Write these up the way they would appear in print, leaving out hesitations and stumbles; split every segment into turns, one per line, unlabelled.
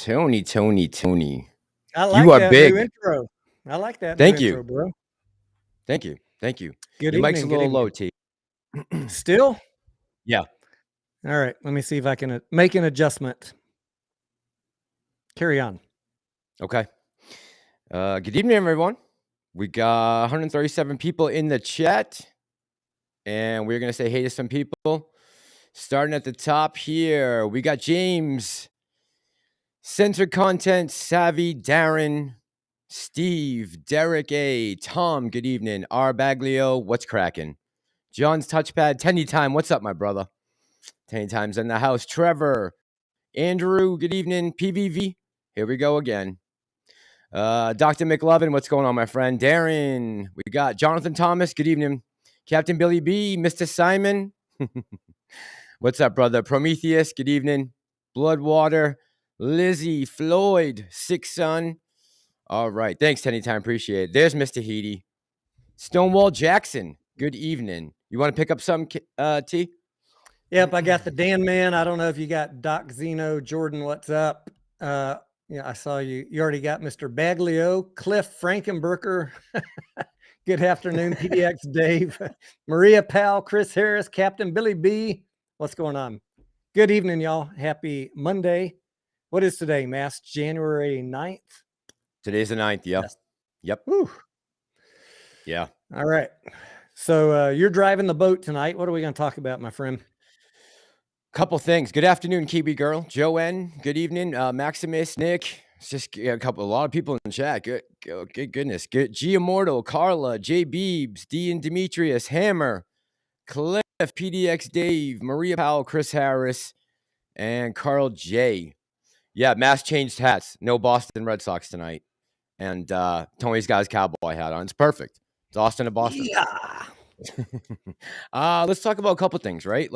Tony.
I
You
like
are
that
big.
new intro. I like that new
Thank you.
intro, bro.
Thank you.
Good
Your mic's a
evening. Good
little low,
evening.
T.
Still?
Yeah.
All right. Let me see if I can make an adjustment. Carry on.
Okay. Good evening, everyone. We got 137 people in the chat, and we're going to say hey to some people. Starting at the top here, we got James, Center Content, Savvy, Darren, Steve, Derek A, Tom, good evening. R. Baglio, what's cracking? John's Touchpad, Tenny Time, what's up, my brother? Tenny Time's in the house. Trevor, Andrew, good evening. PVV, here we go again. Dr. McLovin, what's going on, my friend? Darren, we got Jonathan Thomas, good evening. Captain Billy B, Mr. Simon, what's up, brother? Prometheus, good evening. Bloodwater, Lizzie, Floyd, Six Son. All right, thanks, Tenny Time, appreciate it. There's Mr. Heedy. Stonewall Jackson, good evening. You want to pick up some, T?
Yep, I got the Dan Man. I don't know if you got Doc Zeno, Jordan, what's up? Yeah, I saw you. You already got Mr. Baglio, Cliff Frankenberger. Good afternoon, PDX Dave, Maria Powell, Chris Harris, Captain Billy B. What's going on? Good evening, y'all. Happy Monday. What is today, Mass? January 9th?
Today's the 9th, yeah.
Yes.
Yep.
Whew.
Yeah.
All right. So you're driving the boat tonight. What are we going to talk about, my friend?
Couple things. Good afternoon, Kiwi Girl. Joanne, good evening. Maximus, Nick. It's just a lot of people in the chat. Good goodness. Good. G Immortal, Carla, J Beebs, D and Demetrius, Hammer, Cliff, PDX Dave, Maria Powell, Chris Harris, and Carl J. Yeah, Mass changed hats. No Boston Red Sox tonight. And Tony's got his cowboy hat on. It's perfect. It's Austin to Boston.
Yeah.
Let's talk about a couple things, right?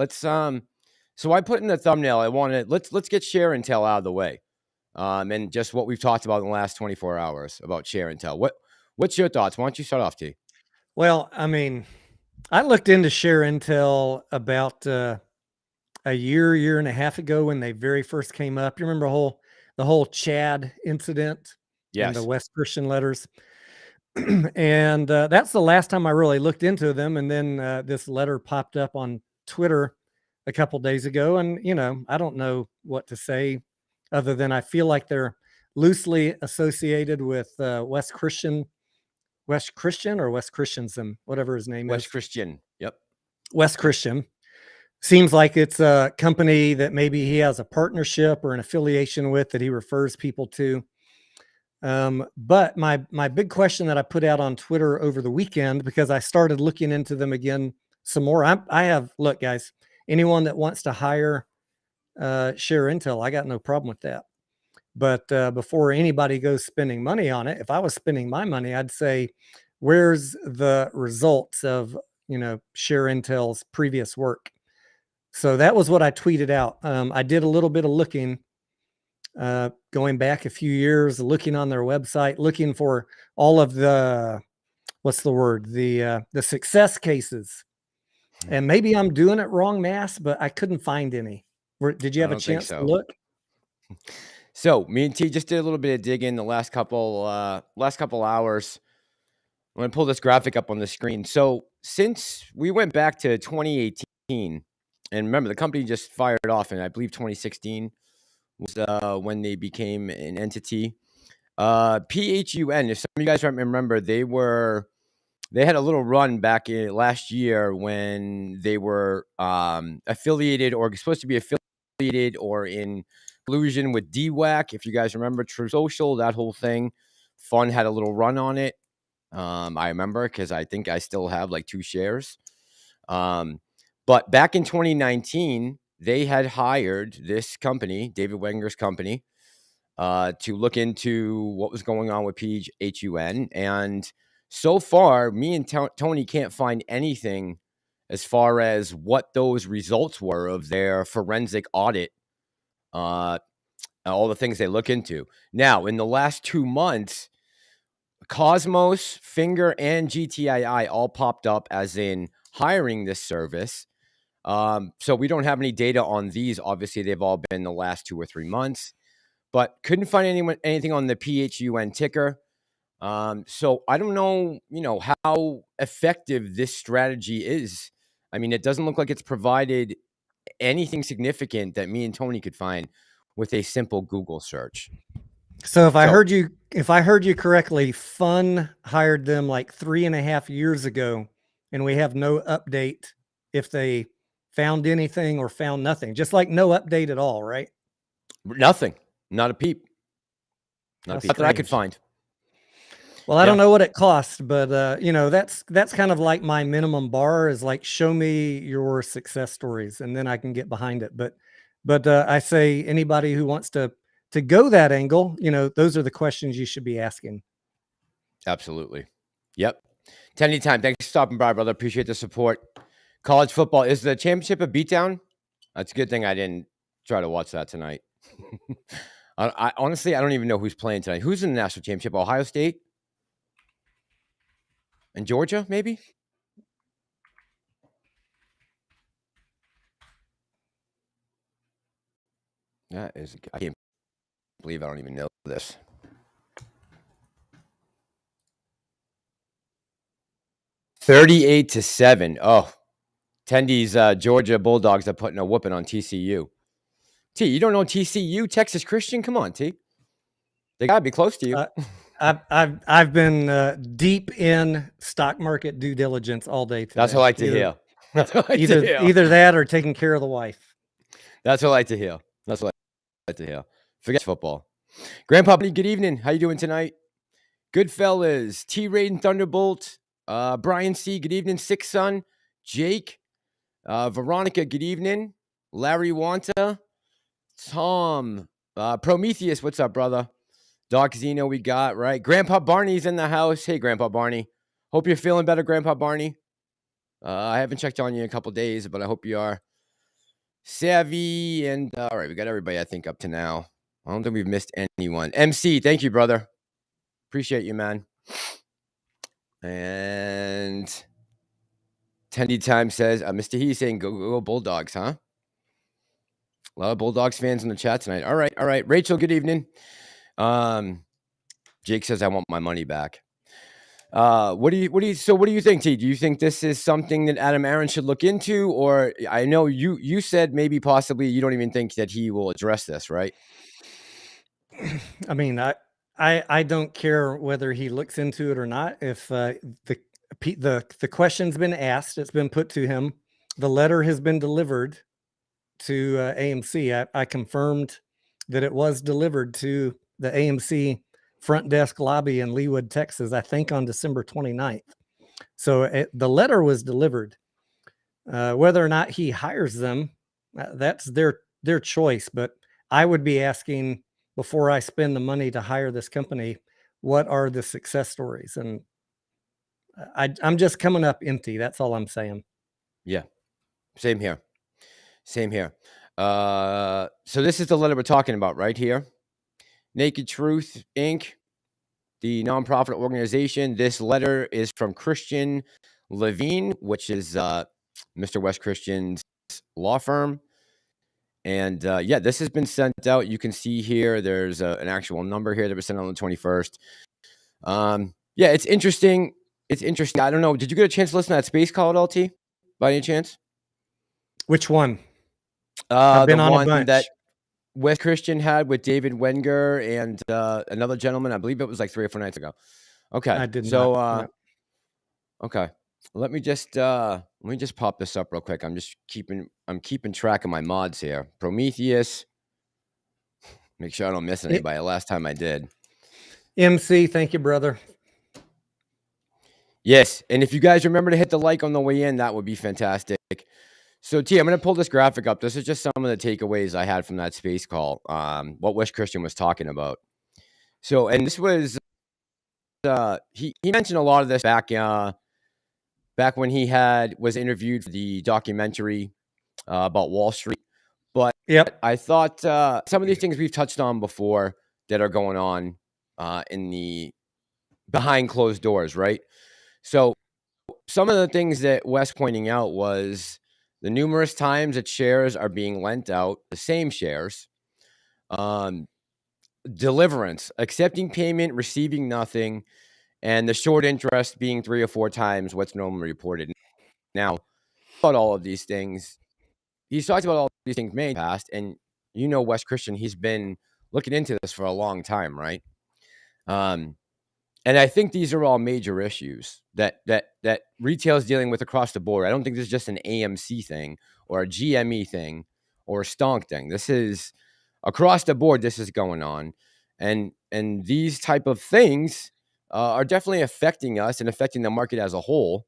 So I put in the thumbnail, I wanted, let's get ShareIntel out of the way. And just what we've talked about in the last 24 hours about ShareIntel. What's your thoughts? Why don't you start off, T?
Well, I mean, I looked into ShareIntel about a year and a half ago when they very first came up. You remember the whole Chad incident?
Yes.
And the Wes Christian letters. And that's the last time I really looked into them. And then this letter popped up on Twitter a couple days ago. And, I don't know what to say other than I feel like they're loosely associated with Wes Christian or Wes Christensen, whatever his name is.
Wes Christian. Yep.
Wes Christian. Seems like it's a company that maybe he has a partnership or an affiliation with that he refers people to. But my big question that I put out on Twitter over the weekend, because I started looking into them again some more. Look, guys, anyone that wants to hire ShareIntel, I got no problem with that. But before anybody goes spending money on it, if I was spending my money, I'd say, where's the results of ShareIntel's previous work? So that was what I tweeted out. I did a little bit of looking. Going back a few years, looking on their website, looking for all of the, the success cases. And maybe I'm doing it wrong, Mass, but I couldn't find any. Did you have a chance to look?
So me and T just did a little bit of digging the last couple hours. I'm going to pull this graphic up on the screen. So since we went back to 2018, and remember the company just fired off in, I believe, 2016. Was when they became an entity. PHUN, if some of you guys remember, they had a little run back in last year when they were affiliated or supposed to be affiliated or in collusion with DWAC. If you guys remember True Social, that whole thing, Fun had a little run on it. I remember because I think I still have like 2 shares. But back in 2019, they had hired this company, David Wenger's company, to look into what was going on with PHUN. And so far, me and Tony can't find anything as far as what those results were of their forensic audit, all the things they look into. Now, in the last 2 months, Cosmos, Finger, and GTII all popped up as in hiring this service. So we don't have any data on these. Obviously, they've all been the last 2 or 3 months. but couldn't find anything on the PHUN ticker. So I don't know, how effective this strategy is. I mean, it doesn't look like it's provided anything significant that me and Tony could find with a simple Google search.
So if I heard you correctly, Fun hired them like 3.5 years ago, and we have no update if they found anything or found nothing. Just like no update at all, right?
Nothing. Not a peep. Not that I could find.
Well, I don't know what it costs, but that's kind of like my minimum bar is like, show me your success stories, and then I can get behind it. But I say anybody who wants to go that angle, those are the questions you should be asking.
Absolutely. Yep. Anytime. Thanks for stopping by, brother. Appreciate the support. College football, is the championship a beatdown? That's a good thing I didn't try to watch that tonight. I honestly, I don't even know who's playing tonight. Who's in the national championship? Ohio State and Georgia, maybe? That is, I can't believe I don't even know this. $38-7. Oh, Tendy's Georgia Bulldogs are putting a whooping on TCU. T, you don't know TCU, Texas Christian? Come on, T. They gotta be close to you.
I've been deep in stock market due diligence all day today.
That's what I like to hear.
Either that or taking care of the wife.
That's what I like to hear. That's what I like to hear. Forget football. Grandpa, good evening. How you doing tonight? Good fellas. T Raiden Thunderbolt. Brian C, good evening. Six Son. Jake. Veronica, good evening. Larry Wanta. Tom. Prometheus, what's up, brother? Doc Zeno, we got, right? Grandpa Barney's in the house. Hey, Grandpa Barney. Hope you're feeling better, Grandpa Barney. I haven't checked on you in a couple days, but I hope you are. Savvy, and all right, we got everybody, I think, up to now. I don't think we've missed anyone. MC, thank you, brother. Appreciate you, man. And Tendy Time says, Mr. He saying, go Bulldogs, huh? A lot of Bulldogs fans in the chat tonight. All right. Rachel, good evening. Jake says, I want my money back. What do you think, T? Do you think this is something that Adam Aaron should look into? Or I know you said maybe possibly you don't even think that he will address this, right?
I mean, I don't care whether he looks into it or not. If the question's been asked, it's been put to him. The letter has been delivered to AMC. I confirmed that it was delivered to the AMC front desk lobby in Leawood, Texas, I think on December 29th. So the letter was delivered. Whether or not he hires them, that's their choice. But I would be asking, before I spend the money to hire this company, what are the success stories? And I'm just coming up empty. That's all I'm saying.
Yeah, same here. So this is the letter we're talking about right here. Naked Truth, Inc., the nonprofit organization. This letter is from Christian Levine, which is Mr. Wes Christian's law firm. And this has been sent out. You can see here, there's an actual number here that was sent on the 21st. It's interesting. I don't know. Did you get a chance to listen to that space call at LT by any chance?
Which one? I've been on a bunch.
That Wes Christian had with David Wenger and another gentleman. I believe it was like 3 or 4 nights ago. Okay.
I didn't. No.
Okay. Let me just pop this up real quick. I'm keeping track of my mods here. Prometheus. Make sure I don't miss anybody. Last time I did.
MC, thank you, brother.
Yes, and if you guys remember to hit the like on the way in, that would be fantastic. So, T, I'm going to pull this graphic up. This is just some of the takeaways I had from that space call, what Wes Christian was talking about. So, and this was, he mentioned a lot of this back when he was interviewed for the documentary about Wall Street. But I thought some of these things we've touched on before that are going on in the behind closed doors, right? So some of the things that Wes pointing out was the numerous times that shares are being lent out, the same shares, deliverance, accepting payment, receiving nothing, and the short interest being 3 or 4 times what's normally reported. Now, about all of these things, he's talked about all these things in the past, and Wes Christian, he's been looking into this for a long time, right? And I think these are all major issues that retail is dealing with across the board. I don't think this is just an AMC thing or a GME thing or a Stonk thing. This is across the board. This is going on, and these type of things are definitely affecting us and affecting the market as a whole.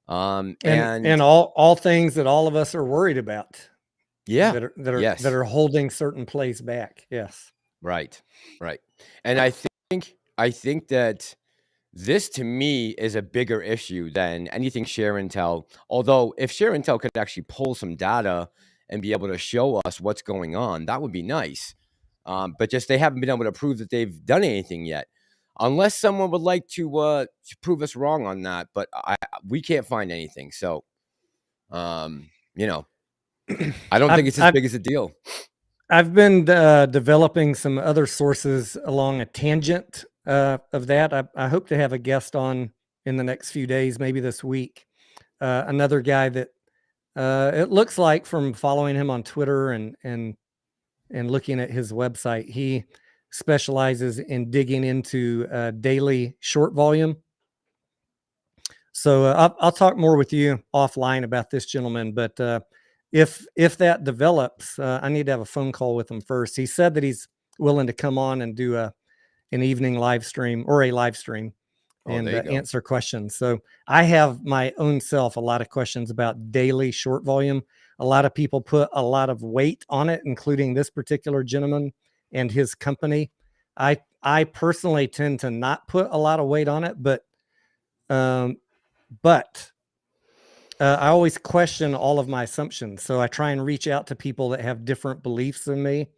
And all things that all of us are worried about.
Yeah,
that are holding certain plays back. Yes.
Right. And I think that this to me is a bigger issue than anything ShareIntel. Although if ShareIntel could actually pull some data and be able to show us what's going on, that would be nice. But just they haven't been able to prove that they've done anything yet, unless someone would like to prove us wrong on that. But we can't find anything. So, I don't think it's as big as a deal.
I've been developing some other sources along a tangent of that. I hope to have a guest on in the next few days, maybe this week. Another guy that it looks like from following him on Twitter and looking at his website, he specializes in digging into daily short volume. So I'll talk more with you offline about this gentleman, but if that develops, I need to have a phone call with him first. He said that he's willing to come on and do an evening live stream or a live stream and answer questions. So I have my own self a lot of questions about daily short volume. A lot of people put a lot of weight on it, including this particular gentleman and his company. I personally tend to not put a lot of weight on it, but I always question all of my assumptions. So I try and reach out to people that have different beliefs than me.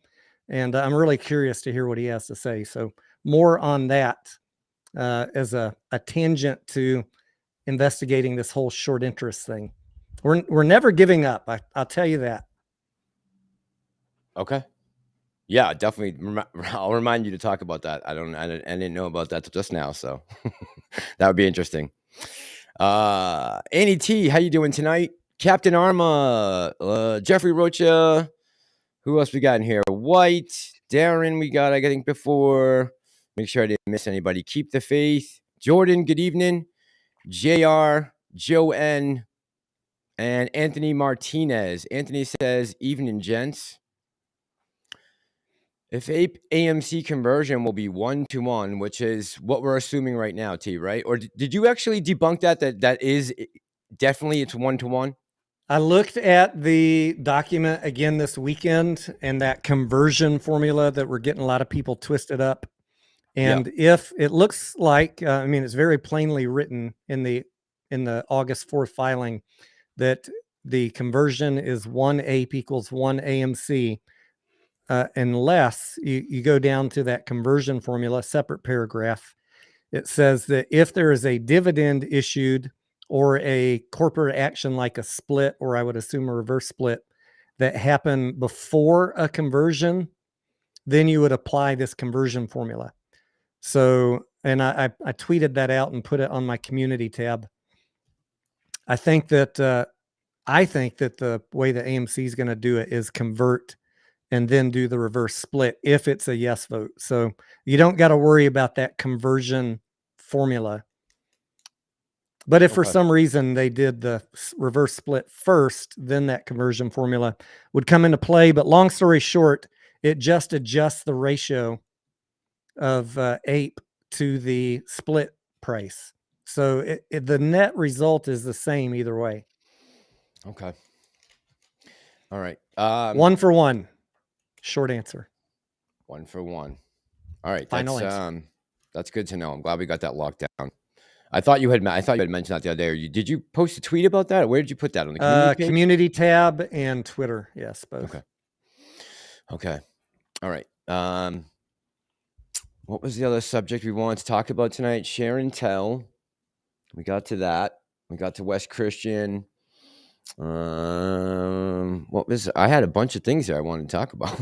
And I'm really curious to hear what he has to say. So more on that as a tangent to investigating this whole short interest thing. We're never giving up. I'll tell you that.
Okay. Yeah, definitely. I'll remind you to talk about that. I didn't know about that just now. So that would be interesting. Annie T, how you doing tonight? Captain Arma, Jeffrey Rocha. Who else we got in here? White, Darren, we got, I think, before. Make sure I didn't miss anybody. Keep the faith. Jordan, good evening. JR, Joe N, and Anthony Martinez. Anthony says, evening, gents. If AMC conversion will be 1-to-1, which is what we're assuming right now, T, right? Or did you actually debunk that is definitely it's 1-to-1?
I looked at the document again this weekend and that conversion formula that we're getting a lot of people twisted up. And if it looks like, it's very plainly written in the August 4th filing that the conversion is 1 APE equals 1 AMC, unless you go down to that conversion formula, separate paragraph. It says that if there is a dividend issued or a corporate action like a split, or I would assume a reverse split, that happened before a conversion, then you would apply this conversion formula. So, and I tweeted that out and put it on my community tab. I think that the way that AMC is going to do it is convert and then do the reverse split if it's a yes vote. So you don't got to worry about that conversion formula. But if for some reason they did the reverse split first, then that conversion formula would come into play. But long story short, it just adjusts the ratio of APE to the split price. So the net result is the same either way.
Okay. All right.
1 for 1. Short answer.
1 for 1. All right.
Final answer.
That's good to know. I'm glad we got that locked down. I thought you had mentioned that the other day. Did you post a tweet about that? Or where did you put that on the community page?
Community tab and Twitter. Yes, both.
Okay. All right. What was the other subject we wanted to talk about tonight? ShareIntel. We got to that. We got to Wes Christian. I had a bunch of things there I wanted to talk about.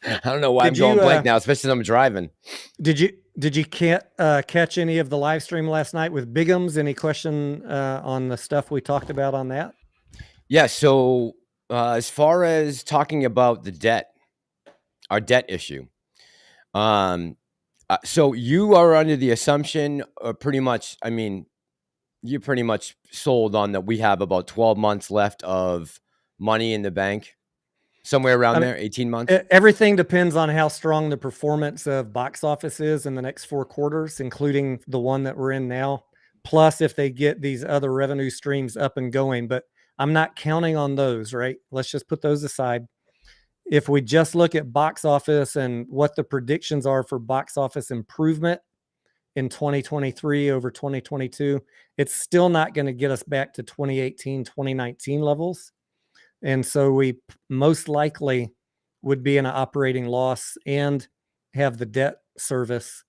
I don't know why I'm
Did you
going blank now, especially as I'm driving.
did you can't catch any of the live stream last night with Bigums? Any question on the stuff we talked about on that?
Yeah. So as far as talking about the debt, our debt issue, um, so you are under the assumption, pretty much. I mean, you're pretty much sold on that. We have about 12 months left of money in the bank, somewhere around
I mean,
there, 18 months.
everything depends on how strong the performance of box office is in the next 4 quarters, including the one that we're in now. Plus, if they get these other revenue streams up and going, but I'm not counting on those, right? Let's just put those aside. If we just look at box office and what the predictions are for box office improvement in 2023 over 2022, it's still not going to get us back to 2018, 2019 levels. And so we most likely would be in an operating loss and have the debt service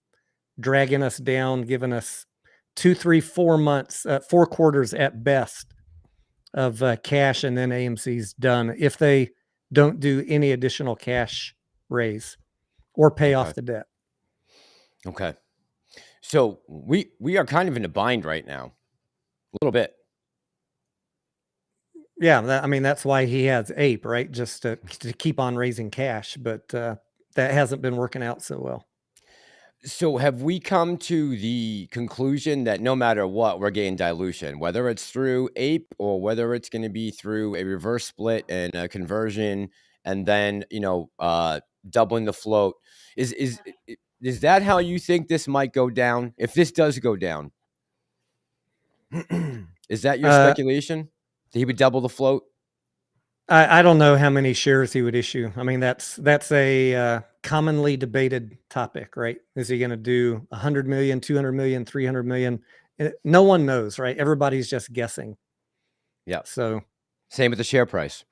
dragging us down, giving us 2, 3, 4 months, 4 quarters at best of cash, and then AMC's done if they don't do any additional cash raise or pay
Okay.
off the debt.
Okay. So we are kind of in a bind right now, a little bit.
Yeah, I mean, that's why he has Ape, right? Just to keep on raising cash, but that hasn't been working out so well.
So have we come to the conclusion that no matter what, we're getting dilution, whether it's through Ape or whether it's going to be through a reverse split and a conversion, and then doubling the float? Is that how you think this might go down? If this does go down, is that your speculation that he would double the float?
I don't know how many shares he would issue. I mean, that's a commonly debated topic, right? Is he going to do 100 million, 200 million, 300 million? No one knows, right? Everybody's just guessing.
Yeah.
So
same with the share price.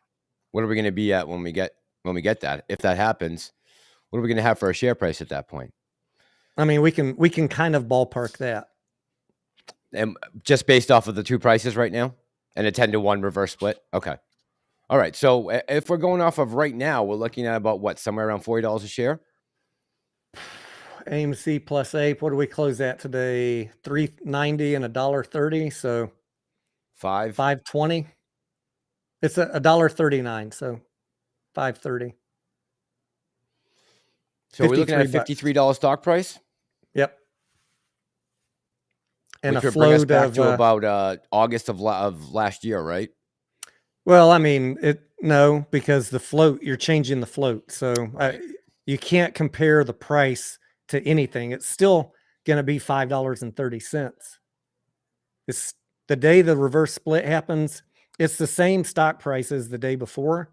What are we going to be at when we get that? If that happens, what are we going to have for a share price at that point?
I mean, we can kind of ballpark that.
And just based off of the two prices right now and a 10-to-1 reverse split. Okay. All right. So if we're going off of right now, we're looking at about what, somewhere around $40 a share.
AMC plus Ape. What do we close at today? $3.90 and $1.30. So $5.20. It's $1.39. So $5.30.
So we're looking at a $53 stock price.
Yep. And
which
a
would bring us
float
back
of
to about August of last year, right?
well, I mean, no, because the float, you're changing the float. So
Right.
You can't compare the price to anything. It's still going to be $5.30. It's the day the reverse split happens. It's the same stock price as the day before,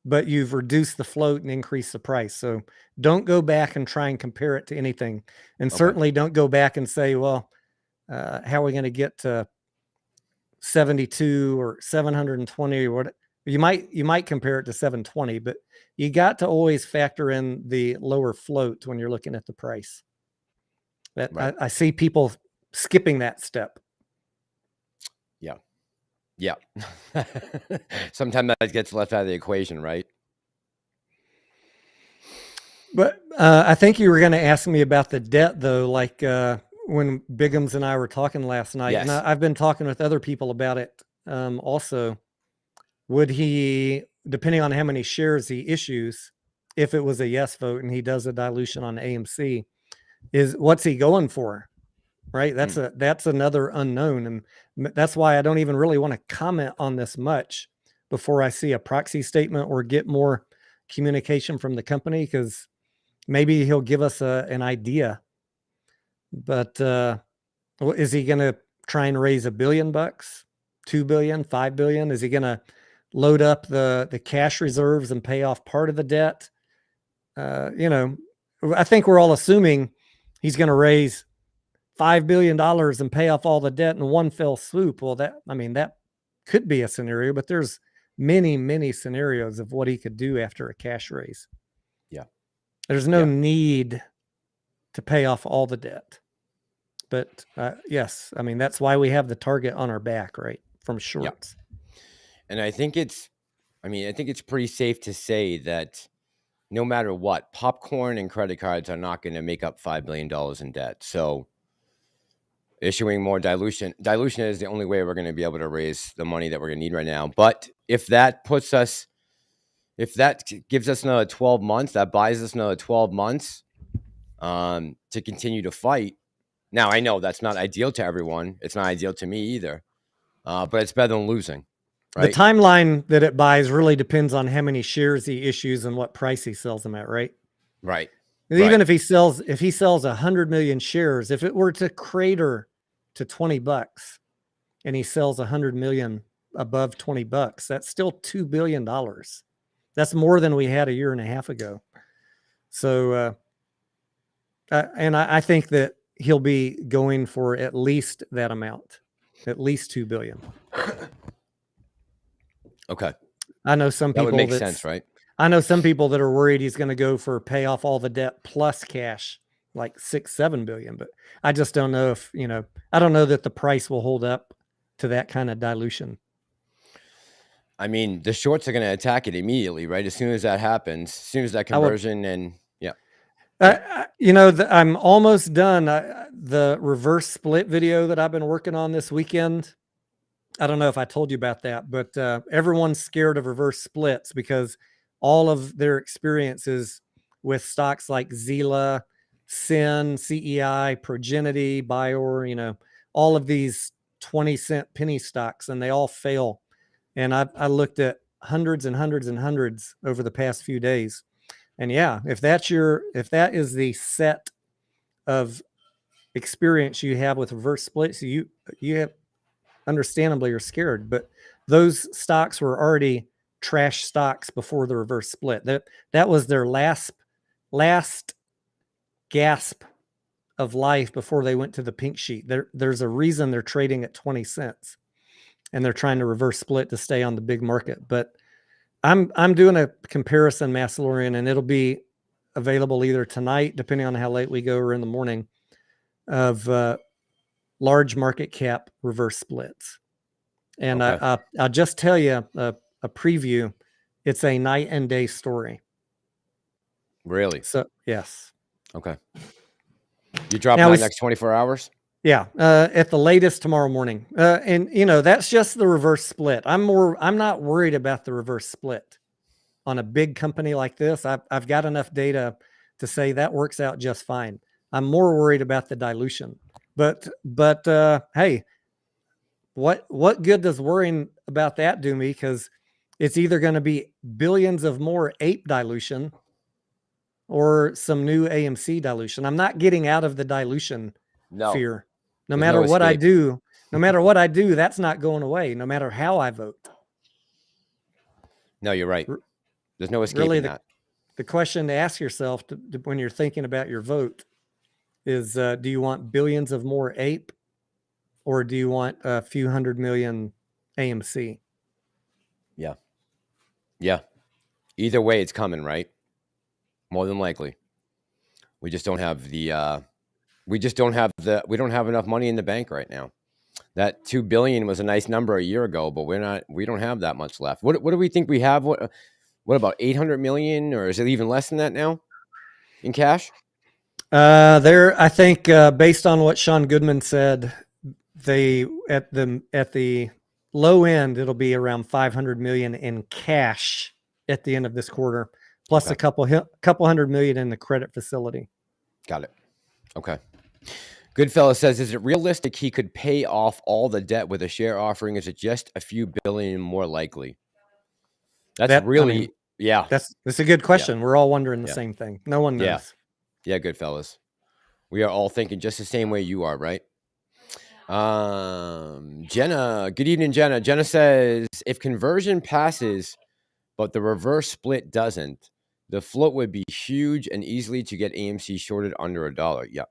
but you've reduced the float and increased the price. So don't go back and try and compare it to anything. And certainly don't go back and say, well, how are we going to get to 72 or 720 or what? You might compare it to 720, but you got to always factor in the lower float when you're looking at the price. That
Right.
I see people skipping that step.
Yeah. Sometimes that gets left out of the equation, right?
But I think you were going to ask me about the debt, though, like when Bigums and I were talking last night.
Yes.
And I've been talking with other people about it also. Would he, depending on how many shares he issues, if it was a yes vote and he does a dilution on AMC, what's he going for? Right? That's another unknown. And that's why I don't even really want to comment on this much before I see a proxy statement or get more communication from the company, because maybe he'll give us an idea. But is he going to try and raise $1 billion, $2 billion, $5 billion? Is he going to load up the cash reserves and pay off part of the debt? I think we're all assuming he's going to raise $5 billion and pay off all the debt in one fell swoop. Well, that could be a scenario, but there's many, many scenarios of what he could do after a cash raise.
Yeah.
There's no need to pay off all the debt. But yes, I mean, that's why we have the target on our back, right? From shorts.
And I think it's pretty safe to say that no matter what, popcorn and credit cards are not going to make up $5 billion in debt. So issuing more dilution is the only way we're going to be able to raise the money that we're going to need right now. But if that gives us another 12 months, that buys us another 12 months to continue to fight. Now, I know that's not ideal to everyone. It's not ideal to me either. But it's better than losing. Right?
The timeline that it buys really depends on how many shares he issues and what price he sells them at, right?
Right.
Even if he sells 100 million shares, if it were to crater to $20 and he sells 100 million above $20, that's still $2 billion. That's more than we had a year and a half ago. So, and I think that he'll be going for at least that amount, at least 2 billion.
Okay.
I know some people
that would make sense, right?
I know some people that are worried he's going to go for pay off all the debt plus cash, like 6-7 billion. But I just don't know if, I don't know that the price will hold up to that kind of dilution.
I mean, the shorts are going to attack it immediately, right? As soon as that happens, as soon as that conversion
I'm almost done. The reverse split video that I've been working on this weekend. I don't know if I told you about that, but everyone's scared of reverse splits because all of their experiences with stocks like Zila, Sin, CEI, Progenity, Bior, all of these 20-cent penny stocks, and they all fail. And I looked at hundreds and hundreds and hundreds over the past few days. And yeah, if that is the set of experience you have with reverse splits, you have, understandably, are scared. But those stocks were already trash stocks before the reverse split. That was their last gasp of life before they went to the pink sheet. There's a reason they're trading at 20 cents, and they're trying to reverse split to stay on the big market. But I'm doing a comparison, Massalorian, and it'll be available either tonight, depending on how late we go, or in the morning, of large market cap reverse splits. And okay. I'll just tell you a preview. It's a night and day story.
Really?
So yes.
Okay. You drop in the next 24 hours?
Yeah, at the latest tomorrow morning. And that's just the reverse split. I'm not worried about the reverse split on a big company like this. I've got enough data to say that works out just fine. I'm more worried about the dilution. But hey, what good does worrying about that do me? Because it's either going to be billions of more ape dilution or some new AMC dilution. I'm not getting out of the dilution fear. No matter what I do, that's not going away, no matter how I vote.
No, you're right. There's no escaping really that.
The question to ask yourself when you're thinking about your vote is, do you want billions of more ape, or do you want a few 100 million AMC?
Yeah. Yeah. Either way, it's coming, right? More than likely. We just don't have we don't have enough money in the bank right now. That 2 billion was a nice number a year ago, but we don't have that much left. What do we think we have? What about 800 million, or is it even less than that now in cash?
I think, based on what Sean Goodman said, they at the low end, it'll be around 500 million in cash at the end of this quarter, plus a couple hundred million in the credit facility.
Got it. Okay. Goodfella says, is it realistic he could pay off all the debt with a share offering? Is it just a few billion more likely? That's a good question. Yeah. We're all wondering the same thing. No one knows. Yeah, good fellas. We are all thinking just the same way you are, right? Jenna, good evening, Jenna. Jenna says, if conversion passes, but the reverse split doesn't, the float would be huge and easily to get AMC shorted under $1. Yeah.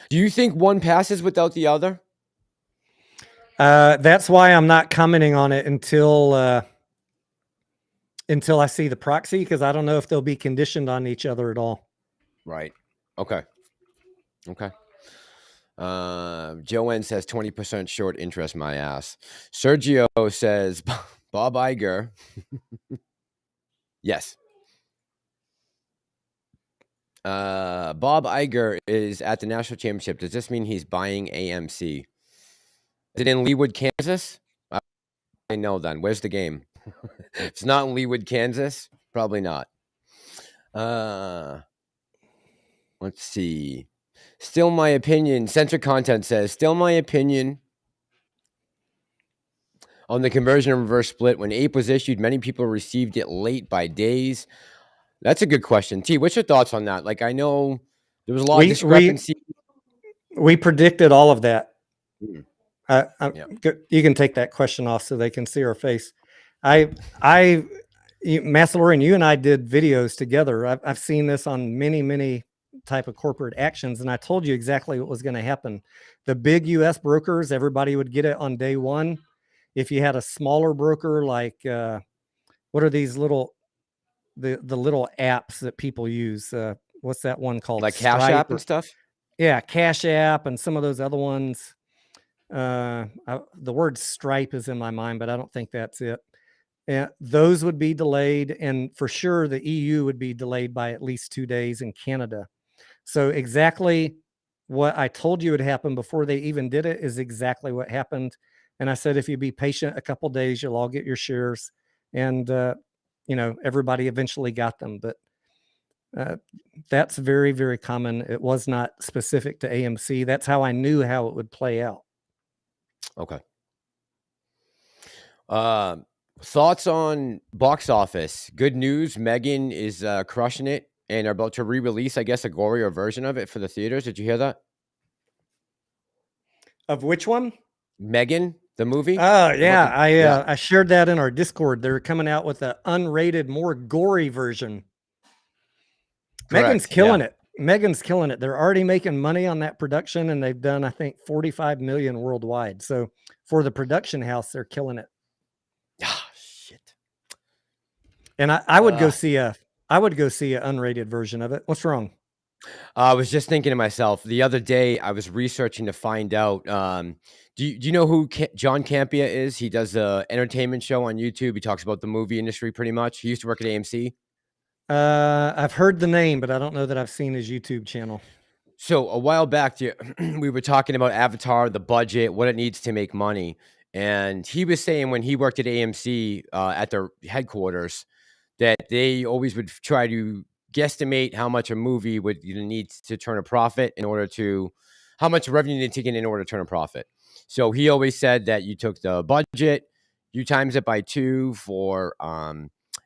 Do you think one passes without the other?
That's why I'm not commenting on it until I see the proxy, because I don't know if they'll be conditioned on each other at all.
Right. Okay. Joanne says 20% short interest, my ass. Sergio says Bob Iger. Yes. Bob Iger is at the national championship. Does this mean he's buying AMC? Is it in Leawood, Kansas? I know then. Where's the game? If it's not in Leawood, Kansas, probably not. Let's see. Still my opinion. Centric Content says, still my opinion on the conversion and reverse split. When APE was issued, many people received it late by days. That's a good question. T, what's your thoughts on that? Like, I know there was a lot of discrepancy.
We predicted all of that.
Hmm.
You can take that question off so they can see our face. Massalorian, you and I did videos together. I've seen this on many type of corporate actions, and I told you exactly what was going to happen. The big U.S. brokers, everybody would get it on day one. If you had a smaller broker, like what are these little the little apps that people use? What's that one called?
Like Cash App and stuff?
Yeah, Cash App and some of those other ones. The word Stripe is in my mind, but I don't think that's it. Those would be delayed, and for sure the EU would be delayed by at least 2 days in Canada. So exactly what I told you would happen before they even did it is exactly what happened. And I said, if you be patient a couple days, you'll all get your shares. And, everybody eventually got them. But that's very, very common. It was not specific to AMC. That's how I knew how it would play out.
Okay. Thoughts on box office? Good news. Megan is crushing it and are about to re-release, I guess, a gorier version of it for the theaters. Did you hear that?
Of which one?
Megan, the movie.
Oh yeah, I shared that in our Discord. They're coming out with an unrated, more gory version. Correct. Megan's killing it. Megan's killing it. They're already making money on that production, and they've done, I think, 45 million worldwide. So for the production house, they're killing it.
Ah, shit.
And I would go see an unrated version of it. What's wrong?
I was just thinking to myself the other day. I was researching to find out. Do you know who John Campea is? He does an entertainment show on YouTube. He talks about the movie industry pretty much. He used to work at AMC.
I've heard the name, but I don't know that I've seen his YouTube channel.
So a while back, we were talking about Avatar, the budget, what it needs to make money. And he was saying when he worked at AMC at their headquarters that they always would try to guesstimate how much a movie would need to turn a profit how much revenue you need to get in order to turn a profit. So he always said that you took the budget, you times it by 2 for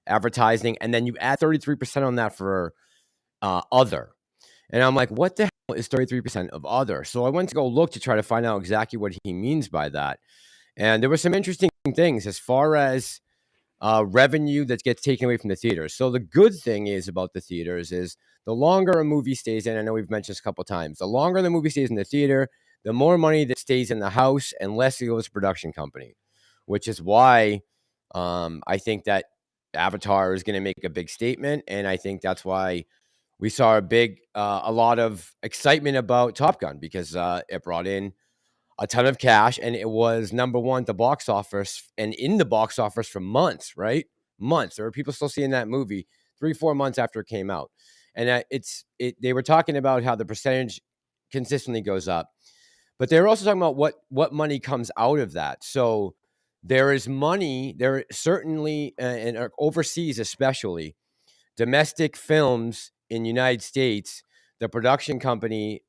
advertising, and then you add 33% on that for other. And I'm like, what the hell is 33% of other? So I went to go look to try to find out exactly what he means by that. And there were some interesting things as far as revenue that gets taken away from the theaters. So the good thing is about the theaters is the longer a movie stays in, I know we've mentioned this a couple of times, the longer the movie stays in the theater, the more money that stays in the house and less it goes to production company, which is why I think that Avatar is going to make a big statement. And I think that's why we saw a lot of excitement about Top Gun, because it brought in a ton of cash and it was number one at the box office and in the box office for months, right? Months. There were people still seeing that movie 3-4 months after it came out. And they were talking about how the percentage consistently goes up, but they were also talking about what money comes out of that. So there is money there, certainly, and overseas, especially domestic films in United States, the production company,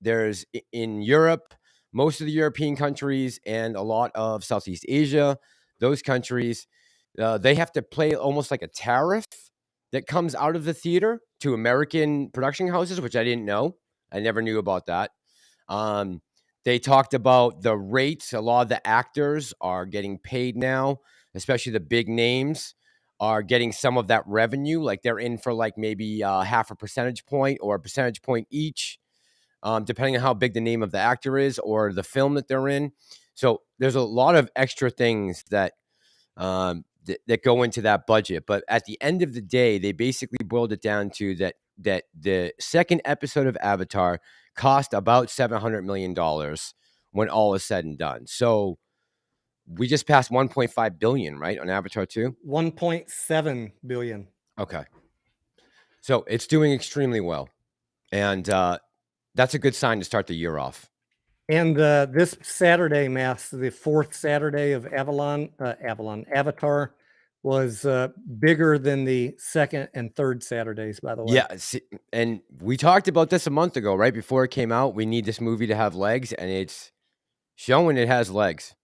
there's in Europe, most of the European countries and a lot of Southeast Asia, those countries, they have to pay almost like a tariff that comes out of the theater to American production houses, which I didn't know. I never knew about that. They talked about the rates. A lot of the actors are getting paid now, especially the big names are getting some of that revenue. Like they're in for like maybe half a percentage point or a percentage point each, depending on how big the name of the actor is or the film that they're in. So there's a lot of extra things that that go into that budget. But at the end of the day, they basically boiled it down to that the second episode of Avatar cost about $700 million when all is said and done. So we just passed 1.5 billion, right, on Avatar 2?
1.7 billion.
Okay. So it's doing extremely well. And that's a good sign to start the year off.
And this Saturday, Mass, the fourth Saturday of Avatar was bigger than the second and third Saturdays, by the way.
Yeah. See, and we talked about this a month ago, right before it came out. We need this movie to have legs, and it's showing it has legs.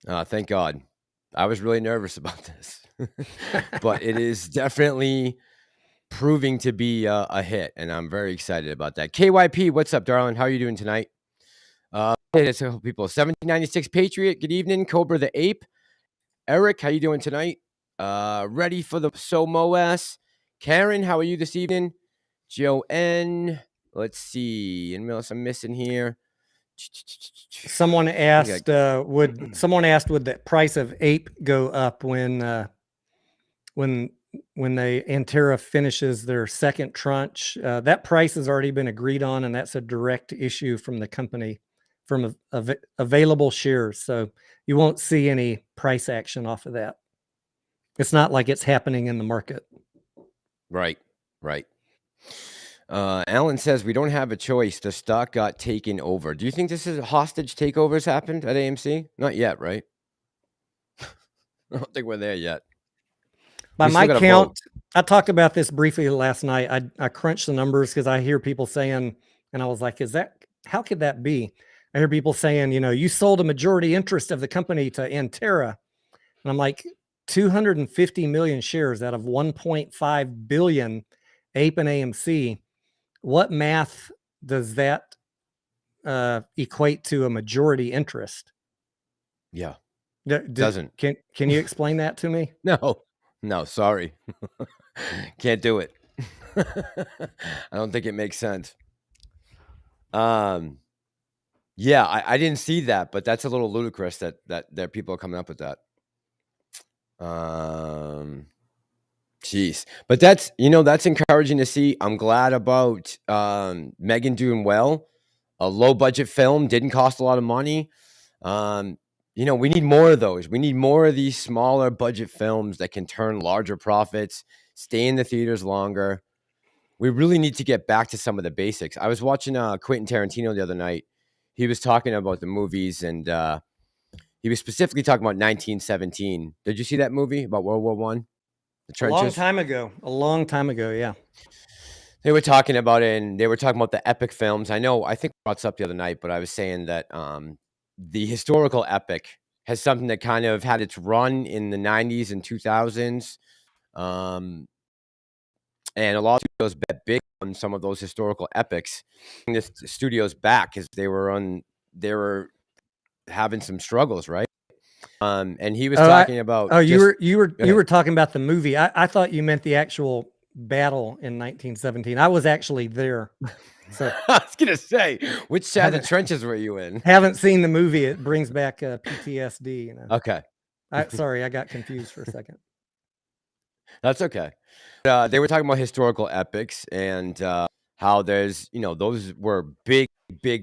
Thank God. I was really nervous about this, but it is definitely proving to be a hit, and I'm very excited about that. KYP, what's up, darling? How are you doing tonight? Hey, that's a couple people. 1796 Patriot, good evening. Cobra the Ape. Eric, how you doing tonight? Ready for the SOMOS. Karen, how are you this evening? Joanne, let's see. Anyone else I'm missing here?
Someone asked, would the price of ape go up when Antera finishes their second tranche? That price has already been agreed on, and that's a direct issue from the company from available shares. So you won't see any price action off of that. It's not like it's happening in the market.
Right. Alan says we don't have a choice. The stock got taken over. Do you think this is hostage takeovers happened at AMC? Not yet, right? I don't think we're there yet.
By my count, I talked about this briefly last night. I crunched the numbers because I hear people saying, and I was like, how could that be? I hear people saying, you sold a majority interest of the company to Antera. And I'm like, 250 million shares out of 1.5 billion Ape and AMC. What math does that equate to a majority interest?
Yeah.
Doesn't. Can you explain that to me?
No, sorry. Can't do it. I don't think it makes sense. Yeah, I didn't see that, but that's a little ludicrous that people are coming up with that. Jeez. But that's encouraging to see. I'm glad about Megan doing well. A low budget film, didn't cost a lot of money. We need more of those. We need more of these smaller budget films that can turn larger profits, stay in the theaters longer. We really need to get back to some of the basics. I was watching Quentin Tarantino the other night. He was talking about the movies, and he was specifically talking about 1917. Did you see that movie about World War I? The trenches?
A long time ago, yeah.
They were talking about it, and they were talking about the epic films. I think I brought this up the other night, but I was saying that the historical epic has something that kind of had its run in the 90s and 2000s. And a lot of studios bet big on some of those historical epics. The studios back because they were having some struggles, right? And he was talking about.
Oh, you were talking about the movie. I thought you meant the actual battle in 1917. I was actually there. So
I was gonna say, which side of the trenches were you in?
Haven't seen the movie. It brings back PTSD.
Okay.
Sorry, I got confused for a second.
That's okay. They were talking about historical epics and how there's, those were big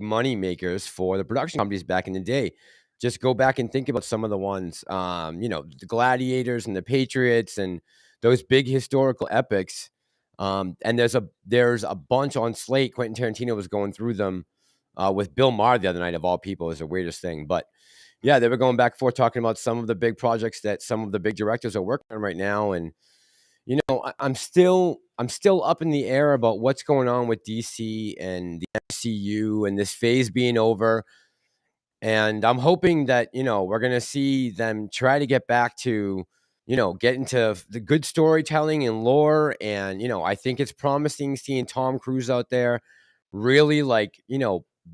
money makers for the production companies back in the day. Just go back and think about some of the ones, the Gladiators and the Patriots and those big historical epics. And there's a bunch on slate. Quentin Tarantino was going through them with Bill Maher the other night, of all people, is the weirdest thing. But yeah, they were going back and forth talking about some of the big projects that some of the big directors are working on right now. And I'm still up in the air about what's going on with DC and the MCU and this phase being over. And I'm hoping that, we're going to see them try to get back to, get into the good storytelling and lore. And, I think it's promising seeing Tom Cruise out there really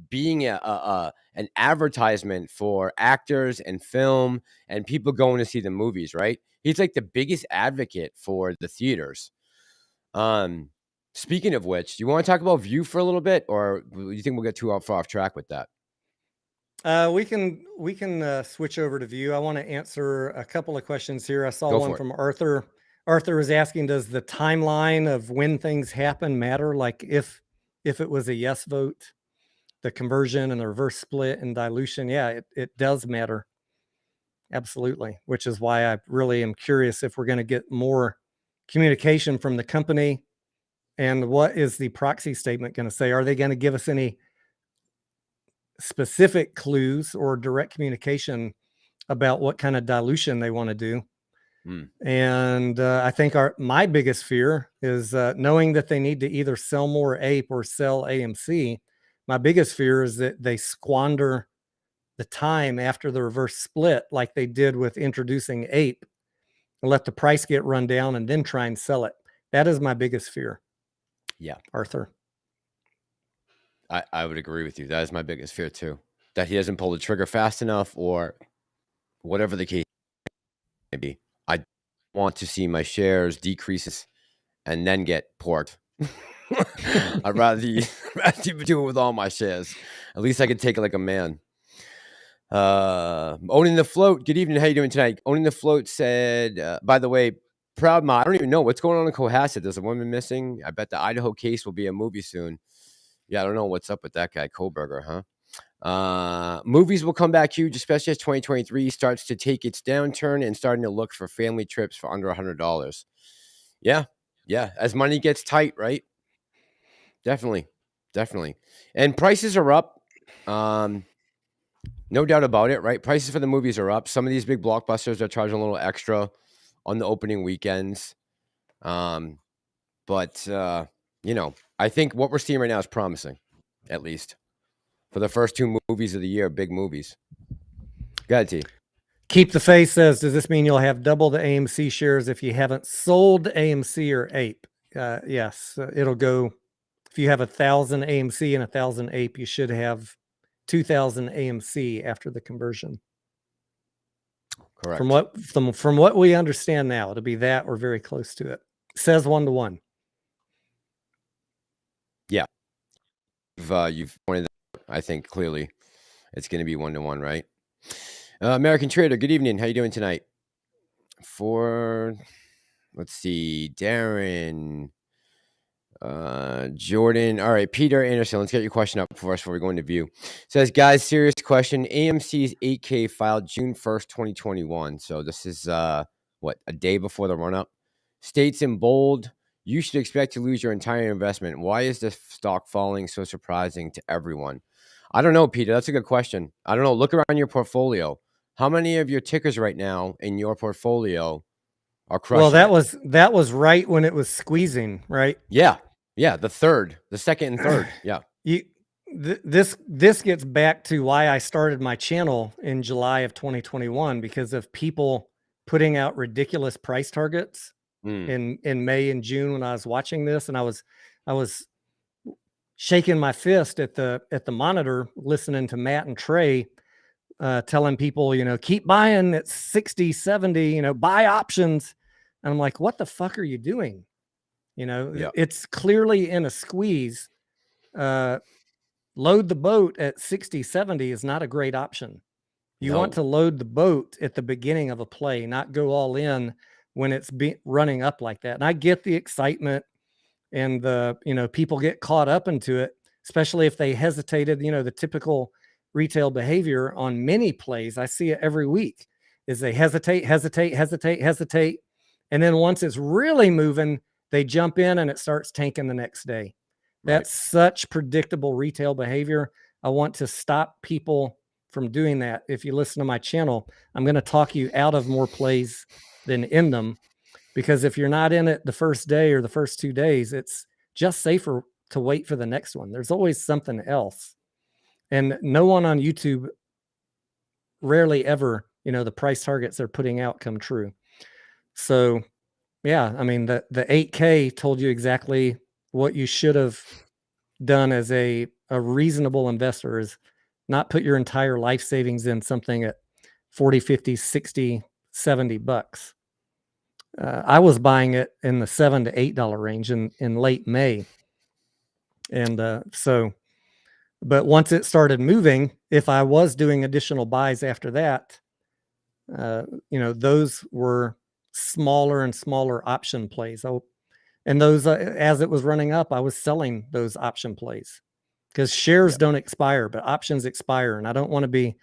being an advertisement for actors and film and people going to see the movies, right? He's like the biggest advocate for the theaters. Speaking of which, do you want to talk about View for a little bit, or do you think we'll get too far off track with that?
We can switch over to View. I want to answer a couple of questions here. I saw one from Arthur. Arthur is asking, does the timeline of when things happen matter? Like if it was a yes vote, the conversion and the reverse split and dilution, yeah, it does matter. Absolutely. Which is why I really am curious if we're going to get more communication from the company And what is the proxy statement going to say? Are they going to give us any specific clues or direct communication about what kind of dilution they want to do? And I think my biggest fear is knowing that they need to either sell more APE or sell AMC. My biggest fear is that they squander the time after the reverse split like they did with introducing APE and let the price get run down and then try and sell it. That is my biggest fear.
Yeah.
Arthur.
I would agree with you. That is my biggest fear too. That he doesn't pull the trigger fast enough or whatever the case may be. I want to see my shares decreases and then get porked. I'd rather do it with all my shares. At least I could take it like a man. Owning the Float. Good evening. How you doing tonight? Owning the Float said, by the way, Proud Ma, I don't even know what's going on in Cohasset. There's a woman missing. I bet the Idaho case will be a movie soon. Yeah, I don't know what's up with that guy, Koberger, huh? Movies will come back huge, especially as 2023 starts to take its downturn and starting to look for family trips for under $100. Yeah. As money gets tight, right? Definitely. And prices are up. No doubt about it, right? Prices for the movies are up. Some of these big blockbusters are charging a little extra on the opening weekends. But I think what we're seeing right now is promising, at least for the first two movies of the year, big movies. Go ahead, T.
Keep the Faith says, does this mean you'll have double the AMC shares if you haven't sold AMC or APE? Yes, it'll go. If you have 1,000 AMC and 1,000 APE, you should have 2,000 AMC after the conversion.
Correct.
From what we understand now, it'll be that or very close to it. Says 1-to-1.
Yeah. You've pointed that out. I think clearly it's going to be 1-to-1, right? American Trader, good evening. How you doing tonight? Let's see, Darren, Jordan. All right, Peter Anderson, let's get your question up for us before we go into view. Says, guys, serious question. AMC's 8K filed June 1st, 2021. So this is, a day before the run-up. States in bold, you should expect to lose your entire investment. Why is this stock falling so surprising to everyone? I don't know, Peter. That's a good question. I don't know. Look around your portfolio. How many of your tickers right now in your portfolio are crushing?
Well, that was right when it was squeezing, right?
Yeah. The second and third. Yeah.
This gets back to why I started my channel in July of 2021, because of people putting out ridiculous price targets in May and June when I was watching this, and I was shaking my fist at the monitor listening to Matt and Trey telling people, keep buying at 60, 70, buy options. And I'm like, what the fuck are you doing? It's clearly in a squeeze. Load the boat at 60, 70 is not a great option. You want to load the boat at the beginning of a play, not go all in when it's running up like that. And I get the excitement and people get caught up into it, especially if they hesitated, the typical retail behavior on many plays. I see it every week is they hesitate. And then once it's really moving, they jump in and it starts tanking the next day. That's such predictable retail behavior. I want to stop people from doing that. If you listen to my channel, I'm going to talk you out of more plays than in them, because if you're not in it the first day or the first 2 days, it's just safer to wait for the next one. There's always something else. And no one on YouTube, rarely ever, the price targets they're putting out come true. So yeah, I mean, the 8K told you exactly what you should have done as a reasonable investor, is not put your entire life savings in something at 40, 50, 60, 70 bucks. I was buying it in the $7 to $8 range in late May. And but once it started moving, if I was doing additional buys after that, those were smaller and smaller option plays. And those, as it was running up, I was selling those option plays, because shares don't expire, but options expire. And I don't want to be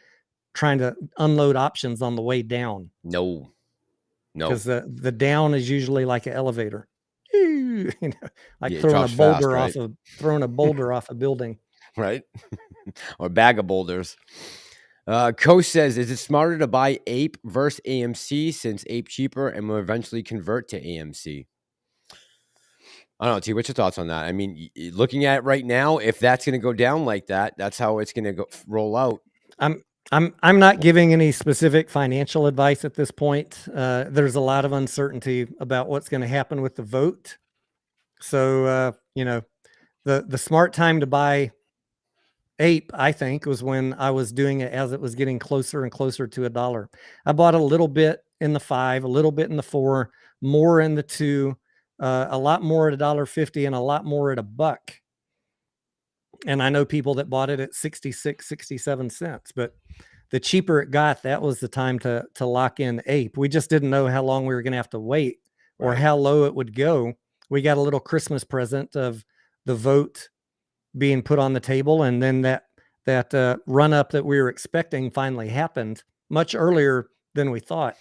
trying to unload options on the way down.
No.
Because the down is usually like an elevator. You know, like
Yeah, it drops fast, right?
throwing a boulder off a building.
Right? Or a bag of boulders. Coach says, is it smarter to buy Ape versus AMC since Ape cheaper and will eventually convert to AMC? I don't know, T. What's your thoughts on that? I mean, looking at it right now, if that's going to go down like that, that's how it's going to go roll out.
I'm not giving any specific financial advice at this point. There's a lot of uncertainty about what's going to happen with the vote. So the smart time to buy Ape, I think, was when I was doing it as it was getting closer and closer to $1. I bought a little bit in the 5, a little bit in the 4, more in the 2, a lot more at $1.50 and a lot more at $1. And I know people that bought it at 66, 67 cents, but the cheaper it got, that was the time to lock in Ape. We just didn't know how long we were going to have to wait or how low it would go. We got a little Christmas present of the vote being put on the table, and then that run up that we were expecting finally happened much earlier than we thought.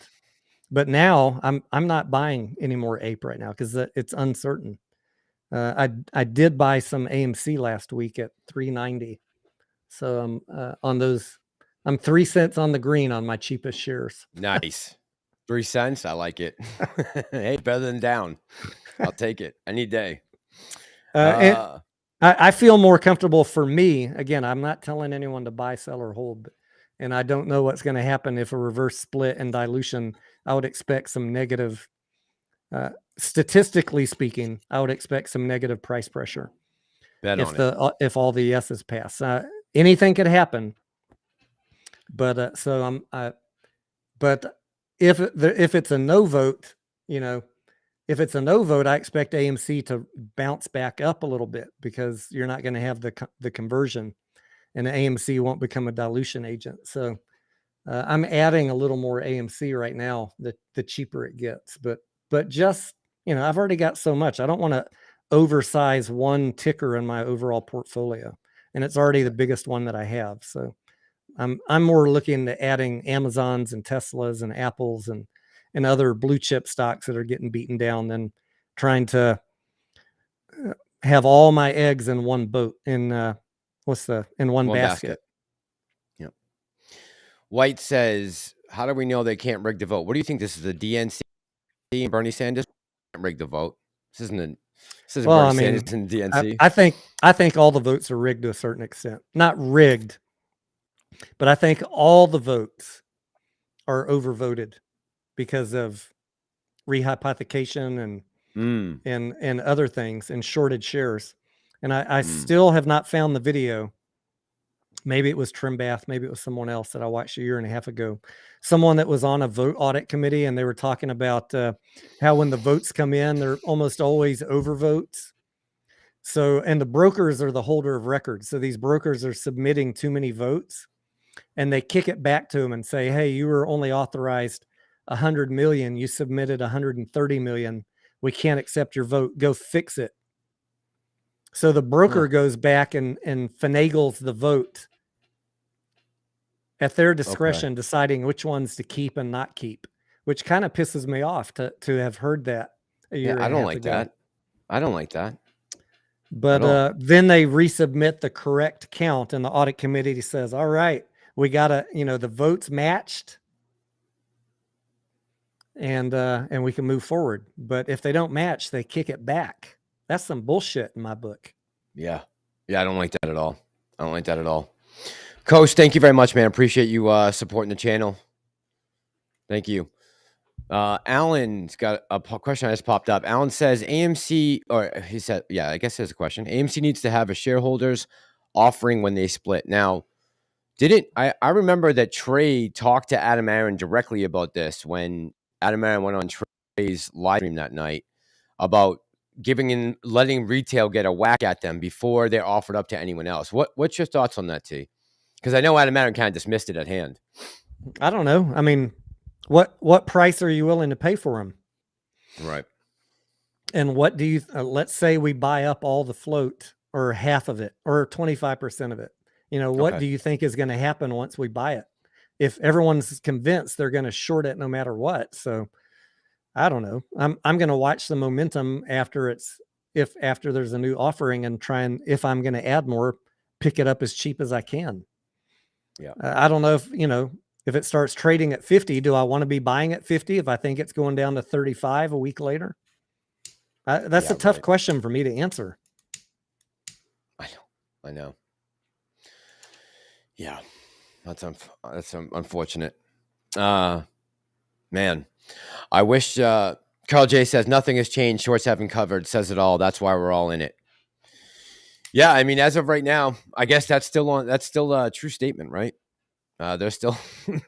But now I'm not buying any more Ape right now because it's uncertain. I did buy some AMC last week at $3.90, so I'm on those. I'm 3 cents on the green on my cheapest shares.
Nice. 3 cents. I like it. Hey, better than down. I'll take it any day.
And I feel more comfortable for me. Again, I'm not telling anyone to buy, sell, or hold, and I don't know what's going to happen if a reverse split and dilution. I would expect some negative, statistically speaking, I would expect some negative price pressure if all the yeses pass. Anything could happen, but but if it's a no vote, if it's a no vote, I expect AMC to bounce back up a little bit because you're not going to have the conversion, and the AMC won't become a dilution agent. So I'm adding a little more AMC right now, the cheaper it gets. But just, I've already got so much. I don't want to oversize one ticker in my overall portfolio, and it's already the biggest one that I have. So I'm more looking at adding Amazons and Teslas and Apples and other blue chip stocks that are getting beaten down than trying to have all my eggs in one boat in one basket.
Yep. White says, how do we know they can't rig the vote? What do you think this is, a DNC and Bernie Sanders can't rig the vote? This isn't Bernie Sanders and DNC.
I think all the votes are rigged to a certain extent. Not rigged, but I think all the votes are overvoted because of rehypothecation and other things and shorted shares. And I still have not found the video. Maybe it was Trimbath, maybe it was someone else that I watched a year and a half ago. Someone that was on a vote audit committee, and they were talking about how when the votes come in, they're almost always overvotes. So, and the brokers are the holder of records. So these brokers are submitting too many votes, and they kick it back to them and say, hey, you were only authorized 100 million. You submitted 130 million. We can't accept your vote. Go fix it. So the broker goes back and finagles the vote at their discretion, deciding which ones to keep and not keep, which kind of pisses me off to have heard that a year.
I don't like that. I don't like that.
But then they resubmit the correct count, and the audit committee says, all right, we got to, the votes matched, and we can move forward. But if they don't match, they kick it back. That's some bullshit in my book.
Yeah. I don't like that at all. Coach, thank you very much, man. Appreciate you supporting the channel. Thank you. Alan's got a question that just popped up. Alan says AMC, or he said, yeah, I guess there's a question. AMC needs to have a shareholders offering when they split. Now, I remember that Trey talked to Adam Aaron directly about this when Adam Aaron went on Trey's live stream that night about letting retail get a whack at them before they're offered up to anyone else. What's your thoughts on that, T? Because I know Adam Aaron kind of dismissed it at hand.
I don't know. I mean, what price are you willing to pay for them?
Right.
And what do you, let's say we buy up all the float or half of it or 25% of it. What do you think is going to happen once we buy it? If everyone's convinced they're going to short it no matter what. So I don't know. I'm going to watch the momentum after there's a new offering and try and, if I'm going to add more, pick it up as cheap as I can.
Yeah.
I don't know if it starts trading at 50, do I want to be buying at 50 if I think it's going down to 35 a week later? That's
Yeah,
a tough
right.
question for me to answer.
I know. Yeah, that's unfortunate. Man, I wish. Carl J says nothing has changed. Shorts haven't covered. Says it all. That's why we're all in it. Yeah, I mean, as of right now, I guess that's still on. That's still a true statement, right? There's still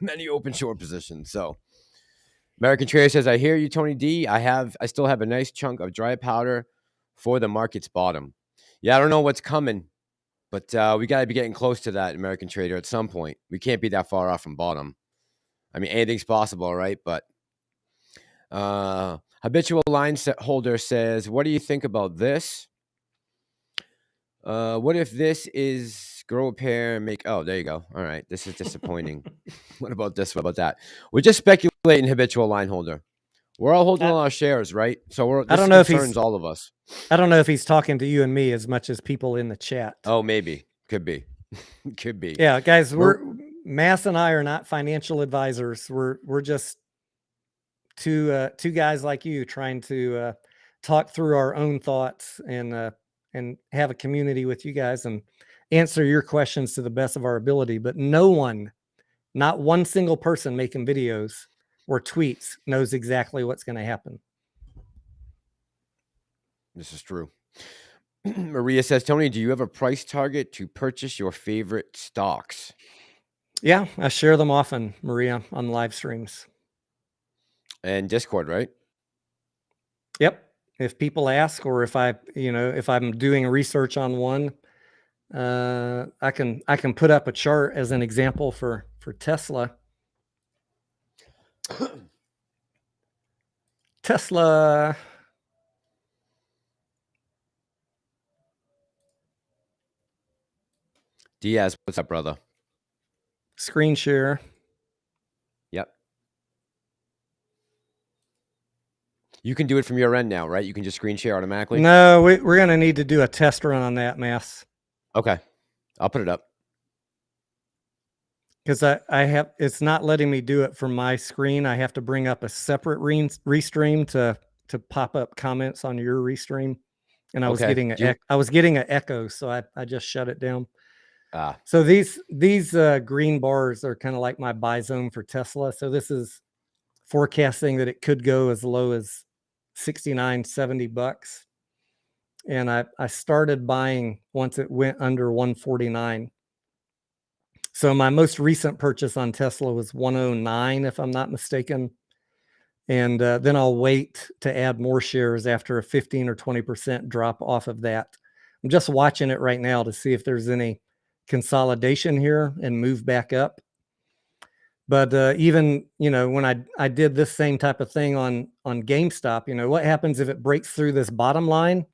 many open short positions. So, American Trader says, "I hear you, Tony D. I still have a nice chunk of dry powder for the market's bottom. Yeah, I don't know what's coming, but we got to be getting close to that, American Trader, at some point. We can't be that far off from bottom. I mean, anything's possible, right? But habitual line holder says, what do you think about this? What if this is grow a pair and make? Oh, there you go. All right, this is disappointing. What about this? What about that? We're just speculating, habitual line holder. We're all holding a lot of shares, right? So this concerns all of us.
I don't know if he's talking to you and me as much as people in the chat.
Oh, maybe. Could be. Could be.
Yeah, guys, Mass and I are not financial advisors. We're just two guys like you trying to talk through our own thoughts and have a community with you guys and answer your questions to the best of our ability. But no one, not one single person making videos or tweets knows exactly what's going to happen.
This is true. Maria says, Tony, do you have a price target to purchase your favorite stocks?
Yeah, I share them often, Maria, on live streams.
And Discord, right?
Yep. If people ask, or if I'm doing research on one, I can put up a chart as an example for Tesla. Tesla.
Diaz, what's up, brother?
Screen share.
Yep. You can do it from your end now, right? You can just screen share automatically?
No, we're going to need to do a test run on that, Mass.
Okay. I'll put it up.
Because it's not letting me do it from my screen. I have to bring up a separate restream to pop up comments on your restream. And I was getting an echo, so I just shut it down. So these green bars are kind of like my buy zone for Tesla. So this is forecasting that it could go as low as $69-70. And I started buying once it went under 149. So my most recent purchase on Tesla was 109, if I'm not mistaken. And then I'll wait to add more shares after a 15 or 20% drop off of that. I'm just watching it right now to see if there's any consolidation here and move back up. But even, when I did this same type of thing on GameStop, what happens if it breaks through this bottom line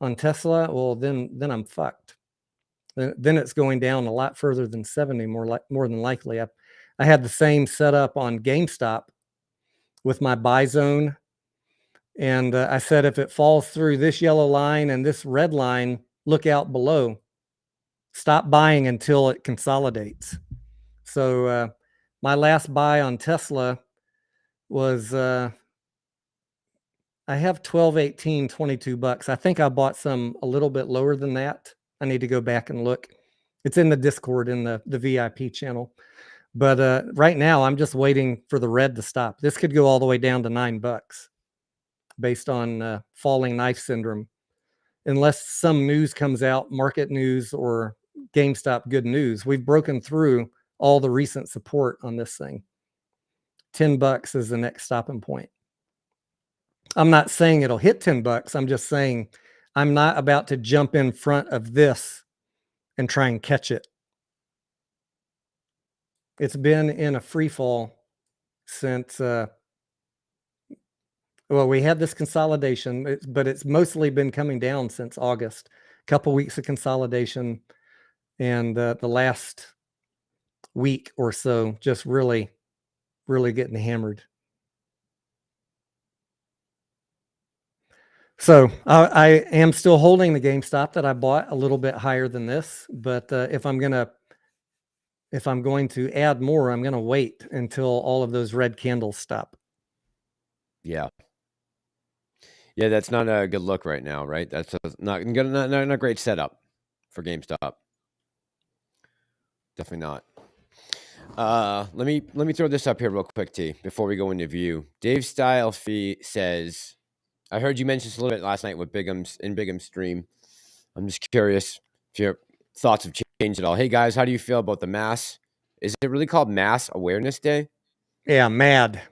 on Tesla? Well, then I'm fucked. Then it's going down a lot further than 70, more than likely. I had the same setup on GameStop with my buy zone. And I said, if it falls through this yellow line and this red line, look out below. Stop buying until it consolidates. So my last buy on Tesla was, I have 12, 18, $22. I think I bought some a little bit lower than that. I need to go back and look. It's in the Discord in the VIP channel. But right now, I'm just waiting for the red to stop. This could go all the way down to $9 based on falling knife syndrome. Unless some news comes out, market news or GameStop good news. We've broken through all the recent support on this thing. $10 is the next stopping point. I'm not saying it'll hit $10. I'm just saying I'm not about to jump in front of this and try and catch it. It's been in a free fall since, we had this consolidation, but it's mostly been coming down since August. A couple weeks of consolidation, and the last week or so just really, really getting hammered. So I am still holding the GameStop that I bought a little bit higher than this, but if I'm going to add more, I'm going to wait until all of those red candles stop.
Yeah. Yeah, that's not a good look right now, right? That's not a great setup for GameStop. Definitely not. Let me throw this up here real quick, T, before we go into view. Dave Style Fee says, I heard you mention this a little bit last night with Bigham's stream. I'm just curious if your thoughts have changed at all. Hey guys, how do you feel about the mass? Is it really called Mass Awareness Day?
Yeah, mad.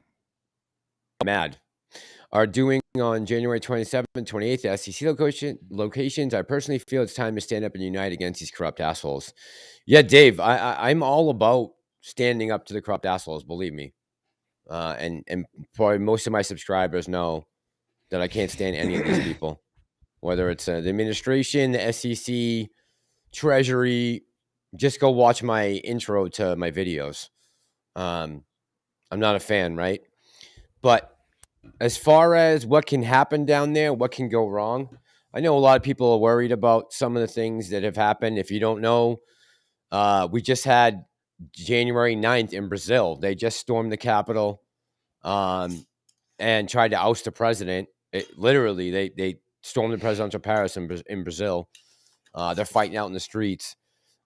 Are doing on January 27th and 28th at SEC locations. I personally feel it's time to stand up and unite against these corrupt assholes. Yeah, Dave, I'm all about standing up to the corrupt assholes, believe me. And probably most of my subscribers know that I can't stand any of these people, whether it's the administration, the SEC, Treasury. Just go watch my intro to my videos. I'm not a fan, right? But as far as what can happen down there, what can go wrong, I know a lot of people are worried about some of the things that have happened. If you don't know, we just had January 9th in Brazil. They just stormed the Capitol and tried to oust the president. Literally, they stormed the presidential palace in Brazil. They're fighting out in the streets.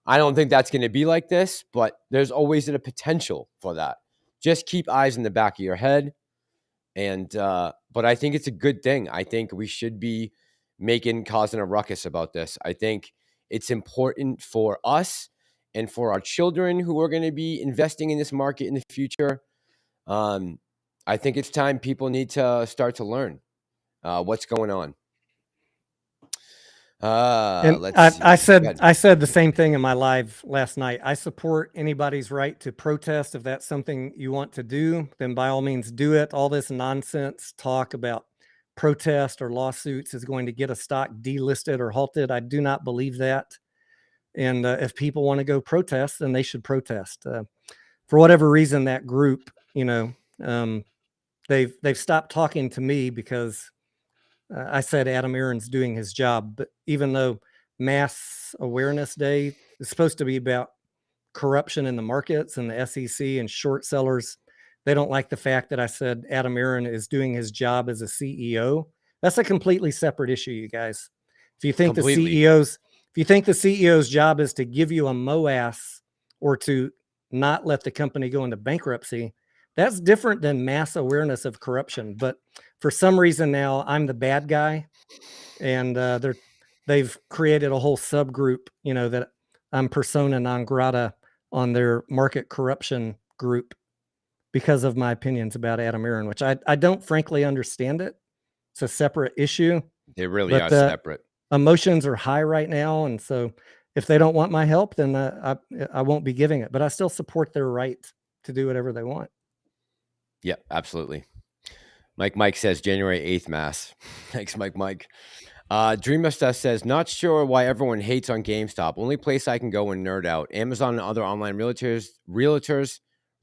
I don't think that's going to be like this, but there's always a potential for that. Just keep eyes in the back of your head. And but I think it's a good thing. I think we should be causing a ruckus about this. I think it's important for us and for our children who are going to be investing in this market in the future. I think it's time people need to start to learn what's going on.
And
Let's see.
I said the same thing in my live last night. I support anybody's right to protest. If that's something you want to do, then by all means do it. All this nonsense talk about protest or lawsuits is going to get a stock delisted or halted. I do not believe that. And if people want to go protest, then they should protest. For whatever reason, that group, they've stopped talking to me because I said Adam Aaron's doing his job. But even though Mass Awareness Day is supposed to be about corruption in the markets and the SEC and short sellers, they don't like the fact that I said Adam Aaron is doing his job as a CEO. That's a completely separate issue, you guys. If you think the CEO's job is to give you a MOAS or to not let the company go into bankruptcy, that's different than mass awareness of corruption. But for some reason now I'm the bad guy, and they've created a whole subgroup, that I'm persona non grata on their market corruption group because of my opinions about Adam Aaron, which I don't frankly understand it. It's a separate issue.
They really are separate.
Emotions are high right now, and so if they don't want my help, then I won't be giving it. But I still support their right to do whatever they want.
Yeah, absolutely. Mike says January 8th mass. Thanks, Mike. Dreamer Stuff says, not sure why everyone hates on GameStop. Only place I can go and nerd out. Amazon and other online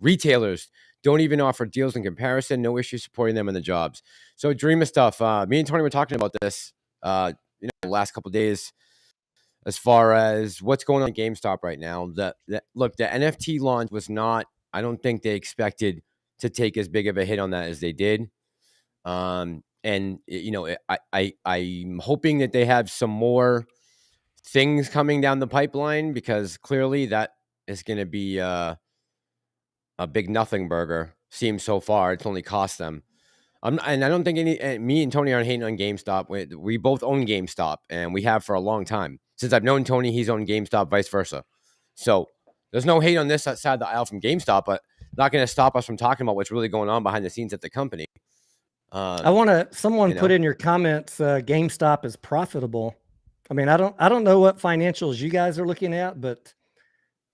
retailers don't even offer deals in comparison. No issue supporting them in the jobs. So Dreamer Stuff, me and Tony were talking about this, the last couple of days, as far as what's going on in GameStop right now. Look, the NFT launch was not, I don't think they expected to take as big of a hit on that as they did. And I'm hoping that they have some more things coming down the pipeline, because clearly that is going to be a big nothing burger. Seems so far, it's only cost them. And I don't think me and Tony aren't hating on GameStop. We both own GameStop, and we have for a long time. Since I've known Tony, he's owned GameStop, vice versa. So there's no hate on this side of the aisle from GameStop, but not going to stop us from talking about what's really going on behind the scenes at the company.
Someone put in your comments, GameStop is profitable. I mean, I don't know what financials you guys are looking at, but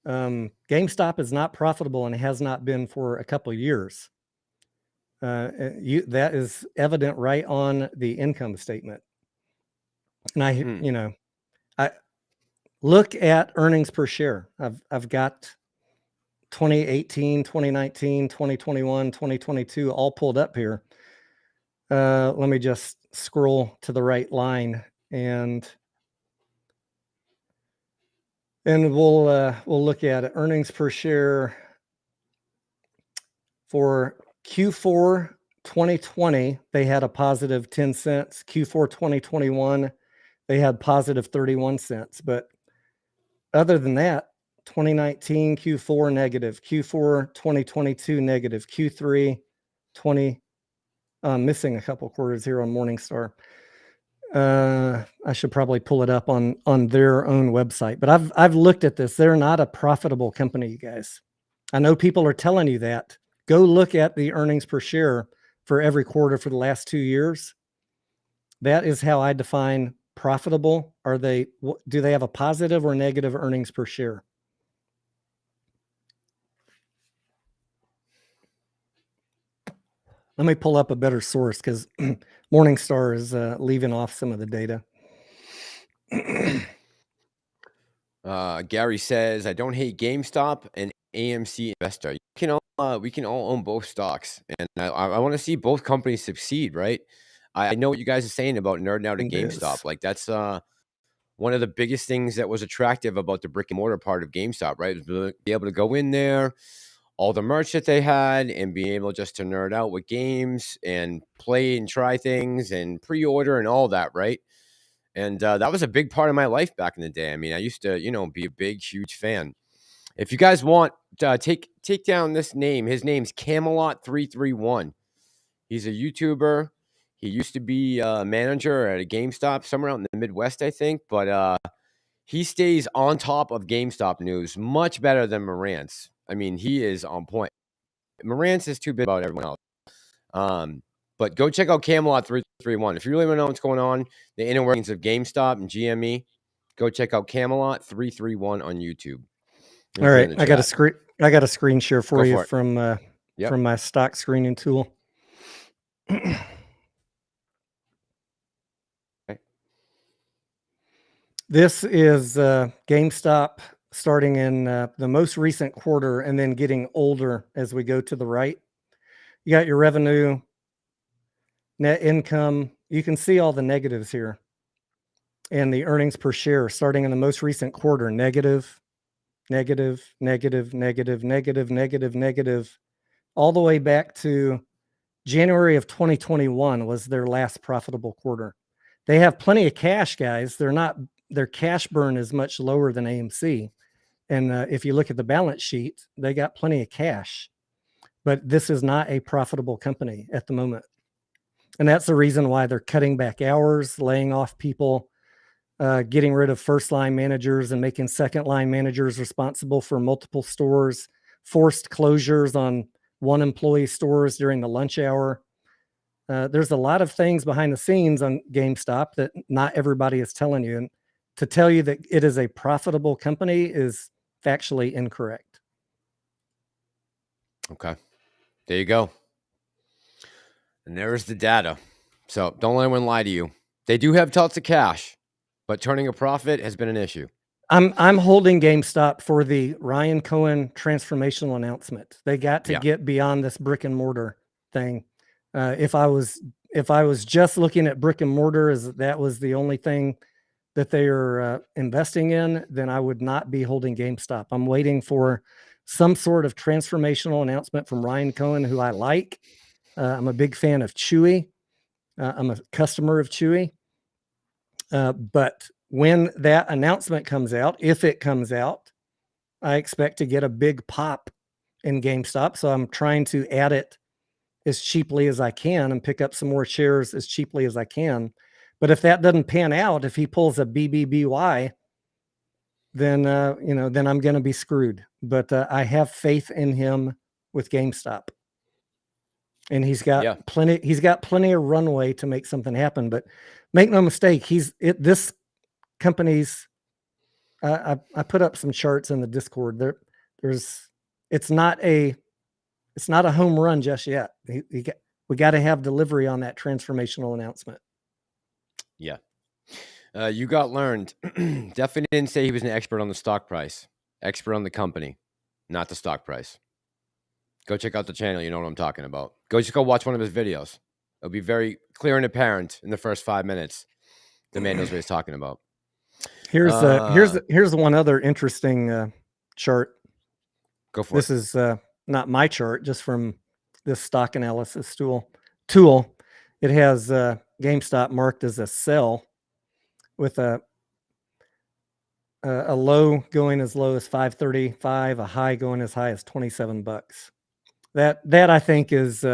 GameStop is not profitable and has not been for a couple of years. That is evident right on the income statement. And I look at earnings per share. I've got 2018, 2019, 2021, 2022 all pulled up here. Let me just scroll to the right line, and we'll look at it. Earnings per share for Q4 2020, they had a positive 10 cents. Q4 2021, they had positive 31 cents. But other than that, 2019 Q4 negative, Q4 2022 negative, Q3 20, missing a couple quarters here on Morningstar. I should probably pull it up on their own website, but I've looked at this. They're not a profitable company, you guys. I know people are telling you that. Go look at the earnings per share for every quarter for the last 2 years. That is how I define profitable. Do they have a positive or negative earnings per share? Let me pull up a better source because Morningstar is leaving off some of the data.
Gary says, I don't hate GameStop and AMC investor. We can all own both stocks, and I want to see both companies succeed, right? I know what you guys are saying about nerding out at GameStop. Like that's one of the biggest things that was attractive about the brick and mortar part of GameStop, right? Was be able to go in there, all the merch that they had, and be able just to nerd out with games and play and try things and pre-order and all that, right? And that was a big part of my life back in the day. I mean, I used to, be a big, huge fan. If you guys want, take down this name. His name's Camelot331. He's a YouTuber. He used to be a manager at a GameStop somewhere out in the Midwest, I think. But he stays on top of GameStop news much better than Marantz. I mean, he is on point. Marantz is too big about everyone else. But go check out Camelot331. If you really want to know what's going on, the inner workings of GameStop and GME, go check out Camelot331 on YouTube.
All right, I got a screen share for you from my stock screening tool.
Okay.
This is GameStop starting in the most recent quarter and then getting older as we go to the right. You got your revenue, net income. You can see all the negatives here. And the earnings per share starting in the most recent quarter, negative, negative, negative, negative, negative, negative, negative, all the way back to January of 2021 was their last profitable quarter. They have plenty of cash, guys. Their cash burn is much lower than AMC. And if you look at the balance sheet, they got plenty of cash. But this is not a profitable company at the moment. And that's the reason why they're cutting back hours, laying off people, getting rid of first-line managers and making second-line managers responsible for multiple stores, forced closures on one employee stores during the lunch hour. There's a lot of things behind the scenes on GameStop that not everybody is telling you. And to tell you that it is a profitable company is factually incorrect.
Okay. There you go. And there's the data. So don't let anyone lie to you. They do have lots of cash, but turning a profit has been an issue.
I'm holding GameStop for the Ryan Cohen transformational announcement. They got to get beyond this brick and mortar thing. If I was just looking at brick and mortar as that was the only thing that they are investing in, then I would not be holding GameStop. I'm waiting for some sort of transformational announcement from Ryan Cohen, who I like. I'm a big fan of Chewy. I'm a customer of Chewy. But when that announcement comes out, if it comes out, I expect to get a big pop in GameStop. So I'm trying to add it as cheaply as I can and pick up some more shares as cheaply as I can. But if that doesn't pan out, if he pulls a BBBY, then then I'm going to be screwed. But I have faith in him with GameStop, and he's got plenty. He's got plenty of runway to make something happen. But make no mistake, this company's. I put up some charts in the Discord. It's not a home run just yet. We got to have delivery on that transformational announcement.
Yeah. You got learned. Definitely didn't say he was an expert on the stock price. Expert on the company, not the stock price. Go check out the channel. You know what I'm talking about. Just go watch one of his videos. It'll be very clear and apparent in the first 5 minutes. The man knows what he's talking about.
Here's one other interesting chart.
Go for
This
it.
is not my chart, just from this stock analysis tool. It has GameStop marked as a sell with a low going as low as $5.35, a high going as high as $27. That I think is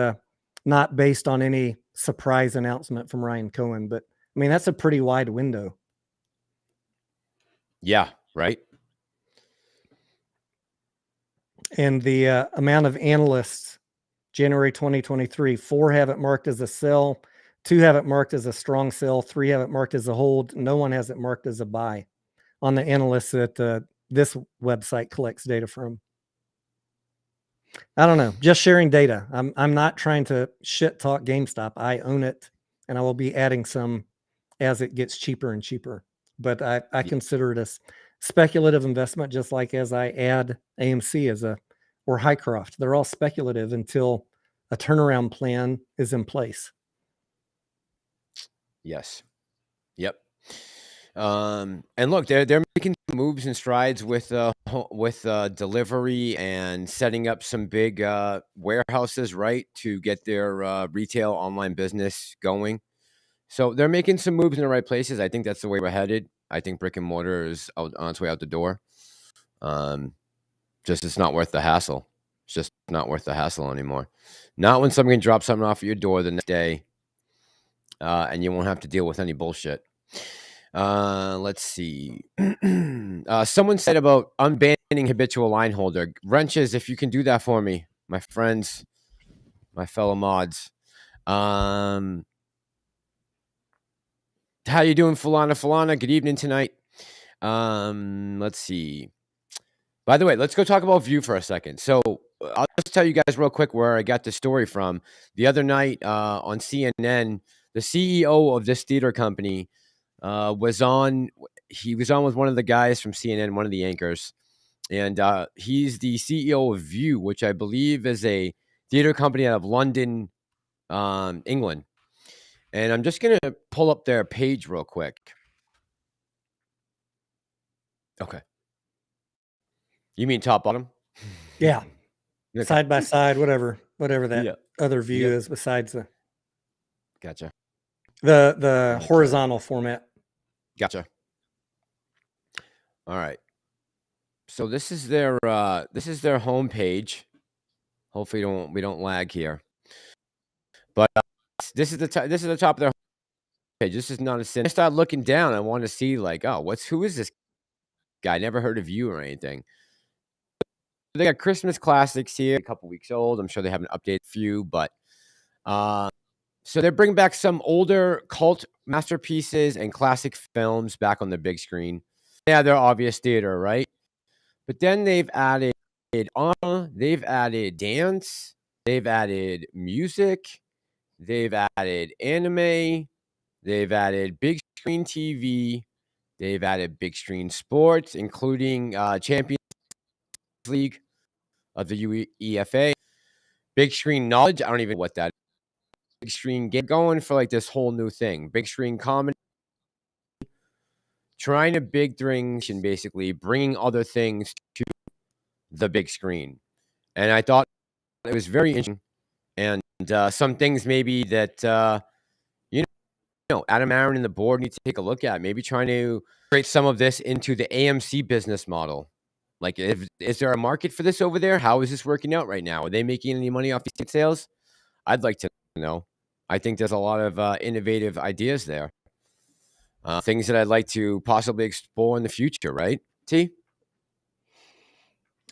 not based on any surprise announcement from Ryan Cohen, but I mean that's a pretty wide window.
Yeah, right.
And the amount of analysts, January 2023, 4 have it marked as a sell, 2 have it marked as a strong sell, 3 have it marked as a hold. No one has it marked as a buy on the analysts that this website collects data from. I don't know, just sharing data. I'm not trying to shit talk GameStop. I own it, and I will be adding some as it gets cheaper and cheaper. But I consider it a speculative investment, just like as I add AMC or Highcroft. They're all speculative until a turnaround plan is in place.
Yes. Yep. And look, they're making moves and strides with delivery and setting up some big warehouses, right, to get their retail online business going. So they're making some moves in the right places. I think that's the way we're headed. I think brick and mortar is on its way out the door. Just it's not worth the hassle. It's just not worth the hassle anymore. Not when someone can drop something off at your door the next day, and you won't have to deal with any bullshit. Let's see. Someone said about unbanning habitual line holder. Wrenches, if you can do that for me, my friends, my fellow mods. How you doing, Falana? Good evening tonight. Let's see. By the way, let's go talk about View for a second. So I'll just tell you guys real quick where I got the story from. The other night on CNN, the CEO of this theater company was on. He was on with one of the guys from CNN, one of the anchors, and he's the CEO of View, which I believe is a theater company out of London, England. And I'm just gonna pull up their page real quick. Okay. You mean top bottom?
Yeah.
Okay.
Side by side, whatever that
Yeah.
other view
Yep.
is besides
Gotcha.
the
Okay.
horizontal format.
Gotcha. All right. So this is their homepage. Hopefully we don't lag here. But this is the top of their homepage. This is not a sin. I started looking down. I want to see like, oh, who is this guy? Never heard of you or anything. They got Christmas classics here, a couple weeks old. I'm sure they have an updated few, but so they're bringing back some older cult masterpieces and classic films back on the big screen. Yeah, they're obvious theater, right? But then they've added they've added dance, they've added music, they've added anime, they've added big screen TV, they've added big screen sports, including Champions League of the UEFA, big screen knowledge. I don't even know what that is. Big screen game, going for like this whole new thing. Big screen comedy, trying to big things and basically bringing other things to the big screen. And I thought it was very interesting. And some things maybe that, Adam Aaron and the board need to take a look at. Maybe trying to create some of this into the AMC business model. Like, is there a market for this over there? How is this working out right now? Are they making any money off these ticket sales? I'd like to know. I think there's a lot of innovative ideas there. Things that I'd like to possibly explore in the future, right? T?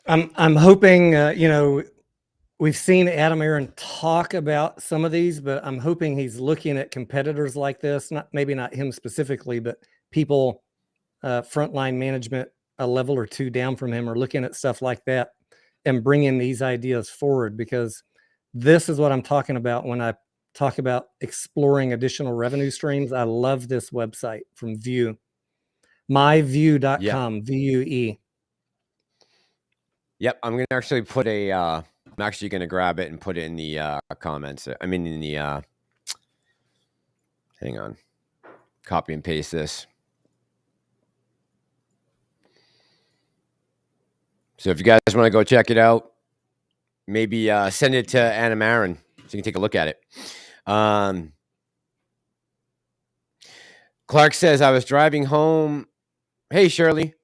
I'm hoping, we've seen Adam Aaron talk about some of these, but I'm hoping he's looking at competitors like this, maybe not him specifically, but people, frontline management, a level or two down from him, are looking at stuff like that and bringing these ideas forward, because this is what I'm talking about when I talk about exploring additional revenue streams. I love this website from View, myview.com, VUE.
Yep, I'm gonna actually put I'm actually gonna grab it and put it in the comments. I mean, in the Hang on. Copy and paste this. So if you guys want to go check it out, maybe send it to Anna Marin so you can take a look at it. Clark says, I was driving home. Hey, Shirley.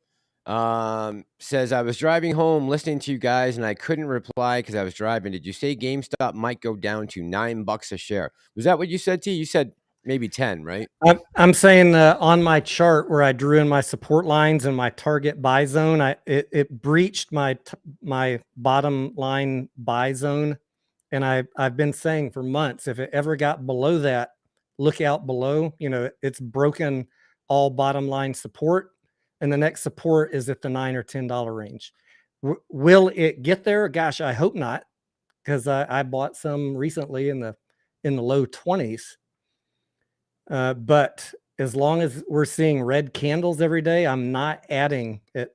Says, I was driving home listening to you guys and I couldn't reply because I was driving. Did you say GameStop might go down to $9 a share? Was that what you said, T? You said maybe 10, right?
I'm saying on my chart where I drew in my support lines and my target buy zone, it breached my bottom line buy zone. And I've been saying for months, if it ever got below that, look out below. You know, it's broken all bottom line support, and the next support is at the $9 or $10 range. Will it get there? Gosh, I hope not, because I bought some recently in the low 20s. But as long as we're seeing red candles every day, I'm not adding at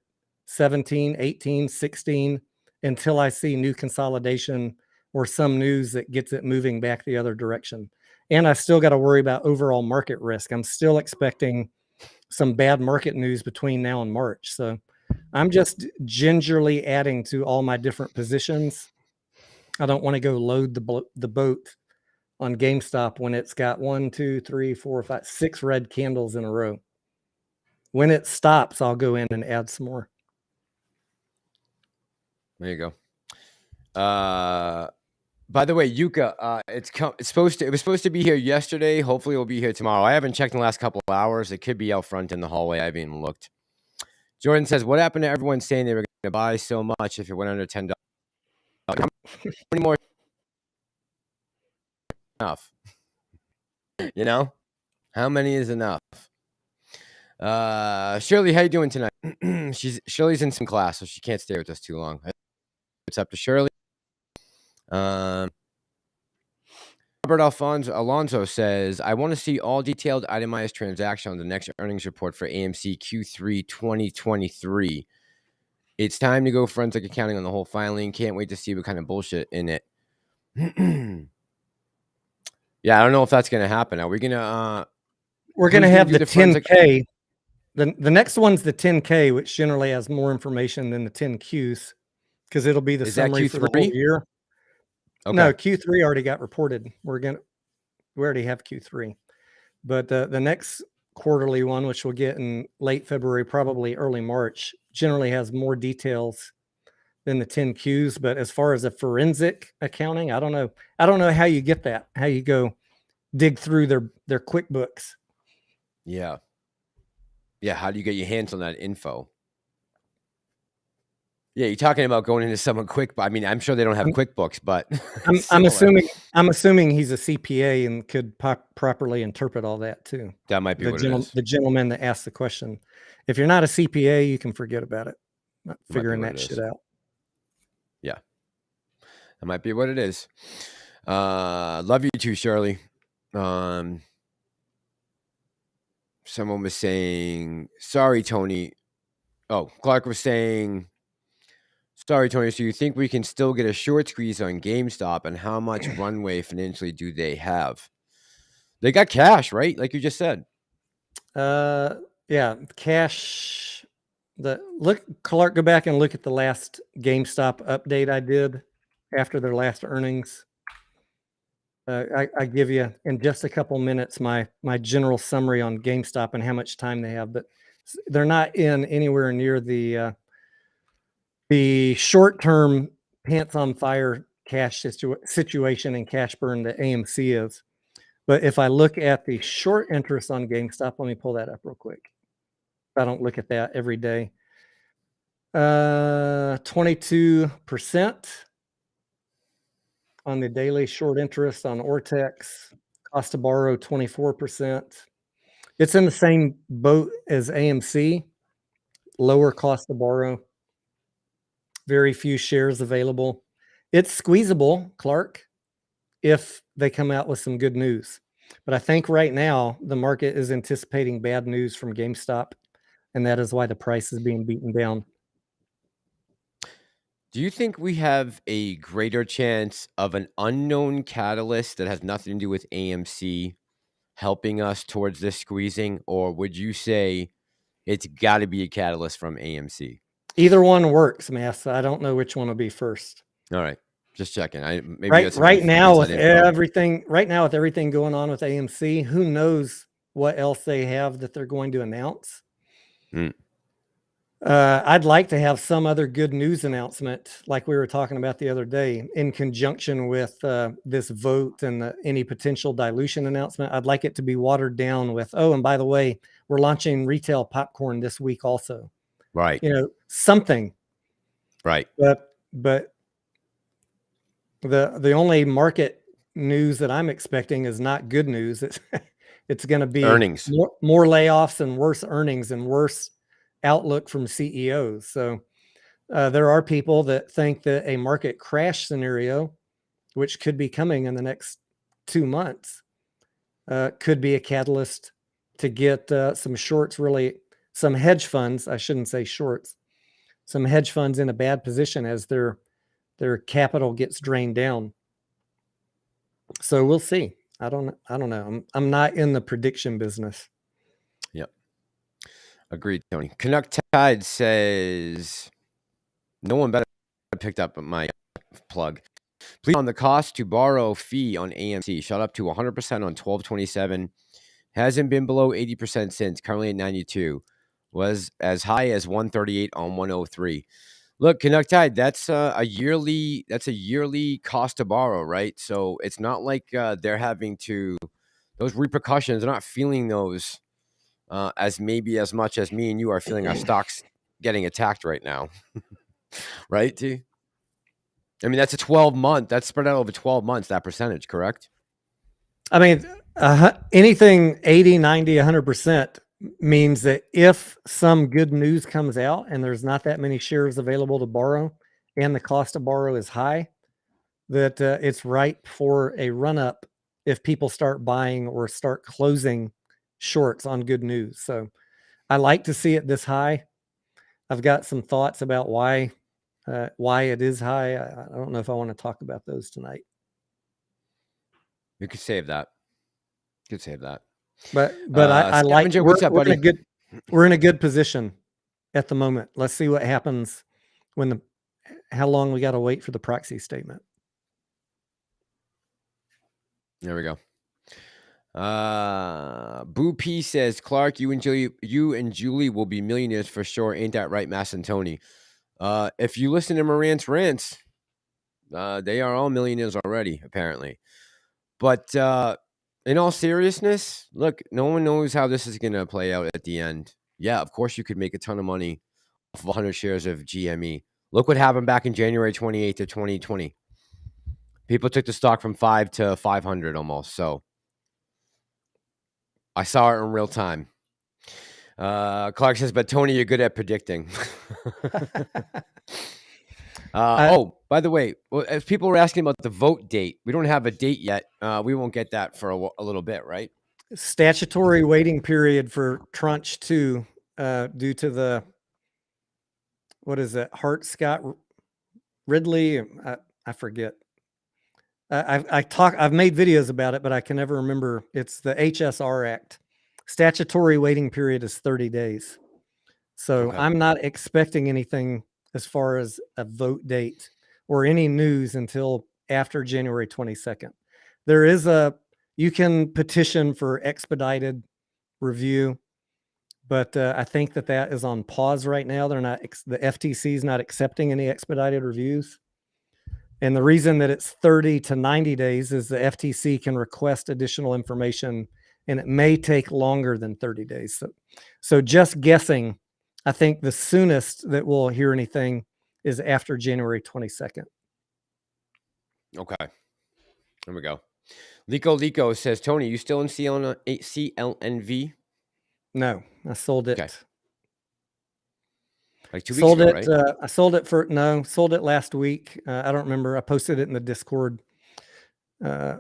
17, 18, 16 until I see new consolidation or some news that gets it moving back the other direction. And I still got to worry about overall market risk. I'm still expecting some bad market news between now and March. So I'm just gingerly adding to all my different positions. I don't want to go load the boat on GameStop when it's got 1, 2, 3, 4, 5, 6 red candles in a row. When it stops, I'll go in and add some more.
There you go. By the way, Yuka, it was supposed to be here yesterday. Hopefully, it'll be here tomorrow. I haven't checked in the last couple of hours. It could be out front in the hallway. I haven't even looked. Jordan says, "What happened to everyone saying they were going to buy so much if it went under $10? How many more? Enough? You know, how many is enough?" Shirley, how you doing tonight? Shirley's in some class, so she can't stay with us too long. What's up to Shirley? Robert Alonso says, I want to see all detailed itemized transaction on the next earnings report for AMC Q3 2023. It's time to go forensic accounting on the whole filing. Can't wait to see what kind of bullshit in it. Yeah, I don't know if that's going to happen. Are we going to...
We're going to have the 10K. The next one's the 10K, which generally has more information than the 10Qs because it'll be the summary for the whole year. Okay. No, Q3 already got reported. We already have Q3, but the next quarterly one, which we'll get in late February, probably early March, generally has more details than the 10Qs. But as far as a forensic accounting, I don't know how you get that, how you go dig through their QuickBooks.
Yeah. How do you get your hands on that info? Yeah, you're talking about going into someone quick. I mean, I'm sure they don't have QuickBooks, but
I'm assuming he's a CPA and could properly interpret all that too.
That might be what it is.
The gentleman that asked the question. If you're not a CPA, you can forget about it. Not figuring that shit out.
Yeah, that might be what it is. Love you too, Shirley. Someone was saying, sorry, Tony. Oh, Clark was saying, sorry, Tony. So you think we can still get a short squeeze on GameStop, and how much runway financially do they have? They got cash, right? Like you just said.
Yeah, cash. Clark, go back and look at the last GameStop update I did after their last earnings. I give you in just a couple minutes my general summary on GameStop and how much time they have, but they're not in anywhere near the short-term pants on fire cash situation and cash burn that AMC is. But if I look at the short interest on GameStop, let me pull that up real quick. I don't look at that every day. 22% on the daily short interest on Ortex. Cost to borrow 24%. It's in the same boat as AMC. Lower cost to borrow. Very few shares available. It's squeezable, Clark, if they come out with some good news. But I think right now the market is anticipating bad news from GameStop, and that is why the price is being beaten down.
Do you think we have a greater chance of an unknown catalyst that has nothing to do with AMC helping us towards this squeezing, or would you say it's got to be a catalyst from AMC?
Either one works, Mass. I don't know which one will be first.
All right, just checking. Maybe
Right now with
info.
everything going on with AMC, who knows what else they have that they're going to announce. I'd like to have some other good news announcement, like we were talking about the other day, in conjunction with this vote and any potential dilution announcement. I'd like it to be watered down with, oh, and by the way, we're launching retail popcorn this week also.
Right.
Something.
Right.
But the only market news that I'm expecting is not good news. It's going to be
earnings,
more layoffs and worse earnings and worse outlook from CEOs. So there are people that think that a market crash scenario, which could be coming in the next 2 months, could be a catalyst to get some shorts, really some hedge funds. I shouldn't say shorts, some hedge funds in a bad position as their capital gets drained down. So we'll see. I don't know. I'm not in the prediction business.
Yep. Agreed, Tony. Canuck Tide says, no one better picked up my plug. Please on the cost to borrow fee on AMC shot up to 100% on 12/27. Hasn't been below 80% since. Currently at 92. Was as high as 138 on 103. Look, Canuck Tide, that's a yearly cost to borrow, right? So it's not like they're having to, those repercussions, they're not feeling those as much as me and you are feeling our stocks getting attacked right now. Right, T? I mean, that's a 12-month, that's spread out over 12 months, that percentage, correct?
I mean, anything 80, 90, 100% means that if some good news comes out and there's not that many shares available to borrow and the cost to borrow is high, that it's ripe for a run up if people start buying or start closing shorts on good news. So I like to see it this high. I've got some thoughts about why it is high. I don't know if I want to talk about those tonight.
You could save that.
But I like we're in a good position at the moment. Let's see what happens when how long we got to wait for the proxy statement.
There we go. Boo P says, Clark, you and Julie will be millionaires for sure. Ain't that right, Mass and Tony? If you listen to Morant's rants, they are all millionaires already, apparently. But in all seriousness, look, no one knows how this is going to play out at the end. Yeah, of course you could make a ton of money off of 100 shares of GME. Look what happened back in January 28th of 2020. People took the stock from 5 to 500 almost. So I saw it in real time. Clark says, but Tony, you're good at predicting. By the way, as people were asking about the vote date, we don't have a date yet. We won't get that for a little bit, right?
Statutory waiting period for Tranche 2 due to the, what is it, Hart-Scott-Ridley? I forget. I've made videos about it, but I can never remember. It's the HSR Act. Statutory waiting period is 30 days. So okay. I'm not expecting anything as far as a vote date or any news until after January 22nd. There is you can petition for expedited review, but I think that is on pause right now. They're not, the FTC is not accepting any expedited reviews. And the reason that it's 30 to 90 days is the FTC can request additional information, and it may take longer than 30 days. So just guessing, I think the soonest that we'll hear anything is after January 22nd.
Okay. There we go. Lico says, Tony, you still in CLNV?
No, I sold it.
Okay. Like 2 weeks ago, right?
I sold it last week. I don't remember. I posted it in the Discord. I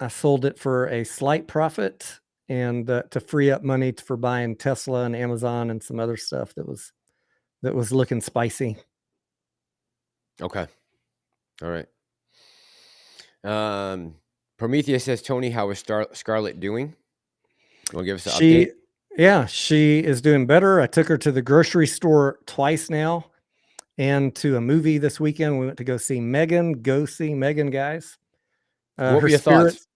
sold it for a slight profit and to free up money for buying Tesla and Amazon and some other stuff that was looking spicy.
Okay. All right. Prometheus says, Tony, how is Scarlett doing? Want to give us an update?
Yeah, she is doing better. I took her to the grocery store twice now and to a movie this weekend. We went to go see Megan. Go see Megan, guys.
What
Her
were your thoughts?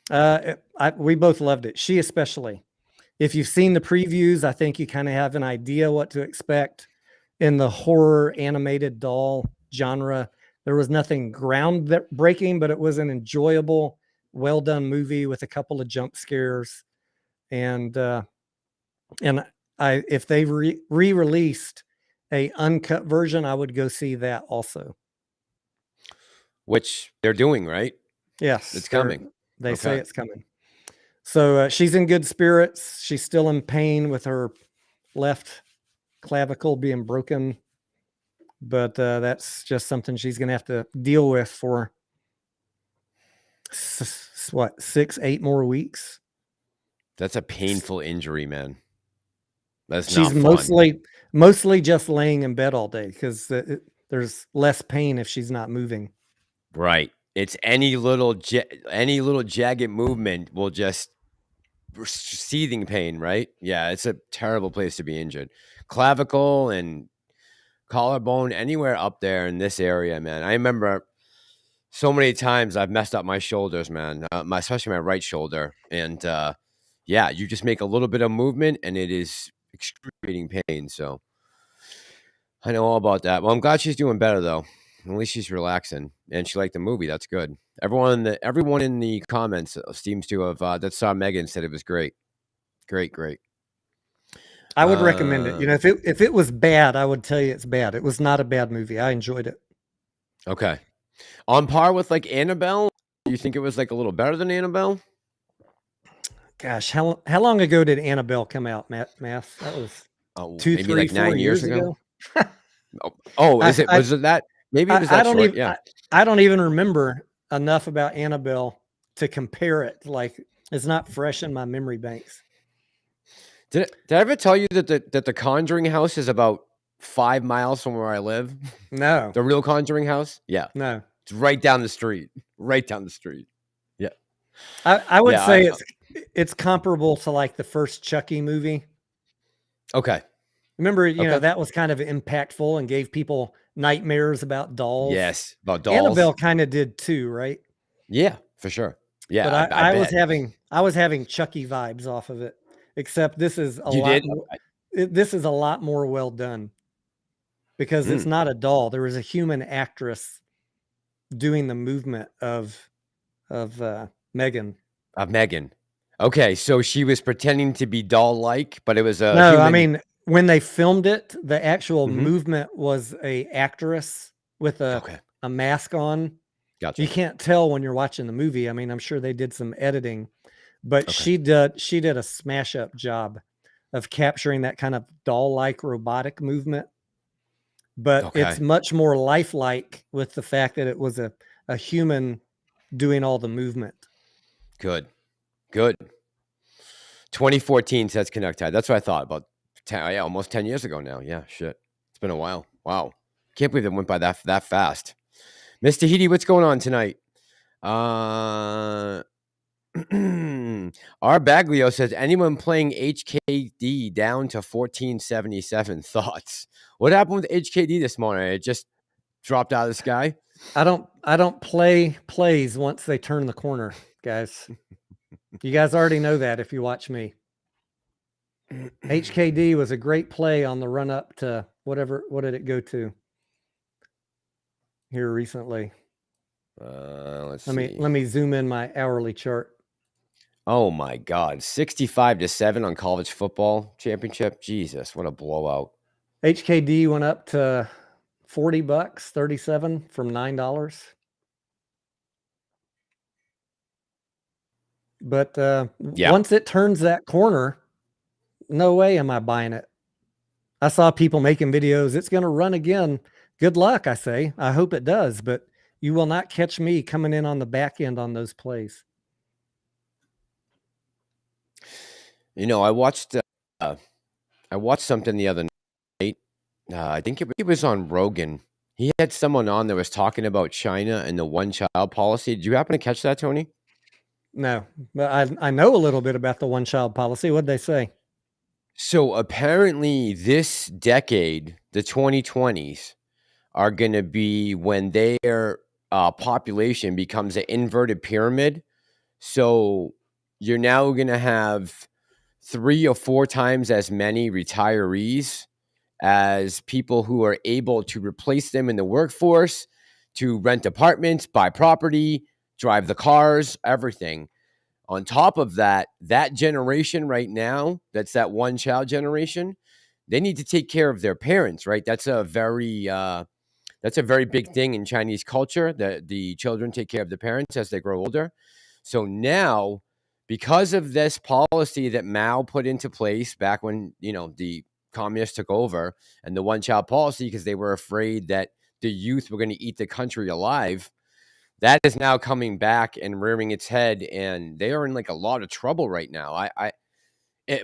spirits, we both loved it. She especially. If you've seen the previews, I think you kind of have an idea what to expect in the horror animated doll genre. There was nothing groundbreaking, but it was an enjoyable, well done movie with a couple of jump scares. And if they re-released a uncut version, I would go see that also.
Which they're doing, right?
Yes,
it's coming.
They say it's coming. So she's in good spirits. She's still in pain with her left clavicle being broken, but that's just something she's going to have to deal with for 6-8 more weeks.
That's a painful injury, man. That's
she's
not fun.
mostly just laying in bed all day because there's less pain if she's not moving.
Right. It's any little jagged movement will just seething pain, right? Yeah, it's a terrible place to be injured. Clavicle and collarbone, anywhere up there in this area, man. I remember so many times I've messed up my shoulders, man. Especially my right shoulder, and yeah, you just make a little bit of movement, and it is excruciating pain. So I know all about that. Well, I'm glad she's doing better though. At least she's relaxing, and she liked the movie. That's good. Everyone in the comments seems to have that saw Megan said it was great. Great.
I would recommend it. You know, if it was bad, I would tell you it's bad. It was not a bad movie. I enjoyed it.
Okay. On par with like Annabelle? Do you think it was like a little better than Annabelle?
Gosh, how long ago did Annabelle come out, Matt? That was 2, 3, like 9 years ago.
Was it that? Maybe it was that short. Yeah.
I don't even remember enough about Annabelle to compare it. Like it's not fresh in my memory banks.
Did I ever tell you that the Conjuring house is about 5 miles from where I live?
No.
The real Conjuring house? Yeah.
No.
It's right down the street. Right down the street. Yeah.
I would say it's comparable to like the first Chucky movie.
Okay.
Remember, you know, that was kind of impactful and gave people nightmares about dolls.
Yes, about dolls.
Annabelle kind of did too, right?
Yeah, for sure. Yeah,
but I was having Chucky vibes off of it. Except this is this is a lot more well done because it's not a doll. There was a human actress doing the movement of Megan.
Of Megan. Okay, so she was pretending to be doll-like, but it was a
no.
human...
I mean, when they filmed it, the actual movement was a actress with a mask on.
Gotcha.
You can't tell when you're watching the movie. I mean, I'm sure they did some editing, but she did a smash up job of capturing that kind of doll-like robotic movement. But it's much more lifelike with the fact that it was a human doing all the movement.
Good. 2014 says Connectide. That's what I thought about. Almost 10 years ago now. Yeah, shit. It's been a while. Wow. Can't believe it went by that fast. Mr. Heedy, what's going on tonight? R. Baglio says, anyone playing HKD down to 1477? Thoughts? What happened with HKD this morning? It just dropped out of the sky?
I don't play plays once they turn the corner, guys. You guys already know that if you watch me. HKD was a great play on the run up to what did it go to here recently?
Let
me zoom in my hourly chart.
Oh my God, 65-7 on college football championship. Jesus, what a blowout.
HKD went up to $40, 37 from $9. But once it turns that corner, no way am I buying it. I saw people making videos. It's going to run again. Good luck, I say. I hope it does, but you will not catch me coming in on the back end on those plays.
You know, I watched something the other night. I think it was on Rogan. He had someone on that was talking about China and the one-child policy. Did you happen to catch that, Tony?
No, but I know a little bit about the one-child policy. What'd they say?
So apparently, this decade, the 2020s, are going to be when their population becomes an inverted pyramid. So you're now going to have 3 or 4 times as many retirees as people who are able to replace them in the workforce, to rent apartments, buy property, drive the cars, everything. On top of that, that generation right now, that's that one child generation, they need to take care of their parents, right? That's a very big thing in Chinese culture, that the children take care of the parents as they grow older. So now, because of this policy that Mao put into place back when, the communists took over, and the one child policy, because they were afraid that the youth were going to eat the country alive, that is now coming back and rearing its head, and they are in like a lot of trouble right now.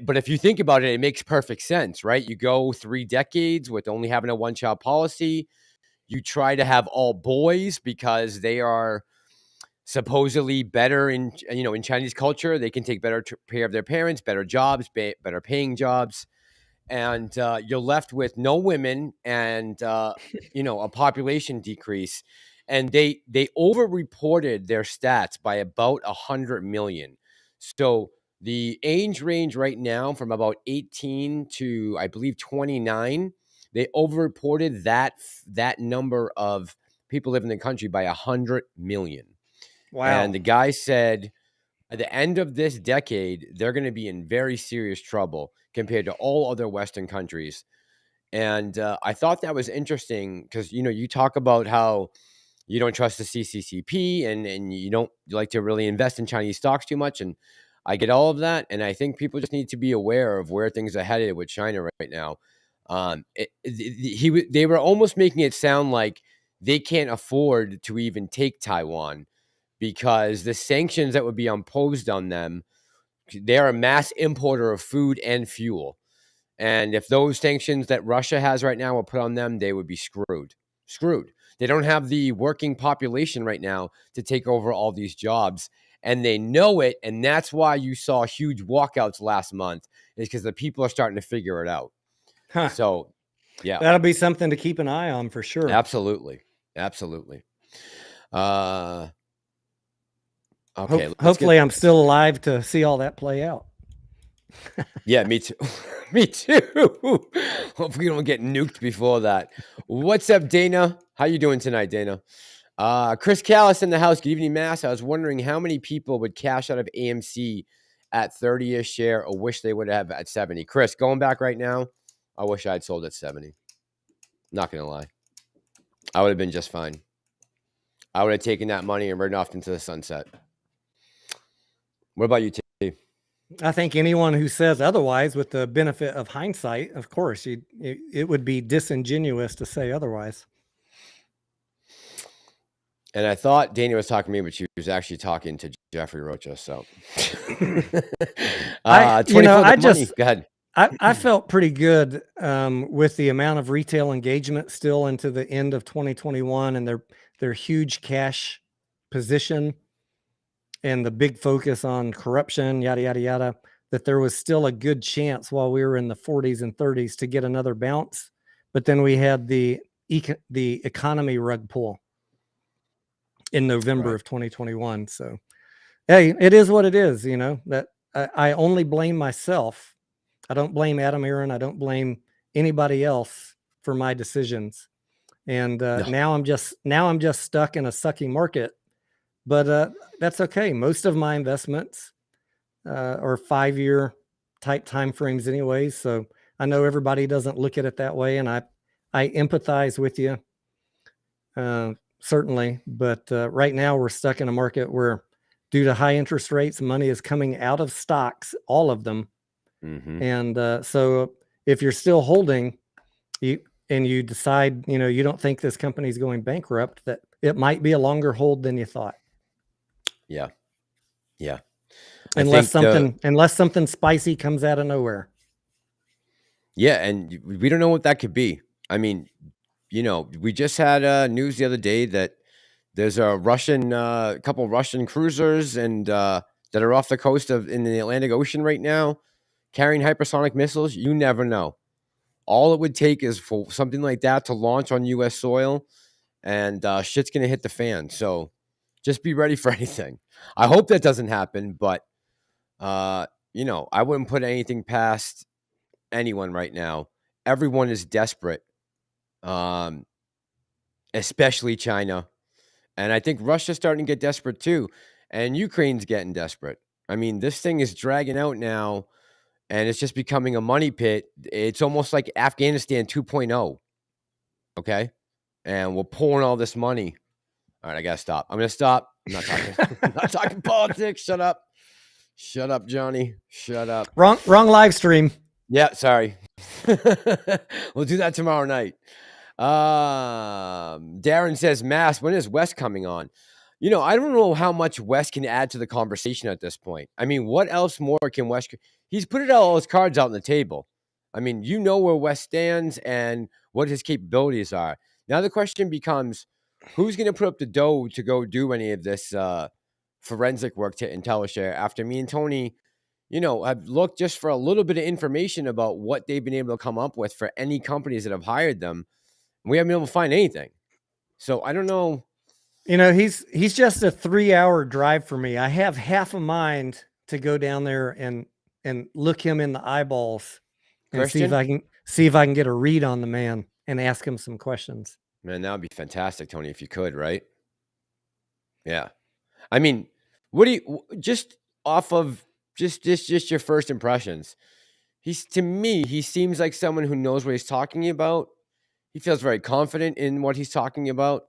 But if you think about it, it makes perfect sense, right? You go 3 decades with only having a one child policy. You try to have all boys because they are supposedly better in Chinese culture. They can take better care of their parents, better jobs, better paying jobs, and you're left with no women and a population decrease. And they overreported their stats by about 100 million. So the age range right now from about 18 to, I believe, 29, they overreported that number of people living in the country by 100 million. And
Wow.
the guy said at the end of this decade, they're going to be in very serious trouble compared to all other Western countries. And I thought that was interesting because, you talk about how you don't trust the CCCP, and you like to really invest in Chinese stocks too much. And I get all of that. And I think people just need to be aware of where things are headed with China right now. They were almost making it sound like they can't afford to even take Taiwan because the sanctions that would be imposed on them, they're a mass importer of food and fuel. And if those sanctions that Russia has right now were put on them, they would be screwed. Screwed. They don't have the working population right now to take over all these jobs. And they know it. And that's why you saw huge walkouts last month, is because the people are starting to figure it out.
Huh.
So, yeah,
That'll be something to keep an eye on for sure.
absolutely. Absolutely. Okay.
Hopefully, I'm still alive to see all that play out.
Yeah, me too. Me too. Hopefully, you don't get nuked before that. What's up, Dana? How you doing tonight, Dana? Chris Callis in the house. Good evening, Mass. I was wondering how many people would cash out of AMC at 30 a share, or wish they would have at 70. Chris, going back right now, I wish I'd sold at 70. Not gonna lie, I would have been just fine. I would have taken that money and ridden off into the sunset. What about you, T?
I think anyone who says otherwise, with the benefit of hindsight, of course, it would be disingenuous to say otherwise.
And I thought Dana was talking to me, but she was actually talking to Jeffrey Rocha. So,
I
go ahead.
I felt pretty good with the amount of retail engagement still into the end of 2021 and their huge cash position and the big focus on corruption, yada, yada, yada, that there was still a good chance while we were in the 40s and 30s to get another bounce. But then we had the economy rug pull in November of 2021. So, hey, it is what it is, that I only blame myself. I don't blame Adam Aaron. I don't blame anybody else for my decisions. And
No.
now I'm just stuck in a sucky market. But that's okay. Most of my investments are 5-year type timeframes anyways. So I know everybody doesn't look at it that way. And I empathize with you, certainly. But right now we're stuck in a market where, due to high interest rates, money is coming out of stocks, all of them.
Mm-hmm.
And so if you're still holding, and you decide, you don't think this company's going bankrupt, that it might be a longer hold than you thought.
Yeah. Yeah.
Unless something spicy comes out of nowhere.
Yeah. And we don't know what that could be. I mean, we just had news the other day that there's a couple Russian cruisers and that are off the coast of in the Atlantic Ocean right now, carrying hypersonic missiles. You never know. All it would take is for something like that to launch on U.S. soil, and shit's gonna hit the fan. So just be ready for anything. I hope that doesn't happen, but I wouldn't put anything past anyone right now. Everyone is desperate, especially China. And I think Russia's starting to get desperate too. And Ukraine's getting desperate. I mean, this thing is dragging out now, and it's just becoming a money pit. It's almost like Afghanistan 2.0. Okay? And we're pouring all this money. All right, I got to stop. I'm going to stop. I'm not talking, I'm not talking politics. Shut up. Shut up, Johnny. Shut up.
Wrong live stream.
Yeah, sorry. We'll do that tomorrow night. Darren says, Mass, when is Wes coming on? I don't know how much Wes can add to the conversation at this point. I mean, what else more can Wes? He's put all his cards out on the table. I mean, you know where Wes stands and what his capabilities are. Now the question becomes, who's going to put up the dough to go do any of this forensic work to IntelliShare after me and Tony, I've looked just for a little bit of information about what they've been able to come up with for any companies that have hired them. We haven't been able to find anything. So I don't know.
He's just a 3-hour drive for me. I have half a mind to go down there and look him in the eyeballs and
Christian?
see if I can get a read on the man and ask him some questions.
Man, that would be fantastic, Tony, if you could, right? Yeah. I mean, what do you just off of just your first impressions? To me, he seems like someone who knows what he's talking about. He feels very confident in what he's talking about.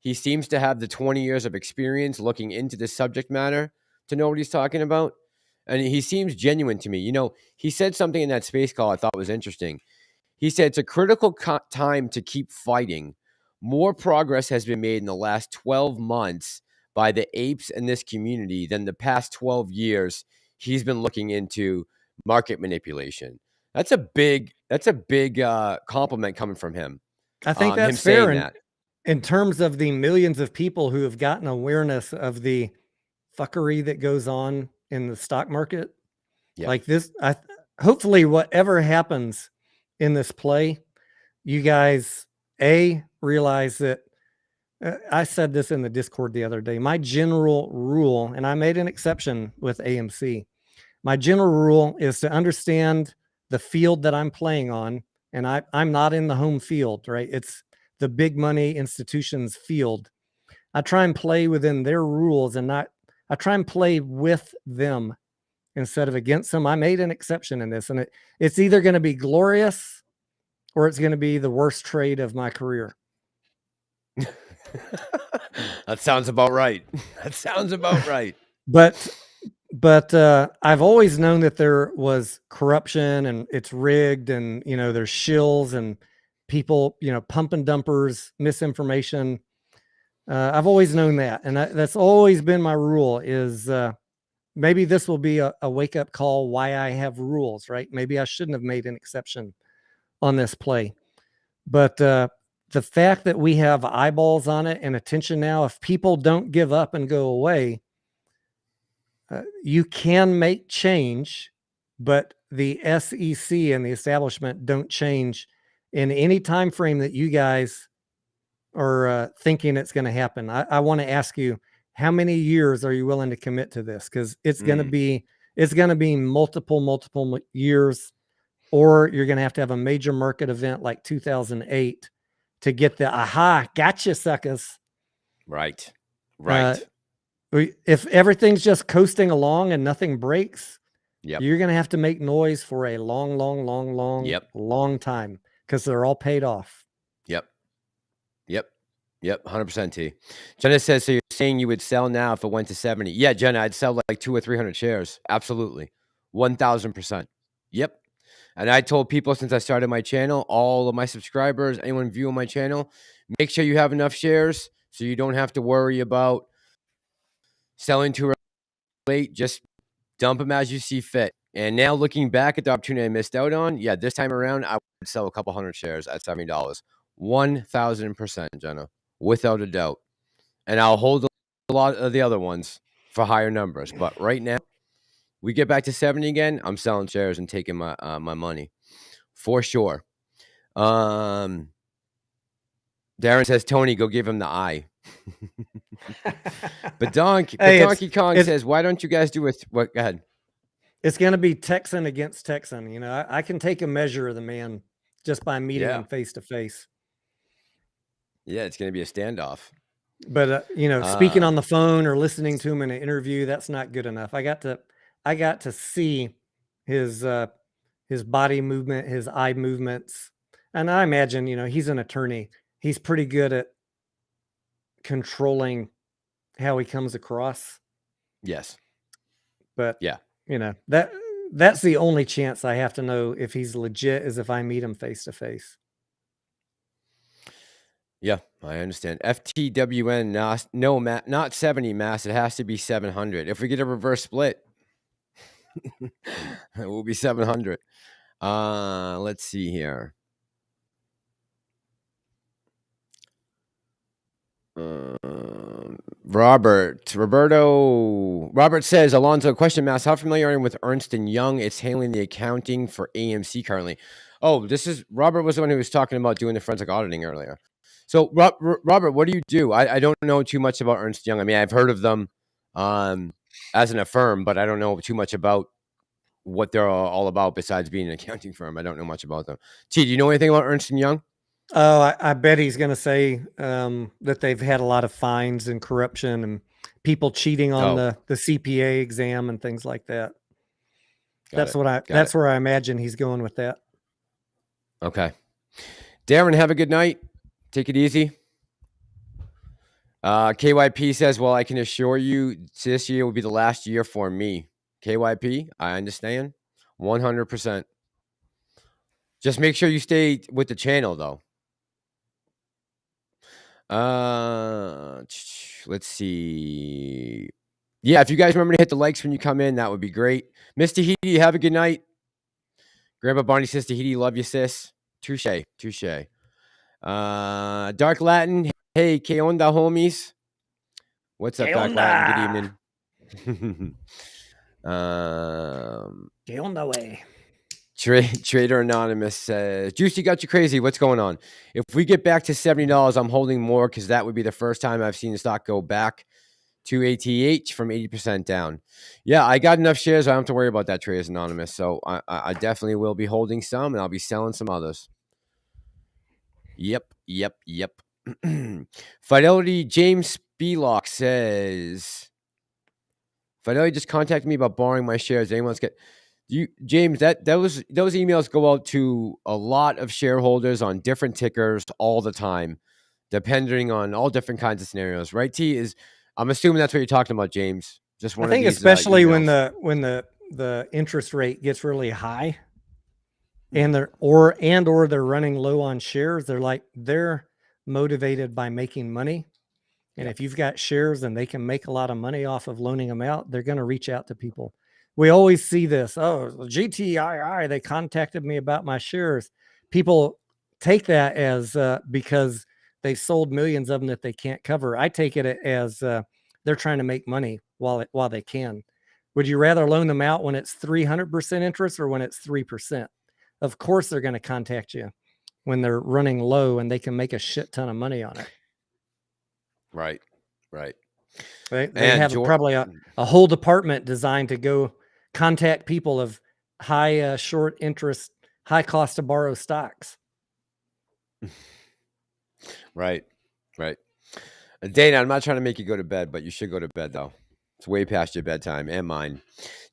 He seems to have the 20 years of experience looking into this subject matter to know what he's talking about. And he seems genuine to me. He said something in that space call I thought was interesting. He said it's a critical time to keep fighting. More progress has been made in the last 12 months by the apes in this community than the past 12 years he's been looking into market manipulation. That's a big compliment coming from him.
I think that's fair in terms of the millions of people who have gotten awareness of the fuckery that goes on in the stock market. Yep. Like this, hopefully whatever happens in this play, you guys realize that I said this in the Discord the other day. My general rule, and I made an exception with AMC. My general rule is to understand the field that I'm playing on, and I'm not in the home field, right? It's the big money institutions field. I try and play within their rules I try and play with them instead of against them. I made an exception in this, and it's either going to be glorious or it's going to be the worst trade of my career.
That sounds about right. That sounds about right.
But I've always known that there was corruption and it's rigged, and there's shills and people pump and dumpers, misinformation. I've always known that, and that's always been my rule. Is maybe this will be a wake up call why I have rules, right? Maybe I shouldn't have made an exception on this play, but the fact that we have eyeballs on it and attention now, if people don't give up and go away, you can make change, but the SEC and the establishment don't change in any time frame that you guys are thinking it's going to happen. I want to ask you, how many years are you willing to commit to this? Because it's going to be multiple years, or you're going to have a major market event like 2008 to get the aha, gotcha, suckers.
Right.
If everything's just coasting along and nothing breaks,
yep,
you're going to have to make noise for a long long time, because they're all paid off.
Yep. 100% T. Jenna says, so you're saying you would sell now if it went to 70? Yeah, Jenna, I'd sell like 200 or 300 shares. Absolutely. 1,000%. Yep. And I told people since I started my channel, all of my subscribers, anyone viewing my channel, make sure you have enough shares so you don't have to worry about selling too late. Just dump them as you see fit. And now looking back at the opportunity I missed out on, yeah, this time around, I would sell a couple hundred shares at $70. 1,000%, Jenna, without a doubt. And I'll hold a lot of the other ones for higher numbers. But right now, We get back to 70 again, I'm selling shares and taking my my money for sure. Darren says, Tony, go give him the eye. But
Hey,
Donkey Kong says, why don't you guys do what? Go ahead.
It's going to be Texan against Texan. You know, I can take a measure of the man just by meeting him face to face.
Yeah, it's going to be a standoff.
But you know, speaking on the phone or listening to him in an interview, that's not good enough. I got to see his body movement, his eye movements, and I imagine, you know, he's an attorney. He's pretty good at controlling how he comes across.
Yes.
But
yeah,
you know, that's the only chance I have to know if he's legit is if I meet him face to face.
Yeah, I understand. FTWN, not 70 mass. It has to be 700. If we get a reverse split, it will be 700. Let's see here. Robert says, Alonzo, question, Mass, how familiar are you with Ernst & Young? It's handling the accounting for AMC currently. Oh, Robert was the one who was talking about doing the forensic auditing earlier. So, Robert, what do you do? I don't know too much about Ernst & Young. I mean, I've heard of them as a firm, but I don't know too much about what they're all about besides being an accounting firm. I don't know much about them. T, do you know anything about Ernst & Young?
Oh, I bet he's going to say that they've had a lot of fines and corruption and people cheating on the CPA exam and things like that. That's where I imagine he's going with that.
Okay. Darren, have a good night. Take it easy. KYP says, well, I can assure you this year will be the last year for me. KYP, I understand. 100%. Just make sure you stay with the channel, though. Let's see. Yeah, if you guys remember to hit the likes when you come in, that would be great. Miss Tahiti, have a good night. Grandpa Barney says, Tahiti, love you, sis. Touche. Dark Latin, hey, que onda, homies? What's up, Dark Latin? Good evening.
Que onda, way?
Trader Anonymous says, Juicy got you crazy. What's going on? If we get back to $70, I'm holding more because that would be the first time I've seen the stock go back to ATH from 80% down. Yeah, I got enough shares. I don't have to worry about that, Traders Anonymous. So I definitely will be holding some, and I'll be selling some others. Yep. Fidelity James Spelock says, Fidelity just contacted me about borrowing my shares. Anyone's get you, James? Those emails go out to a lot of shareholders on different tickers all the time, depending on all different kinds of scenarios. Right? I'm assuming that's what you're talking about, James. Just one. I think
especially when the interest rate gets really high, and they're running low on shares. They're motivated by making money. And if you've got shares and they can make a lot of money off of loaning them out, they're going to reach out to people. We always see this. Oh, GTII, they contacted me about my shares. People take that as because they sold millions of them that they can't cover. I take it as they're trying to make money while they can. Would you rather loan them out when it's 300% interest or when it's 3%? Of course, they're going to contact you when they're running low and they can make a shit ton of money on it.
Right.
They have probably a whole department designed to go contact people of high short interest, high cost to borrow stocks.
Right. Dana, I'm not trying to make you go to bed, but you should go to bed, though. It's way past your bedtime and mine.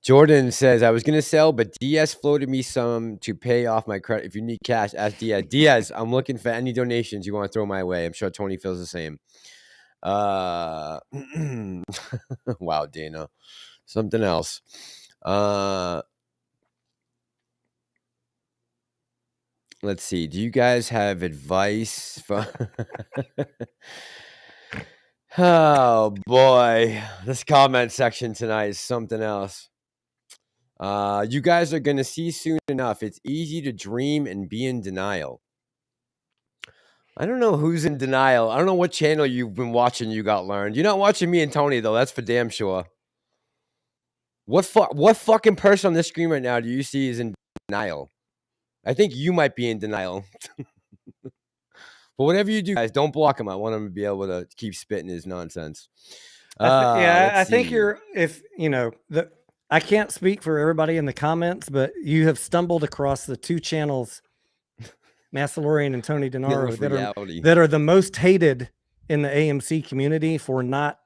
Jordan says, I was going to sell, but Diaz floated me some to pay off my credit. If you need cash, ask Diaz. Diaz, I'm looking for any donations you want to throw my way. I'm sure Tony feels the same. Wow, Dana. Something else. Let's see. Do you guys have advice for... Oh, boy. This comment section tonight is something else. You guys are going to see soon enough. It's easy to dream and be in denial. I don't know who's in denial. I don't know what channel you've been watching you got learned. You're not watching me and Tony, though. That's for damn sure. What fucking person on this screen right now do you see is in denial? I think you might be in denial. But whatever you do, guys, don't block him. I want him to be able to keep spitting his nonsense. Let's
I think
see.
I can't speak for everybody in the comments, but you have stumbled across the two channels, Massalorian and Tony Denaro,
Reality.
that are the most hated in the AMC community for not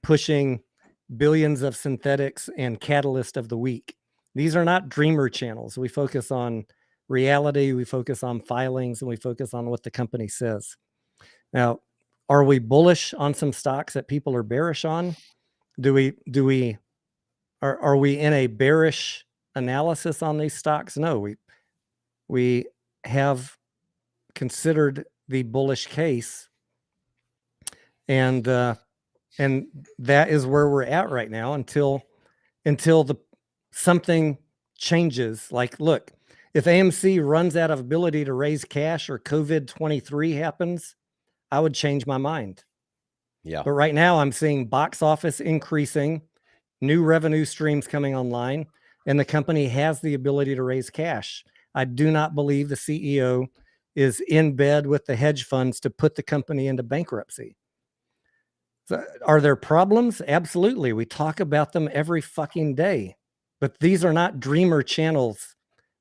pushing billions of synthetics and catalyst of the week. These are not dreamer channels. We focus on reality, we focus on filings, and we focus on what the company says. Now, are we bullish on some stocks that people are bearish on? Are we in a bearish analysis on these stocks? No, we have considered the bullish case, and that is where we're at right now until something changes. Like, look, if AMC runs out of ability to raise cash or COVID-23 happens, I would change my mind.
Yeah.
But right now I'm seeing box office increasing, new revenue streams coming online, and the company has the ability to raise cash. I do not believe the CEO is in bed with the hedge funds to put the company into bankruptcy. So are there problems? Absolutely. We talk about them every fucking day. But these are not dreamer channels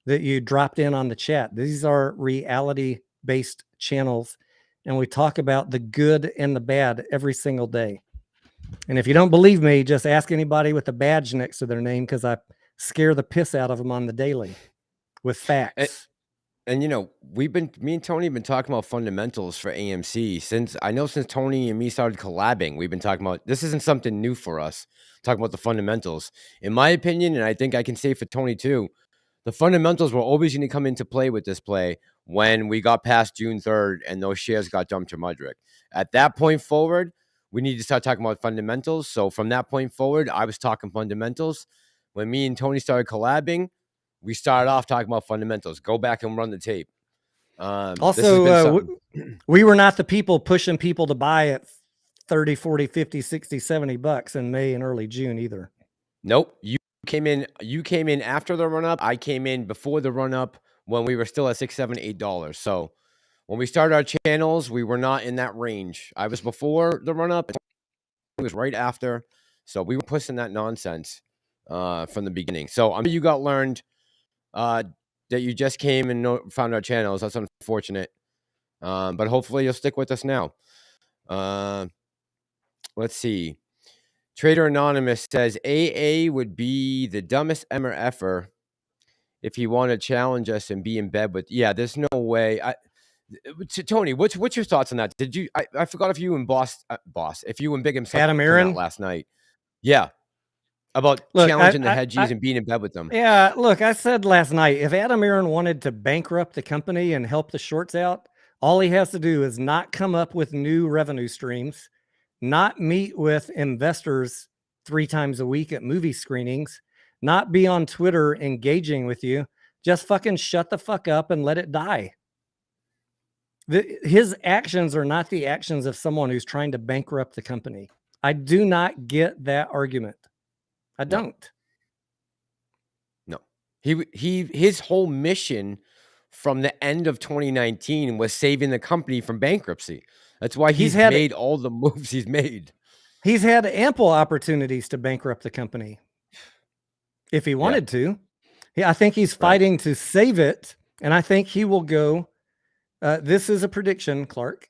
that you dropped in on the chat. These are reality-based channels, and we talk about the good and the bad every single day. And if you don't believe me, just ask anybody with a badge next to their name, because I scare the piss out of them on the daily with facts.
And me and Tony have been talking about fundamentals for AMC since Tony and me started collabing. We've been talking about this isn't something new for us. Talking about the fundamentals, in my opinion, and I think I can say for Tony too. The fundamentals were always going to come into play with this play when we got past June 3rd and those shares got dumped to Mudrick. At that point forward, we need to start talking about fundamentals. So from that point forward, I was talking fundamentals. When me and Tony started collabing, we started off talking about fundamentals. Go back and run the tape.
Also, we were not the people pushing people to buy at 30, 40, 50, 60, 70 bucks in May and early June either.
Nope. You came in after the run up. I came in before the run up when we were still at $6, $7, $8. So when we started our channels, we were not in that range. I was before the run up. It was right after. So we were pushing that nonsense from the beginning. So I'm sure you got learned that you just came and found our channels. That's unfortunate. But hopefully you'll stick with us now. Let's see. Trader Anonymous says AA would be the dumbest MRFer if he wanted to challenge us and be in bed with. Yeah, there's no way. Tony, what's your thoughts on that? Did you? I forgot if you and Boss, if you and Big himself
Adam Aaron
last night. Yeah, about challenging the hedgies and being in bed with them.
Yeah, look, I said last night, if Adam Aaron wanted to bankrupt the company and help the shorts out, all he has to do is not come up with new revenue streams, not meet with investors 3 times a week at movie screenings, not be on Twitter engaging with you, just fucking shut the fuck up and let it die. His actions are not the actions of someone who's trying to bankrupt the company. I do not get that argument. I don't.
No. His whole mission from the end of 2019 was saving the company from bankruptcy. That's why he's made all the moves he's made.
He's had ample opportunities to bankrupt the company if he wanted to. I think he's fighting to save it, and I think he will go. This is a prediction, Clark.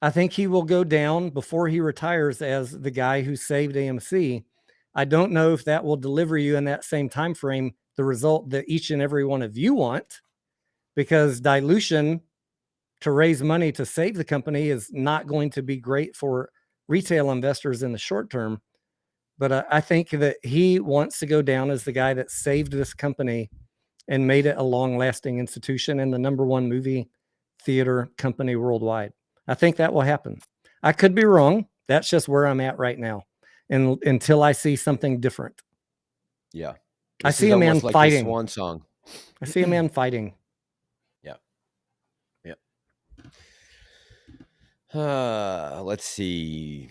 I think he will go down before he retires as the guy who saved AMC. I don't know if that will deliver you in that same time frame the result that each and every one of you want, because dilution to raise money to save the company is not going to be great for retail investors in the short term. But I think that he wants to go down as the guy that saved this company and made it a long-lasting institution and the #1 movie theater company worldwide. I think that will happen. I could be wrong. That's just where I'm at right now. And until I see something different.
Yeah.
I see a man fighting.
Swan song.
I see a man fighting.
Yeah. Let's see.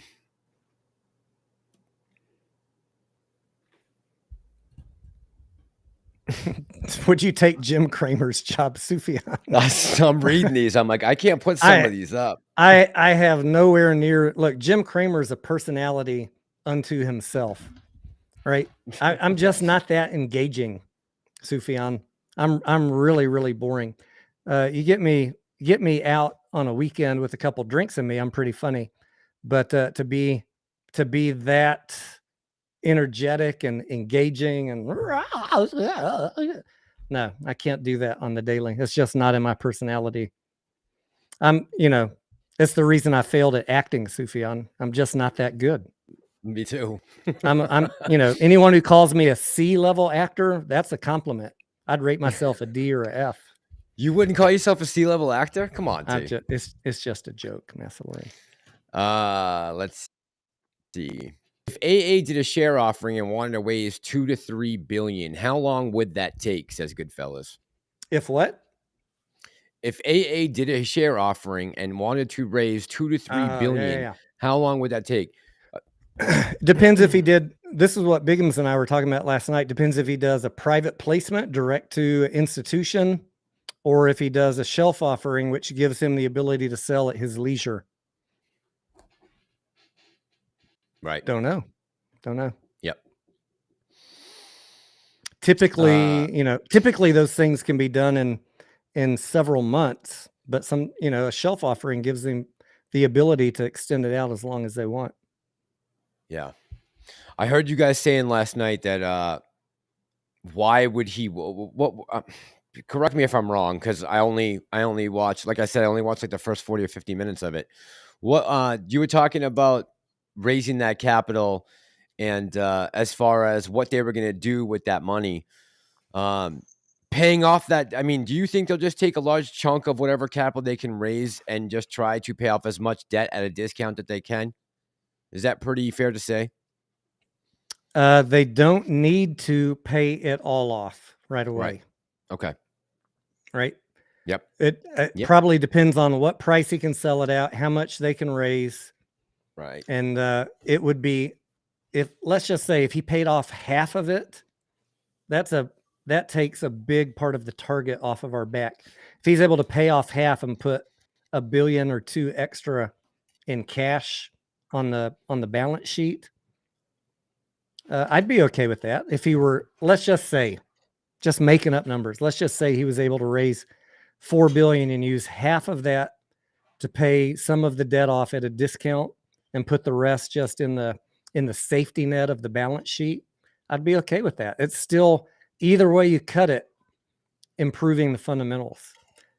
Would you take Jim Cramer's job, Sufyan?
I'm reading these. I'm like, I can't put some of these up.
I have nowhere near. Look, Jim Cramer is a personality unto himself, right? I'm just not that engaging, Sufyan. I'm really, really boring. You get me out on a weekend with a couple drinks in me, I'm pretty funny. But to be that energetic and engaging and no, I can't do that on the daily. It's just not in my personality. It's the reason I failed at acting, Sufyan. I'm just not that good.
Me too.
I'm anyone who calls me a C-level actor, that's a compliment. I'd rate myself a D or a F.
You wouldn't call yourself a C-level actor? Come on, T.
It's just a joke, Massalorian.
Let's see. If AA did a share offering and wanted to raise $2 to $3 billion, how long would that take? Says Goodfellas.
If what?
If AA did a share offering and wanted to raise $2 to $3 billion, how long would that take?
Depends if he did. This is what Biggums and I were talking about last night. Depends if he does a private placement direct to institution, or if he does a shelf offering, which gives him the ability to sell at his leisure.
Right.
Don't know.
Yep.
Typically those things can be done in several months, but a shelf offering gives them the ability to extend it out as long as they want.
Yeah. I heard you guys saying last night that why would he correct me if I'm wrong, because I only watched, like I said, I only watched like the first 40 or 50 minutes of it. What you were talking about raising that capital, and as far as what they were going to do with that money, paying off that, I mean, do you think they'll just take a large chunk of whatever capital they can raise and just try to pay off as much debt at a discount that they can? Is that pretty fair to say?
They don't need to pay it all off right away.
Right. Okay.
Right.
Yep.
It probably depends on what price he can sell it at, how much they can raise.
Right.
And it would be, let's just say if he paid off half of it, that takes a big part of the target off of our back. If he's able to pay off half and put $1 billion or $2 billion extra in cash on the balance sheet, I'd be okay with that. If he were, let's just say, just making up numbers, let's just say he was able to raise $4 billion and use half of that to pay some of the debt off at a discount and put the rest just in the safety net of the balance sheet, I'd be okay with that. It's still, either way you cut it, improving the fundamentals.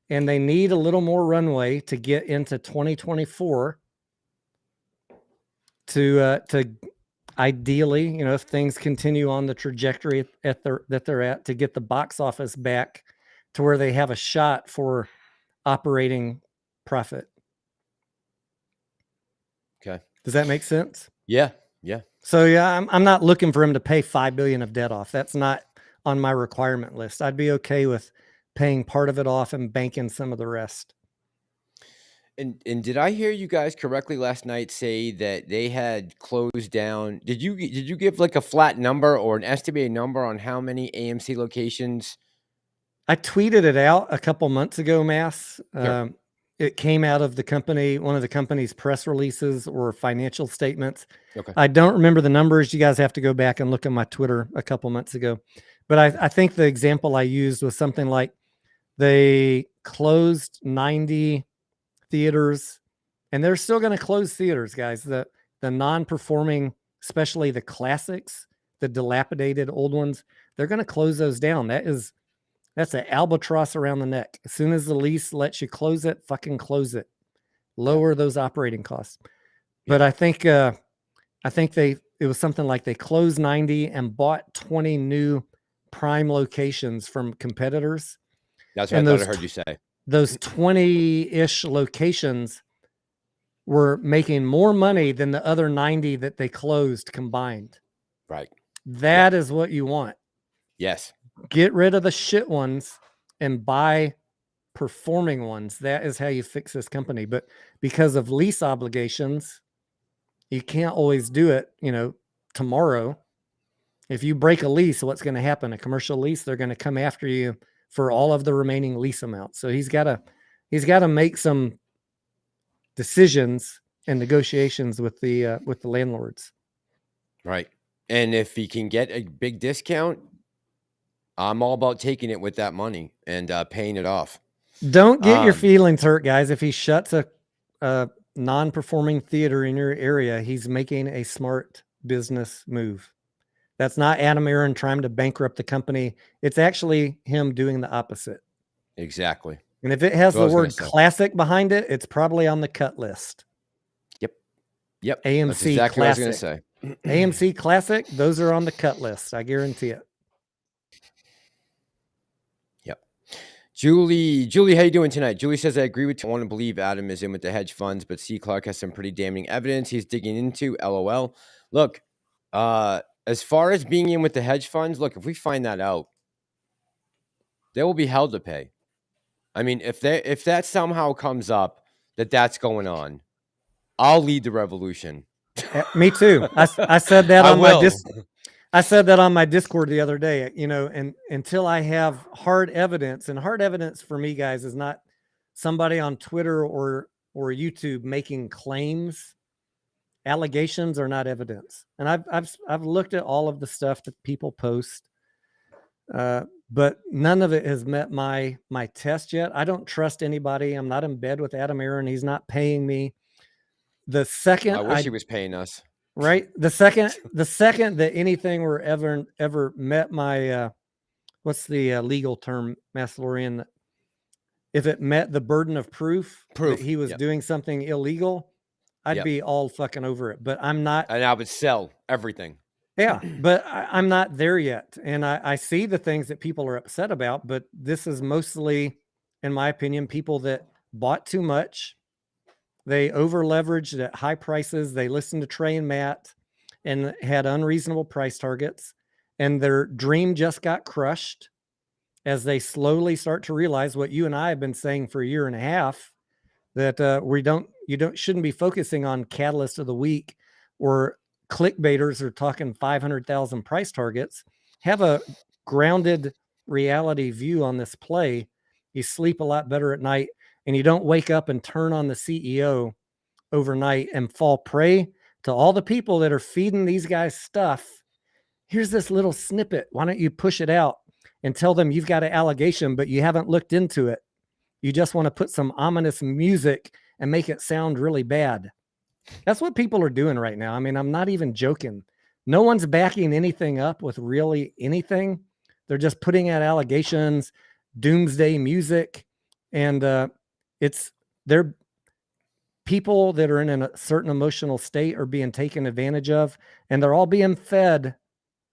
And they need a little more runway to get into 2024 to ideally, if things continue on the trajectory that they're at, to get the box office back to where they have a shot for operating profit.
Okay.
Does that make sense?
Yeah. Yeah.
So yeah, I'm not looking for him to pay $5 billion of debt off. That's not on my requirement list. I'd be okay with paying part of it off and banking some of the rest.
And did I hear you guys correctly last night say that they had closed down? Did you give like a flat number or an estimated number on how many AMC locations?
I tweeted it out a couple months ago, Mass.
Sure.
It came out of the company, one of the company's press releases or financial statements.
Okay.
I don't remember the numbers. You guys have to go back and look at my Twitter a couple months ago. But I think the example I used was something like they closed 90 theaters, and they're still going to close theaters, guys. The non-performing, especially the classics, the dilapidated old ones, they're going to close those down. That's an albatross around the neck. As soon as the lease lets you close it, fucking close it. Lower those operating costs. But I think it was something like they closed 90 and bought 20 new prime locations from competitors.
That's what I thought I heard you say.
Those 20-ish locations were making more money than the other 90 that they closed combined.
Right.
That is what you want.
Yes.
Get rid of the shit ones and buy performing ones. That is how you fix this company. But because of lease obligations, you can't always do it, tomorrow. If you break a lease, what's going to happen? A commercial lease, they're going to come after you for all of the remaining lease amount. So he's got to make some decisions and negotiations with the landlords.
Right. And if he can get a big discount, I'm all about taking it with that money and paying it off.
Don't get your feelings hurt, guys. If he shuts a non-performing theater in your area, he's making a smart business move. That's not Adam Aaron trying to bankrupt the company. It's actually him doing the opposite.
Exactly.
And if it has the word classic behind it, it's probably on the cut list.
Yep.
AMC
That's exactly
classic.
what I was going to say.
AMC classic, those are on the cut list. I guarantee it.
Yep. Julie, how you doing tonight? Julie says, I agree with you. I want to believe Adam is in with the hedge funds, but C. Clark has some pretty damning evidence he's digging into. LOL. Look, as far as being in with the hedge funds, look, if we find that out, there will be hell to pay. I mean, if that somehow comes up that's going on, I'll lead the revolution.
Me too. I said that I said that on my Discord the other day, and until I have hard evidence, and hard evidence for me, guys, is not somebody on Twitter or YouTube making claims. Allegations are not evidence. And I've looked at all of the stuff that people post, but none of it has met my test yet. I don't trust anybody. I'm not in bed with Adam Aaron. He's not paying me. The second
I wish he was paying us.
Right. The second that anything were ever met my what's the legal term, Massalorian? If it met the burden of proof that he was doing something illegal, I'd be all fucking over it. But I'm not.
And I would sell everything.
Yeah, but I'm not there yet. And I see the things that people are upset about, but this is mostly, in my opinion, people that bought too much. They over leveraged at high prices. They listened to Trey and Matt and had unreasonable price targets. And their dream just got crushed as they slowly start to realize what you and I have been saying for a year and a half, that you shouldn't be focusing on catalyst of the week or clickbaiters are talking 500,000 price targets. Have a grounded reality view on this play. You sleep a lot better at night, and you don't wake up and turn on the CEO overnight and fall prey to all the people that are feeding these guys stuff. Here's this little snippet. Why don't you push it out and tell them you've got an allegation, but you haven't looked into it? You just want to put some ominous music and make it sound really bad. That's what people are doing right now. I mean, I'm not even joking. No one's backing anything up with really anything. They're just putting out allegations, doomsday music, and they're people that are in a certain emotional state are being taken advantage of, and they're all being fed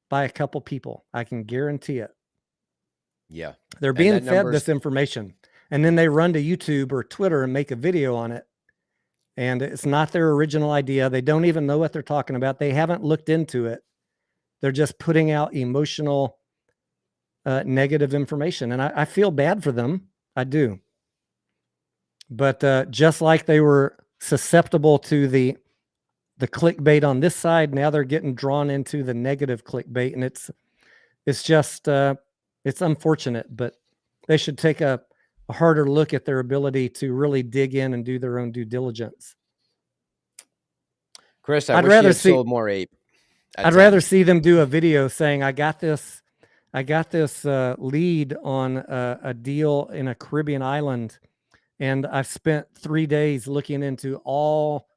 by a couple people. I can guarantee it.
Yeah.
They're being fed this information, and then they run to YouTube or Twitter and make a video on it. And it's not their original idea. They don't even know what they're talking about. They haven't looked into it. They're just putting out emotional, negative information. And I feel bad for them. I do. But just like they were susceptible to the clickbait on this side, now they're getting drawn into the negative clickbait. And it's just, it's unfortunate, but they should take a harder look at their ability to really dig in and do their own due diligence.
Chris, I'd rather see sold more ape.
I'd rather see them do a video saying, I got this lead on a deal in a Caribbean island, and I've spent 3 days looking into all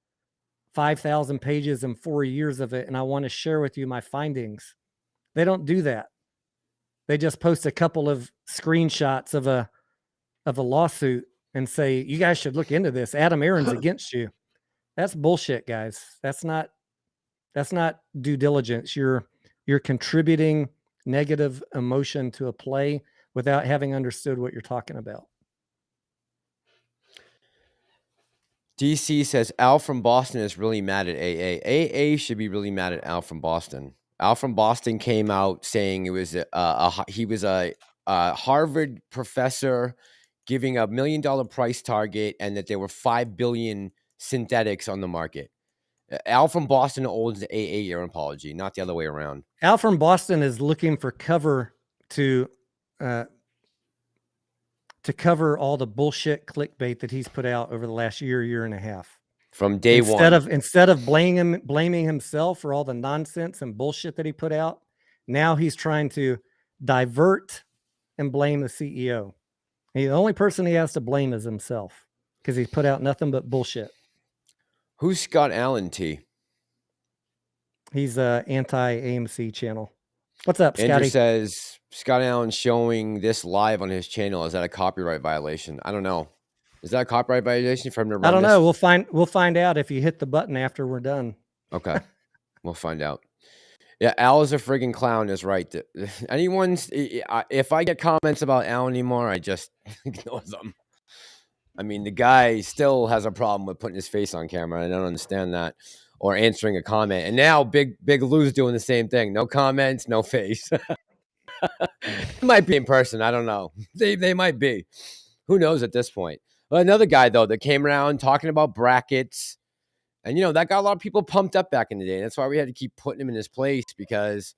5,000 pages and 4 years of it, and I want to share with you my findings. They don't do that. They just post a couple of screenshots of a lawsuit and say, you guys should look into this. Adam Aaron's against you. That's bullshit, guys. That's not due diligence. You're contributing negative emotion to a play without having understood what you're talking about.
DC says Al from Boston is really mad at AA. AA should be really mad at Al from Boston. Al from Boston came out saying he was a Harvard professor giving $1 million price target, and that there were 5 billion synthetics on the market. Al from Boston owes a your apology, not the other way around.
Al from Boston is looking for cover to cover all the bullshit clickbait that he's put out over the last year and a half.
From day
Instead
one.
Instead of blaming himself for all the nonsense and bullshit that he put out, now he's trying to divert and blame the CEO. The only person he has to blame is himself because he's put out nothing but bullshit.
Who's Scott Allen T?
He's a anti-AMC channel. What's up,
Andrew
Scotty?
says Scott Allen showing this live on his channel. Is that a copyright violation? I don't know. Is that a copyright violation for him to run
I don't
this?
know. We'll find out if you hit the button after we're done.
Okay. We'll find out. Yeah, Al is a friggin' clown is right. If I get comments about Al anymore, I just ignore them. I mean, the guy still has a problem with putting his face on camera. I don't understand that. Or answering a comment. And now Big Lou's doing the same thing. No comments, no face. It might be in person. I don't know. They might be. Who knows at this point? But another guy, though, that came around talking about brackets. And, that got a lot of people pumped up back in the day. That's why we had to keep putting him in his place, because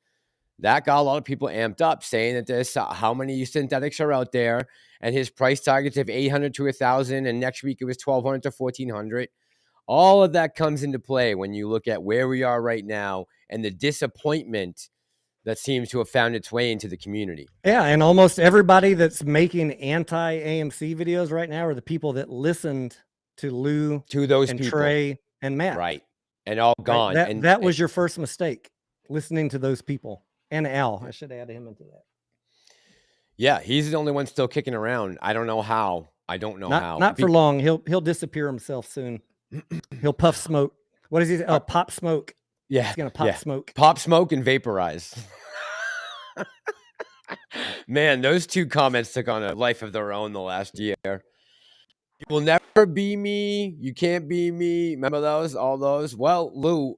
that got a lot of people amped up, saying that there's how many synthetics are out there, and his price targets of 800 to 1,000, and next week it was 1,200 to 1,400. All of that comes into play when you look at where we are right now and the disappointment that seems to have found its way into the community.
Yeah, and almost everybody that's making anti-AMC videos right now are the people that listened to Lou,
to those
and
people.
Trey and Matt.
Right. And all gone.
Right? That was your first mistake, listening to those people. And Al, I should add him into that.
Yeah, he's the only one still kicking around. I don't know how.
Not for long. He'll disappear himself soon. He'll puff smoke. What is he? Oh, pop smoke.
Yeah.
He's gonna pop smoke.
Pop smoke and vaporize. Man, those two comments took on a life of their own the last year. You will never be me. You can't be me. Remember those? All those? Well, Lou,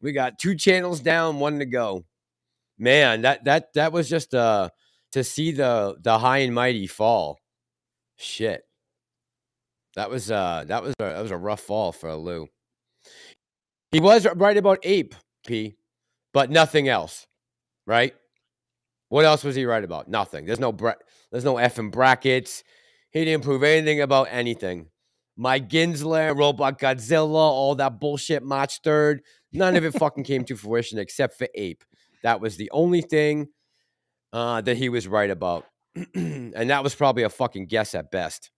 we got 2 channels down, 1 to go. Man, that was just to see the high and mighty fall. Shit. That was a rough fall for Lou. He was right about Ape, P, but nothing else. Right? What else was he right about? Nothing. There's no effing brackets. He didn't prove anything about anything. Mike Ginsler, Robot Godzilla, all that bullshit March 3rd, none of it fucking came to fruition except for Ape. That was the only thing that he was right about. And that was probably a fucking guess at best.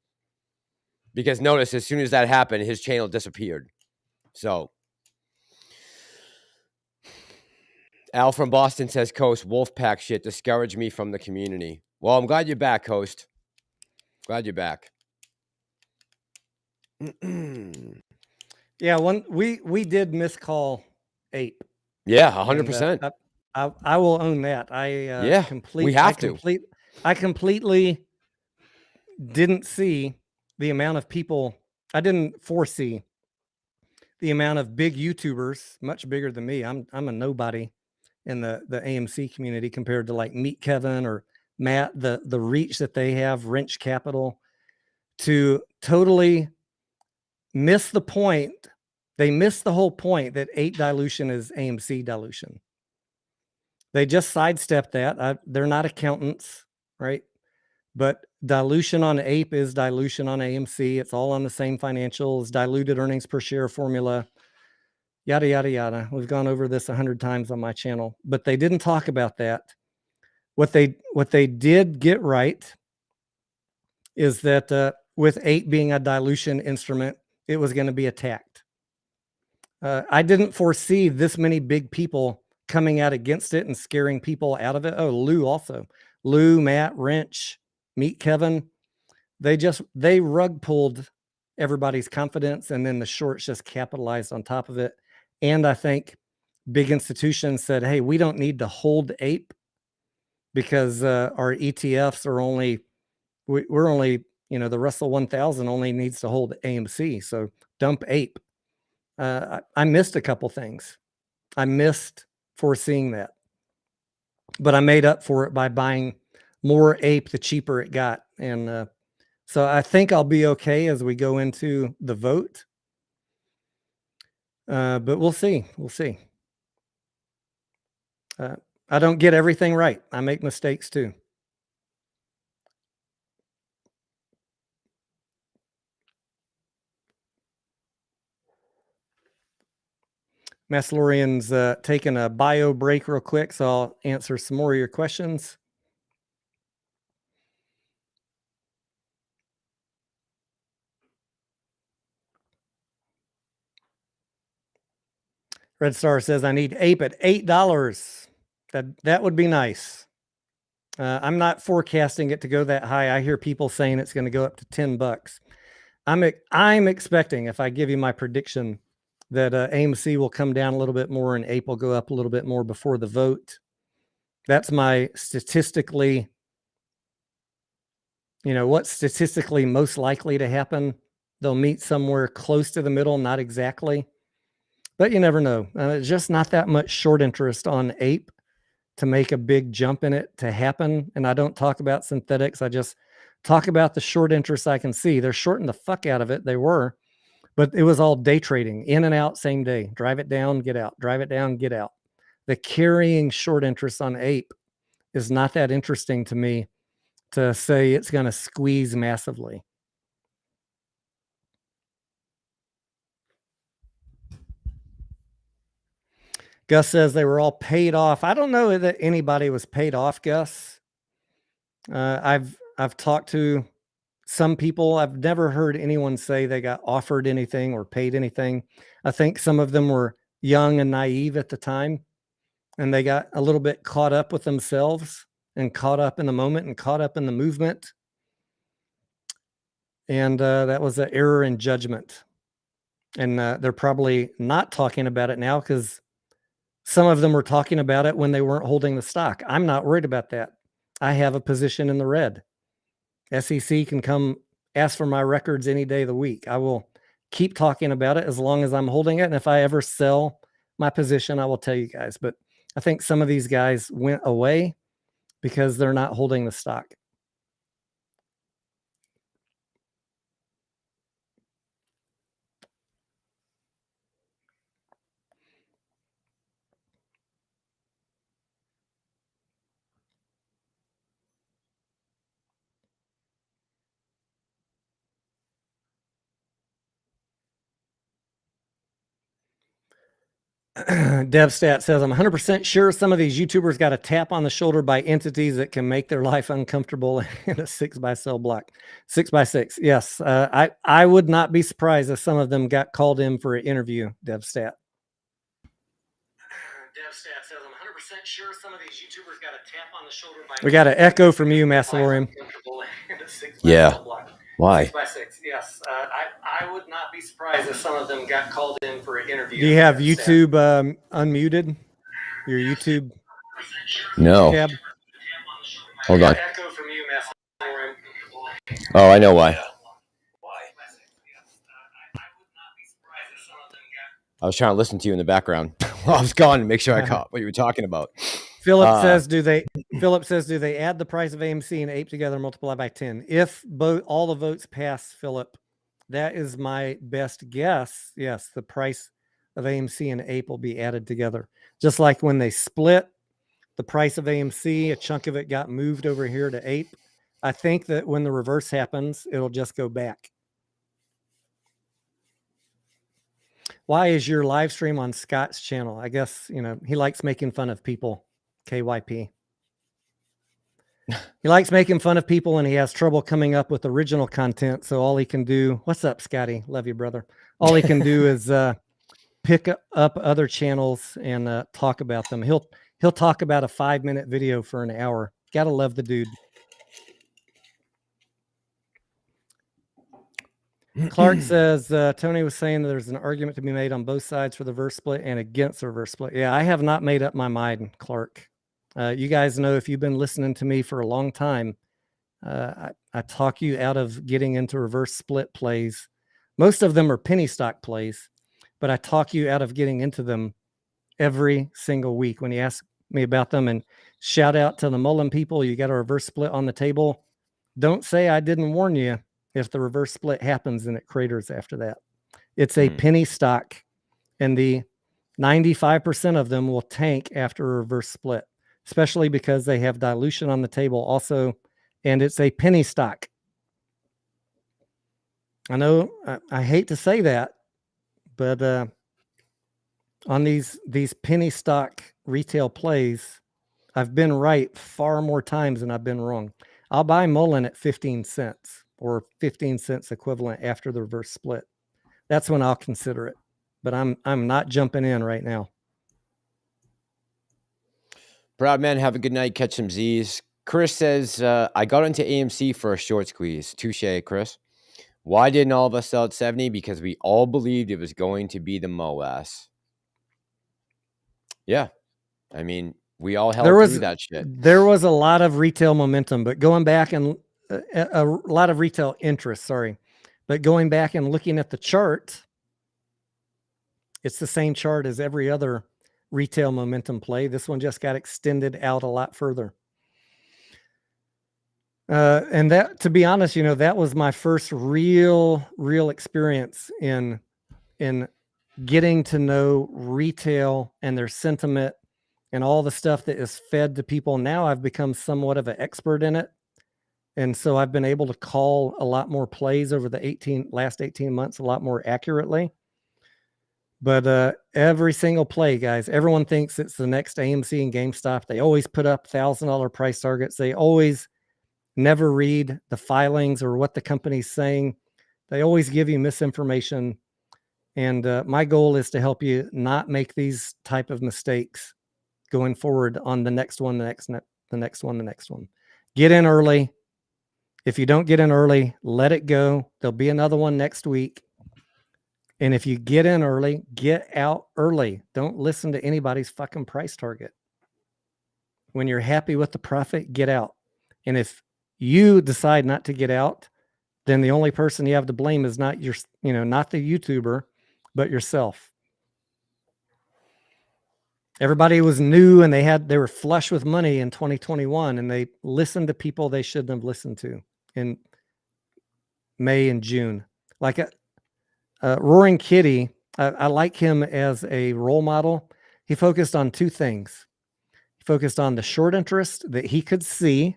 Because notice, as soon as that happened, his channel disappeared. So, Al from Boston says, Coast, Wolfpack shit discouraged me from the community. Well, I'm glad you're back, Coast. Glad you're back.
Yeah, we did miscall Ape.
Yeah, 100%.
I will own that.
We have to.
I completely didn't see the amount of people. I didn't foresee the amount of big YouTubers, much bigger than me. I'm a nobody in the AMC community compared to like Meet Kevin or Matt. The reach that they have, Wrench Capital, to totally miss the point. They missed the whole point that Ape dilution is AMC dilution. They just sidestepped that. They're not accountants, right? But dilution on Ape is dilution on AMC. It's all on the same financials, diluted earnings per share formula, yada, yada, yada. We've gone over this 100 times on my channel, but they didn't talk about that. What they did get right is that with Ape being a dilution instrument, it was going to be attacked. I didn't foresee this many big people coming out against it and scaring people out of it. Oh, Lou also. Lou, Matt, Wrench, Meet Kevin. They rug pulled everybody's confidence, and then the shorts just capitalized on top of it. And I think big institutions said, hey, we don't need to hold Ape because our ETFs are only, we're only, the Russell 1000 only needs to hold AMC. So dump Ape. I missed a couple things. I missed foreseeing that, but I made up for it by buying more Ape the cheaper it got. And so I think I'll be okay as we go into the vote. But we'll see. We'll see. I don't get everything right. I make mistakes too. Massalorian's taking a bio break real quick, so I'll answer some more of your questions. Red Star says, I need ape at $8. That would be nice. I'm not forecasting it to go that high. I hear people saying it's going to go up to $10. I'm expecting, if I give you my prediction, that AMC will come down a little bit more and ape will go up a little bit more before the vote. That's my statistically, what's statistically most likely to happen. They'll meet somewhere close to the middle, not exactly. But you never know. Just not that much short interest on ape to make a big jump in it to happen. And I don't talk about synthetics. I just talk about the short interest I can see. They're shorting the fuck out of it. They were, but it was all day trading, in and out, same day. Drive it down, get out. Drive it down, get out. The carrying short interest on ape is not that interesting to me to say it's going to squeeze massively. Gus says they were all paid off. I don't know that anybody was paid off, Gus. I've talked to some people. I've never heard anyone say they got offered anything or paid anything. I think some of them were young and naive at the time, and they got a little bit caught up with themselves and caught up in the moment and caught up in the movement. And that was an error in judgment. And they're probably not talking about it now because some of them were talking about it when they weren't holding the stock. I'm not worried about that. I have a position in the red. SEC can come ask for my records any day of the week. I will keep talking about it as long as I'm holding it. And if I ever sell my position, I will tell you guys. But I think some of these guys went away because they're not holding the stock. DevStat says, I'm 100% sure some of these YouTubers got a tap on the shoulder by entities that can make their life uncomfortable in a 6x block. 6x6. Yes. I would not be surprised if some of them got called in for an interview, DevStat. DevStat says, I'm 100% sure some of these YouTubers got a tap on the shoulder by we got an echo from you, Massalorian.
Yeah. Why?
6x6. Yes. I would not be surprised if some of them got called in for an interview. Do you have YouTube unmuted? Your YouTube?
No.
Tab?
Hold on.
Echo from you, Massalorian.
Oh, I know why. I was trying to listen to you in the background while I was gone to make sure I caught what you were talking about.
Philip says, do they add the price of AMC and ape together and multiply by 10? If all the votes pass, Philip, that is my best guess. Yes, the price of AMC and ape will be added together. Just like when they split the price of AMC, a chunk of it got moved over here to ape. I think that when the reverse happens, it'll just go back. Why is your live stream on Scott's channel? I guess, he likes making fun of people. KYP. He likes making fun of people and he has trouble coming up with original content. So all he can do, what's up, Scotty? Love you, brother. All he can do is pick up other channels and talk about them. He'll talk about a 5-minute video for an hour. Gotta love the dude. Clark says, Tony was saying that there's an argument to be made on both sides for the reverse split and against the reverse split. Yeah, I have not made up my mind, Clark. You guys know, if you've been listening to me for a long time, I talk you out of getting into reverse split plays. Most of them are penny stock plays, but I talk you out of getting into them every single week when you ask me about them. And shout out to the Mullen people. You got a reverse split on the table. Don't say I didn't warn you if the reverse split happens and it craters after that. It's a penny stock And the 95% of them will tank after a reverse split, especially because they have dilution on the table also, and it's a penny stock. I know I hate to say that, but on these penny stock retail plays, I've been right far more times than I've been wrong. I'll buy Mullen at 15 cents or 15 cents equivalent after the reverse split. That's when I'll consider it. But I'm not jumping in right now.
Proud man, have a good night. Catch some Z's. Chris says, I got into AMC for a short squeeze. Touche, Chris. Why didn't all of us sell at 70? Because we all believed it was going to be the MOAS. Yeah. I mean, we all held through that shit.
There was a lot of retail momentum, but going back and a lot of retail interest, sorry. But going back and looking at the chart, it's the same chart as every other retail momentum play. This one just got extended out a lot further. And that, to be honest, that was my first real experience in getting to know retail and their sentiment and all the stuff that is fed to people. Now I've become somewhat of an expert in it. And so I've been able to call a lot more plays over the last 18 months, a lot more accurately. But every single play, guys, everyone thinks it's the next AMC and GameStop. They always put up $1,000 price targets. They always never read the filings or what the company's saying. They always give you misinformation. And my goal is to help you not make these type of mistakes going forward on the next one, the next one. Get in early. If you don't get in early, let it go. There'll be another one next week. And if you get in early, get out early. Don't listen to anybody's fucking price target. When you're happy with the profit, get out. And if you decide not to get out, then the only person you have to blame is not not the YouTuber, but yourself. Everybody was new and they were flush with money in 2021, and they listened to people they shouldn't have listened to in May and June. Like Roaring Kitty, I like him as a role model. He focused on two things. He focused on the short interest that he could see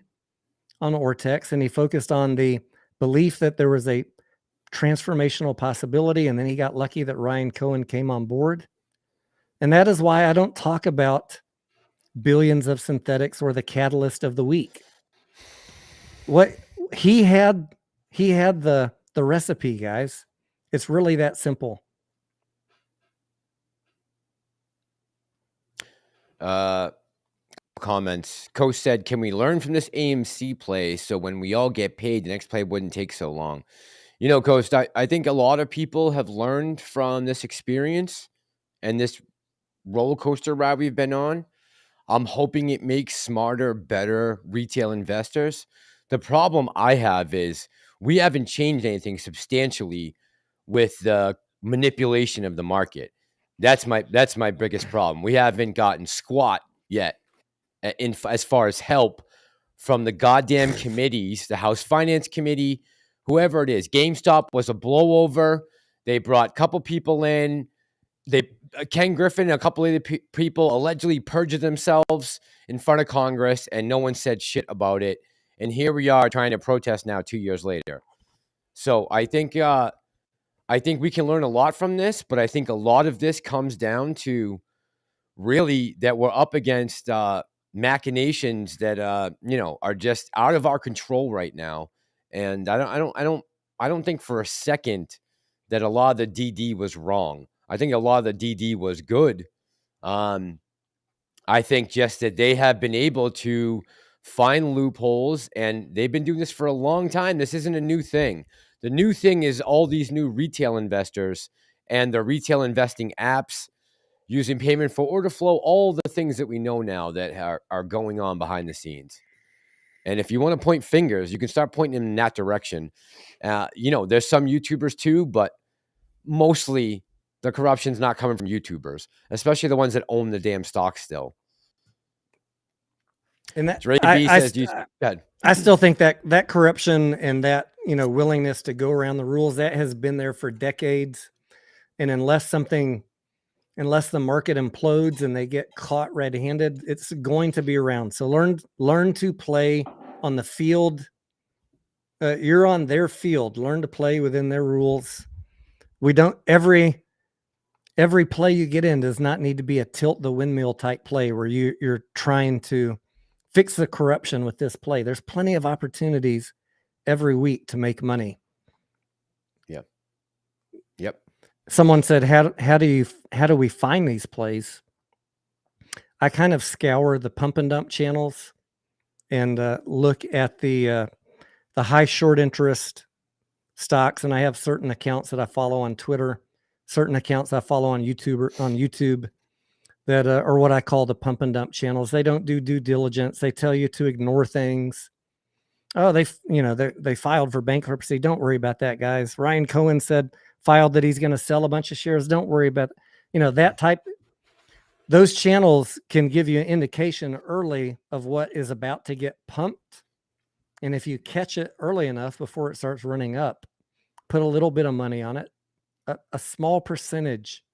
on Ortex, and he focused on the belief that there was a transformational possibility, and then he got lucky that Ryan Cohen came on board. And that is why I don't talk about billions of synthetics or the catalyst of the week. What he had the recipe, guys. It's really that simple.
Comments. Coach said, can we learn from this AMC play so when we all get paid, the next play wouldn't take so long? Coach, I think a lot of people have learned from this experience and this roller coaster ride we've been on. I'm hoping it makes smarter, better retail investors. The problem I have is we haven't changed anything substantially with the manipulation of the market. That's my biggest problem. We haven't gotten squat yet as far as help from the goddamn committees, the House Finance Committee, whoever it is. GameStop was a blowover. They brought a couple people in. Ken Griffin and a couple of the people allegedly perjured themselves in front of Congress, and no one said shit about it. And here we are trying to protest now 2 years later. So I think we can learn a lot from this, but I think a lot of this comes down to really that we're up against machinations that are just out of our control right now. And I don't think for a second that a lot of the DD was wrong. I think a lot of the DD was good. I think just that they have been able to find loopholes, and they've been doing this for a long time. This isn't a new thing. The new thing is all these new retail investors and the retail investing apps using payment for order flow, all the things that we know now that are going on behind the scenes. And if you want to point fingers, you can start pointing in that direction. There's some YouTubers too, but mostly the corruption's not coming from YouTubers, especially the ones that own the damn stock still.
And that I still think that corruption and that willingness to go around the rules, that has been there for decades. And unless something unless the market implodes and they get caught red-handed, it's going to be around. So learn to play on the field. You're on their field. Learn to play within their rules. We don't every play you get in does not need to be a tilt the windmill type play where you're trying to fix the corruption with this play. There's plenty of opportunities every week to make money.
Yep.
Someone said, how do we find these plays? I kind of scour the pump and dump channels and look at the high short interest stocks, and I have certain accounts that I follow on Twitter, certain accounts I follow on YouTube that are what I call the pump and dump channels. They don't do due diligence. They tell you to ignore things. Oh, they filed for bankruptcy. Don't worry about that, guys. Ryan Cohen filed that he's going to sell a bunch of shares. Don't worry about, that type. Those channels can give you an indication early of what is about to get pumped. And if you catch it early enough before it starts running up, put a little bit of money on it, a small percentage,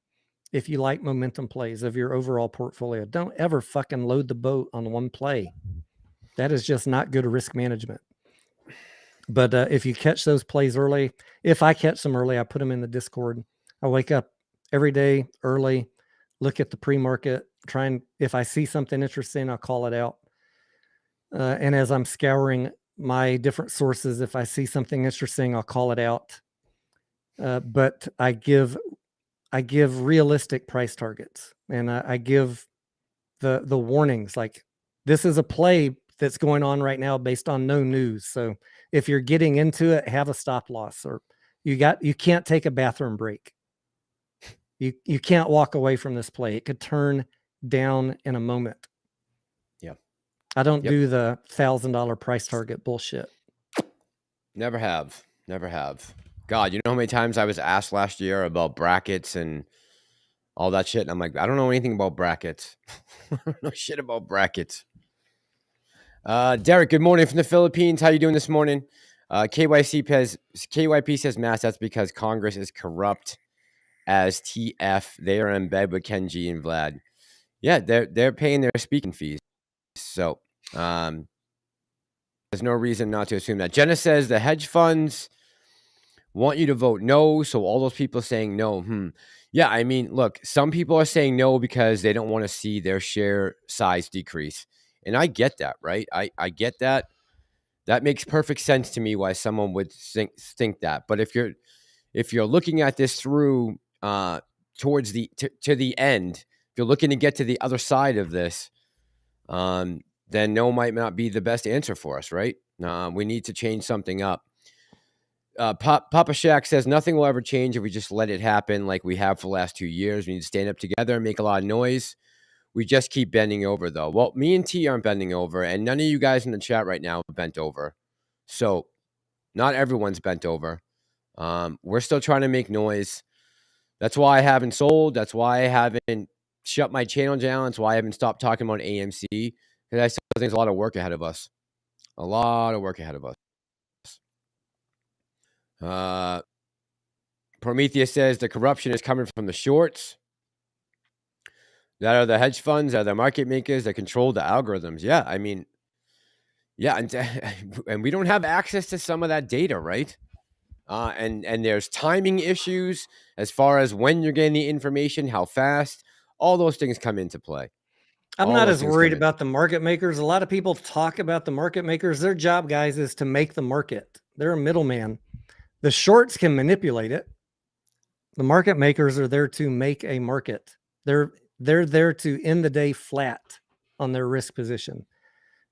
if you like momentum plays of your overall portfolio. Don't ever fucking load the boat on one play. That is just not good risk management. But if you catch those plays early, if I catch them early, I put them in the Discord. I wake up every day early, look at the pre-market, if I see something interesting, I'll call it out. And as I'm scouring my different sources, if I see something interesting, I'll call it out. But I give realistic price targets, and I give the warnings, like this is a play that's going on right now based on no news. So if you're getting into it, have a stop loss, or you can't take a bathroom break. You can't walk away from this play. It could turn down in a moment.
Yeah.
I don't do the $1,000 price target bullshit.
Never have. God, you know how many times I was asked last year about brackets and all that shit? And I'm like, I don't know anything about brackets. I don't know shit about brackets. Derek, good morning from the Philippines. How you doing this morning? KYP says, Mass, that's because Congress is corrupt as TF. They are in bed with Kenji and Vlad. Yeah, they're paying their speaking fees. So there's no reason not to assume that. Jenna says the hedge funds want you to vote no, so all those people saying no. Yeah, I mean, look, some people are saying no because they don't want to see their share size decrease. And I get that, right? I get that. That makes perfect sense to me why someone would think that. But if you're looking at this through towards to the end, if you're looking to get to the other side of this, then no might not be the best answer for us, right? We need to change something up. Papa Shack says nothing will ever change if we just let it happen like we have for the last 2 years. We need to stand up together and make a lot of noise. We just keep bending over, though. Well, me and T aren't bending over, and none of you guys in the chat right now are bent over. So not everyone's bent over. We're still trying to make noise. That's why I haven't sold. That's why I haven't shut my channel down. That's why I haven't stopped talking about AMC, because I still think there's a lot of work ahead of us. Prometheus says the corruption is coming from the shorts. That are the hedge funds, that are the market makers that control the algorithms. Yeah, I mean, yeah, and we don't have access to some of that data, right? And there's timing issues as far as when you're getting the information, how fast, all those things come into play.
I'm not as worried about the market makers. A lot of people talk about the market makers. Their job, guys, is to make the market. They're a middleman. The shorts can manipulate it. The market makers are there to make a market. They're there to end the day flat on their risk position.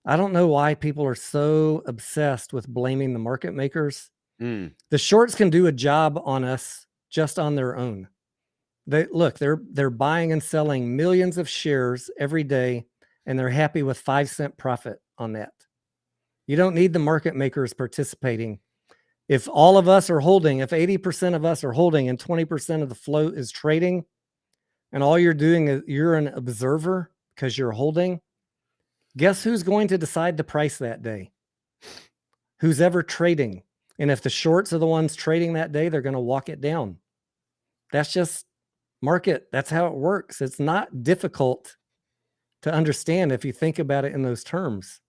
I don't know why people are so obsessed with blaming the market makers. The shorts can do a job on us just on their own. They're buying and selling millions of shares every day, and they're happy with 5-cent profit on that. You don't need the market makers participating. If all of us are holding, if 80% of us are holding and 20% of the float is trading, and all you're doing is you're an observer because you're holding, guess who's going to decide the price that day? Who's ever trading. And if the shorts are the ones trading that day, they're going to walk it down. That's just market. That's how it works. It's not difficult to understand if you think about it in those terms.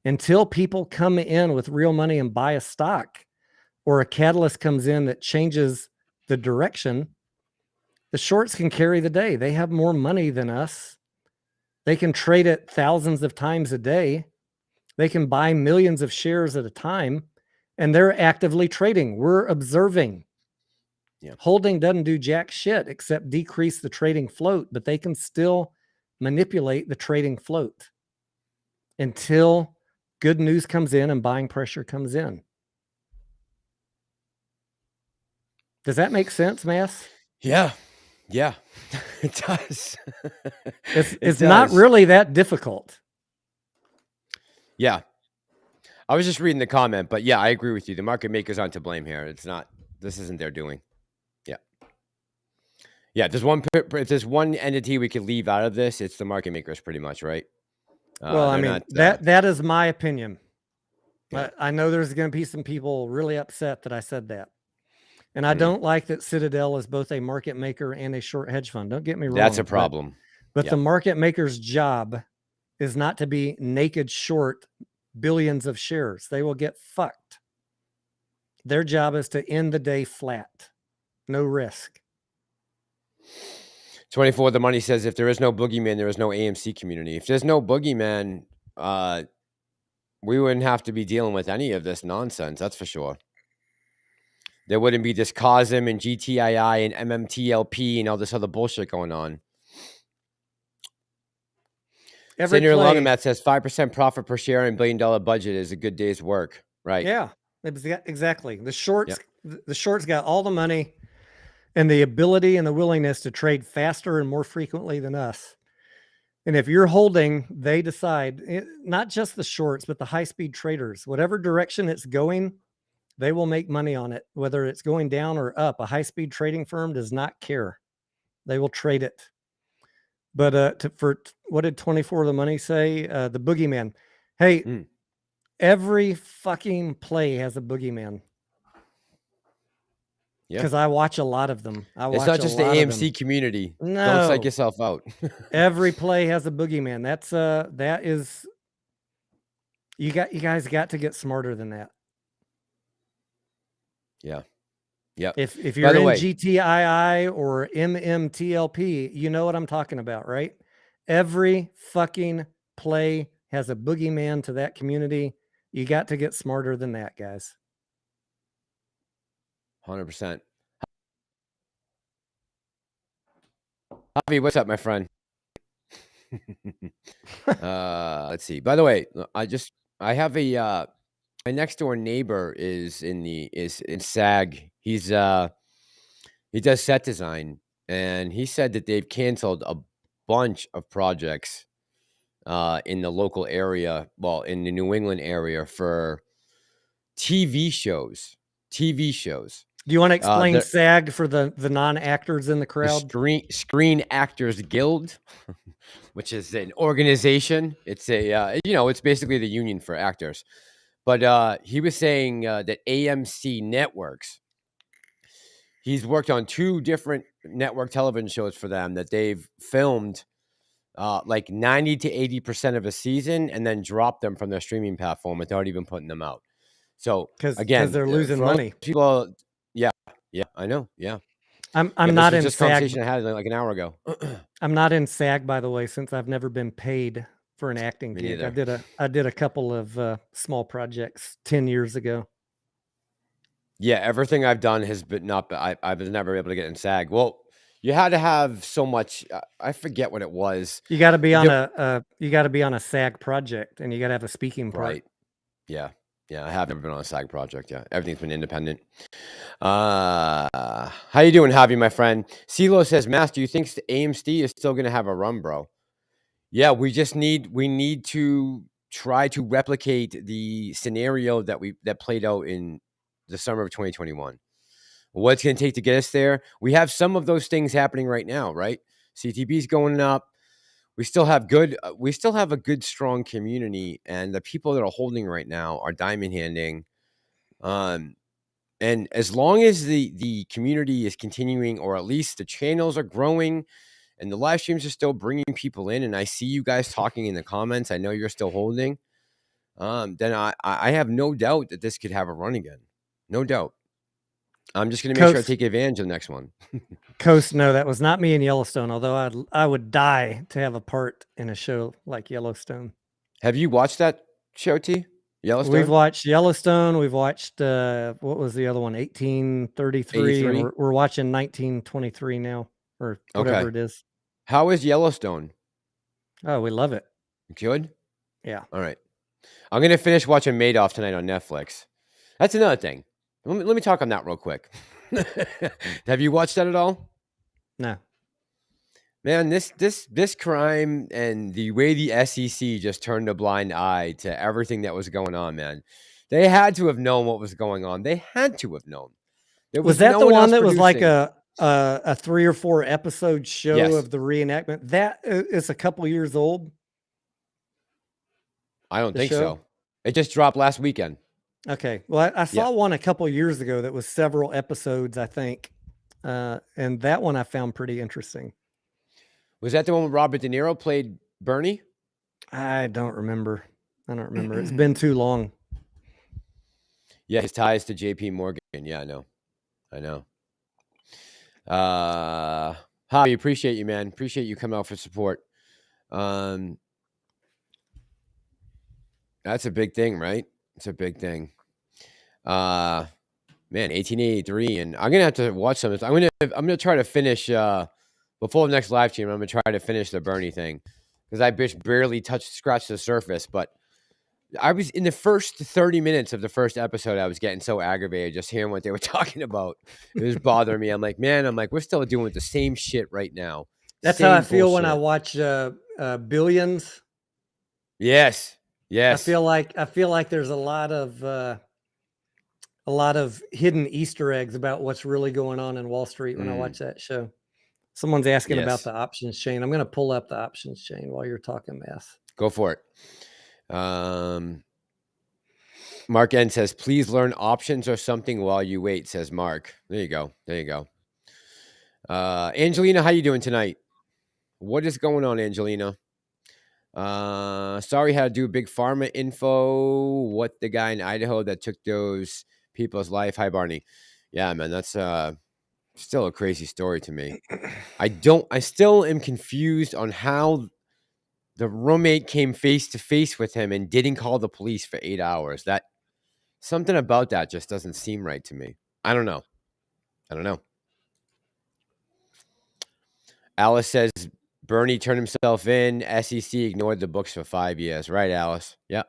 Until people come in with real money and buy a stock, or a catalyst comes in that changes the direction, the shorts can carry the day. They have more money than us. They can trade it thousands of times a day. They can buy millions of shares at a time, and they're actively trading. We're observing.
Yeah.
Holding doesn't do jack shit except decrease the trading float, but they can still manipulate the trading float until good news comes in and buying pressure comes in. Does that make sense, Mass?
Yeah. Yeah. It does.
It's not really that difficult.
Yeah. I was just reading the comment, but yeah, I agree with you. The market makers aren't to blame here. It's not, this isn't their doing. Yeah. Yeah. If there's one entity we could leave out of this, it's the market makers pretty much, right?
Well, I mean, that is my opinion. Yeah. I know there's going to be some people really upset that I said that. And I don't like that Citadel is both a market maker and a short hedge fund. Don't get me wrong.
That's a problem.
But the market maker's job is not to be naked short billions of shares. They will get fucked. Their job is to end the day flat. No risk.
24, the money says, if there is no boogeyman, there is no AMC community. If there's no boogeyman, we wouldn't have to be dealing with any of this nonsense. That's for sure. There wouldn't be this COSM and GTII and MMTLP and all this other bullshit going on. Senator Longamat says 5% profit per share and $1 billion budget is a good day's work. Right.
Yeah, exactly. The shorts got all the money and the ability and the willingness to trade faster and more frequently than us. And if you're holding, they decide, not just the shorts, but the high-speed traders, whatever direction it's going, they will make money on it, whether it's going down or up. A high-speed trading firm does not care. They will trade it. But for what did 24 of the money say? The boogeyman. Hey, every fucking play has a boogeyman. Yeah. Because I watch a lot of them.
It's not just the AMC community.
No.
Don't psych yourself out.
Every play has a boogeyman. That is, you guys got to get smarter than that.
Yeah. Yeah.
If you're in GTII or MMTLP, you know what I'm talking about, right? Every fucking play has a boogeyman to that community. You got to get smarter than that, guys.
100%. Javi, what's up, my friend? Let's see. By the way, I have a my next door neighbor is in SAG. He does set design, and he said that they've canceled a bunch of projects in the local area, well, in the New England area for TV shows.
Do you want to explain SAG for the non-actors in the crowd?
The Screen Actors Guild, which is an organization. It's it's basically the union for actors. But he was saying that AMC Networks, he's worked on 2 different network television shows for them that they've filmed like 90 to 80% of a season and then dropped them from their streaming platform without even putting them out. So again,
they're losing money.
People, yeah, I know, yeah.
I'm not in
SAG. Conversation I had like an hour ago.
I'm not in SAG, by the way, since I've never been paid for an acting gig. I did a couple of small projects 10 years ago.
Yeah, everything I've done has been I was never able to get in SAG. Well, you had to have so much. I forget what it was.
You got to be on a SAG project, and you got to have a speaking part.
Right. Yeah. I have never been on a SAG project. Yeah, everything's been independent. How you doing, Javi, my friend? CeeLo says, Mass, do you think the AMC is still going to have a run, bro? Yeah, we need to try to replicate the scenario that played out in the summer of 2021. What's going to take to get us there? We have some of those things happening right now, right? CTB's going up. We still have a good, strong community, and the people that are holding right now are diamond handing. And And as long as the community is continuing, or at least the channels are growing and the live streams are still bringing people in, and I see you guys talking in the comments, I know you're still holding, then I have no doubt that this could have a run again. No doubt. I'm just going to make sure I take advantage of the next one.
Coast, no, that was not me in Yellowstone, although I would die to have a part in a show like Yellowstone.
Have you watched that show, T? Yellowstone?
We've watched Yellowstone. We've watched, what was the other one? 1833. And we're watching 1923 now, or whatever it is.
How is Yellowstone?
Oh, we love it.
Good?
Yeah.
All right. I'm going to finish watching Madoff tonight on Netflix. That's another thing. Let me talk on that real quick. Have you watched that at all?
No.
Man, this crime and the way the SEC just turned a blind eye to everything that was going on, man. They had to have known what was going on. They had to have known.
Was that the one that was like a 3 or 4 episode show of the reenactment? That is a couple years old.
I don't think so. It just dropped last weekend.
Okay. Well, I saw one a couple years ago that was several episodes, I think. And that one I found pretty interesting.
Was that the one where Robert De Niro played Bernie?
I don't remember. It's been too long.
Yeah, his ties to JP Morgan. Yeah, I know. Javi, appreciate you, man. Appreciate you coming out for support. That's a big thing, right? It's a big thing. Man, 1883, and I'm gonna have to watch some of this. I'm gonna try to finish before the next live stream. I'm gonna try to finish the Bernie thing because I barely scratched the surface. But I was in the first 30 minutes of the first episode. I was getting so aggravated just hearing what they were talking about. It was bothering me. I'm like, we're still doing the same shit right now.
That's how I feel when I watch Billions.
Yes.
I feel like there's a lot of hidden Easter eggs about what's really going on in Wall Street when I watch that show. Someone's asking about the options chain. I'm going to pull up the options chain while you're talking math.
Go for it. Mark N says, please learn options or something while you wait, says Mark. There you go. Angelina, how you doing tonight? What is going on, Angelina? Sorry, how to do big pharma info. What the guy in Idaho that took those people's life. Hi, Barney. Yeah, man, that's still a crazy story to me. I still am confused on how the roommate came face to face with him and didn't call the police for 8 hours. That something about that just doesn't seem right to me. I don't know. Alice says Bernie turned himself in. SEC ignored the books for 5 years. Right, Alice? Yep.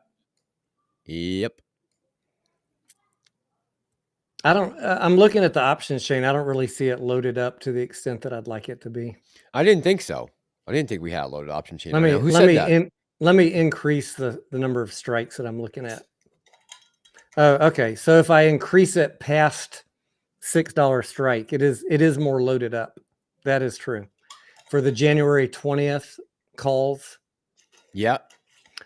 I'm looking at the options chain. I don't really see it loaded up to the extent that I'd like it to be.
I didn't think so. I didn't think we had a loaded option chain.
Let me increase the number of strikes that I'm looking at. Okay. So if I increase it past $6 strike, it is more loaded up. That is true. For the January 20th calls.
Yeah.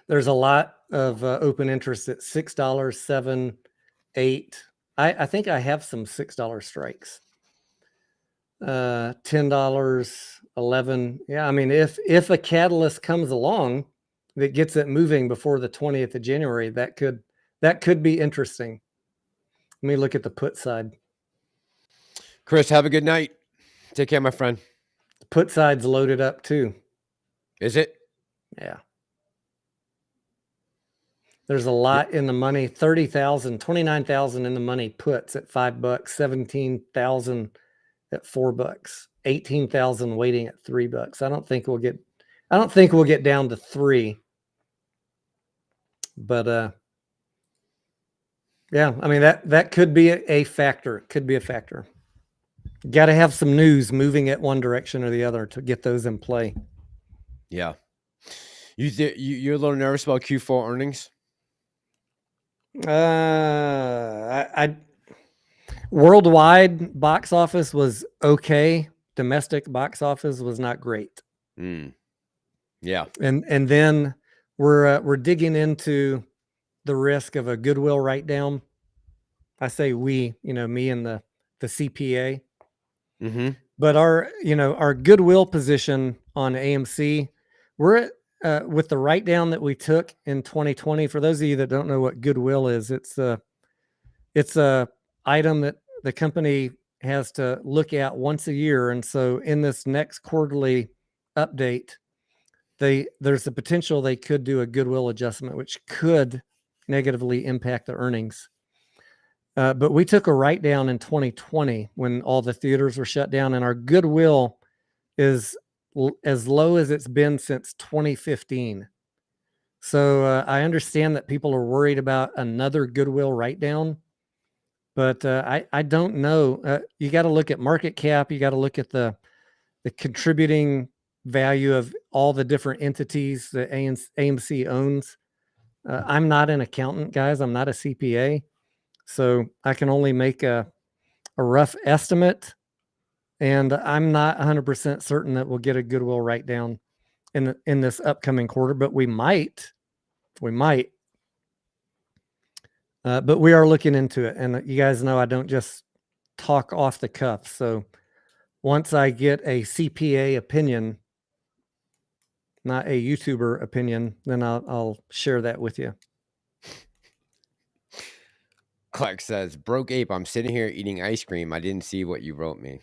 There's a lot of open interest at $6, $7, $8. I think I have some $6 strikes. $10, $11. Yeah, I mean, if a catalyst comes along that gets it moving before the 20th of January, that could be interesting. Let me look at the put side.
Chris, have a good night. Take care, my friend.
The put side's loaded up too.
Is it?
Yeah. There's a lot in the money. 30,000, 29,000 in the money puts at $5, 17,000 at $4, 18,000 waiting at $3. I don't think we'll get down to 3. But yeah, I mean that could be a factor. It could be a factor. Got to have some news moving at one direction or the other to get those in play.
Yeah. You're a little nervous about Q4 earnings?
Worldwide box office was okay. Domestic box office was not great.
Yeah.
And then we're digging into the risk of a goodwill write down I say we, me and the CPA.
Mm-hmm.
But our goodwill position on AMC, we're at, with the write down that we took in 2020. For those of you that don't know what goodwill is, it's a item that the company has to look at once a year. And so in this next quarterly update, there's the potential they could do a goodwill adjustment, which could negatively impact the earnings. But we took a write down in 2020 when all the theaters were shut down, and our goodwill is as low as it's been since 2015. So I understand that people are worried about another goodwill write down, but I don't know. You got to look at market cap. You got to look at the contributing value of all the different entities that AMC owns. I'm not an accountant, guys. I'm not a CPA. So I can only make a rough estimate, and I'm not 100% certain that we'll get a goodwill write down in this upcoming quarter, but we might. But we are looking into it, and you guys know I don't just talk off the cuff. So once I get a CPA opinion, not a YouTuber opinion, then I'll share that with you.
Clark says, broke ape, I'm sitting here eating ice cream. I didn't see what you wrote me.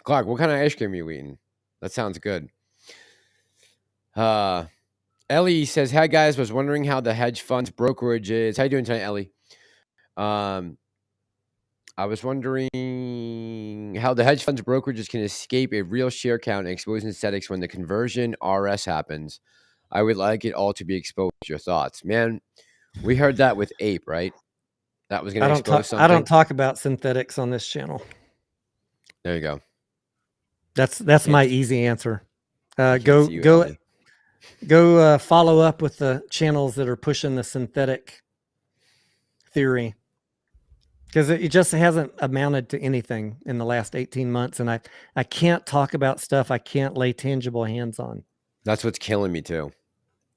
Clark, what kind of ice cream are you eating? That sounds good. Ellie says, hi guys, was wondering how the hedge funds brokerage is. How you doing tonight, Ellie? I was wondering how the hedge funds brokerages can escape a real share count and expose synthetics when the conversion RS happens. I would like it all to be exposed. Your thoughts, man? We heard that with ape, right? That was going to expose something.
I don't talk about synthetics on this channel.
There you go.
That's my easy answer.
Go
follow up with the channels that are pushing the synthetic theory, because it just hasn't amounted to anything in the last 18 months. And I can't talk about stuff I can't lay tangible hands on.
That's what's killing me too.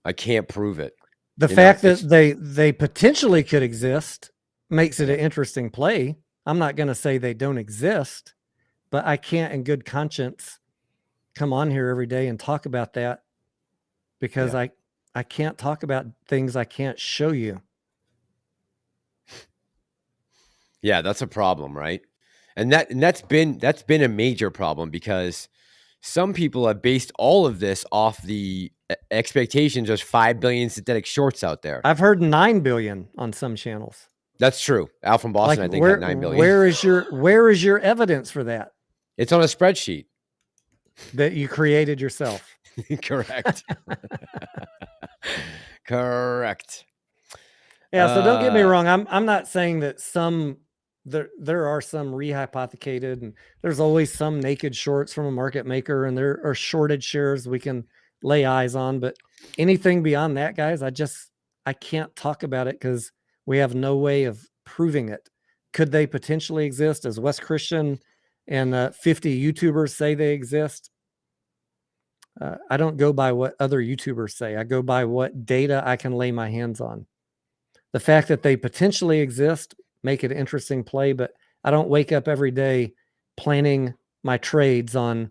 I can't prove it.
The fact that they potentially could exist makes it an interesting play. I'm not going to say they don't exist, but I can't in good conscience come on here every day and talk about that, because I can't talk about things I can't show you.
Yeah, that's a problem, right? And that's been a major problem, because some people have based all of this off the expectations there's 5 billion synthetic shorts out there.
I've heard 9 billion on some channels.
That's true. Al from Boston, I think, had 9 billion.
Where is your evidence for that?
It's on a spreadsheet
that you created yourself.
Correct. Correct.
Yeah, so don't get me wrong. I'm not saying that there are some rehypothecated, and there's always some naked shorts from a market maker, and there are shorted shares we can lay eyes on. But anything beyond that, guys, I can't talk about it because we have no way of proving it. Could they potentially exist, as Wes Christian and 50 YouTubers say they exist? I don't go by what other YouTubers say. I go by what data I can lay my hands on. The fact that they potentially exist make it an interesting play, but I don't wake up every day planning my trades on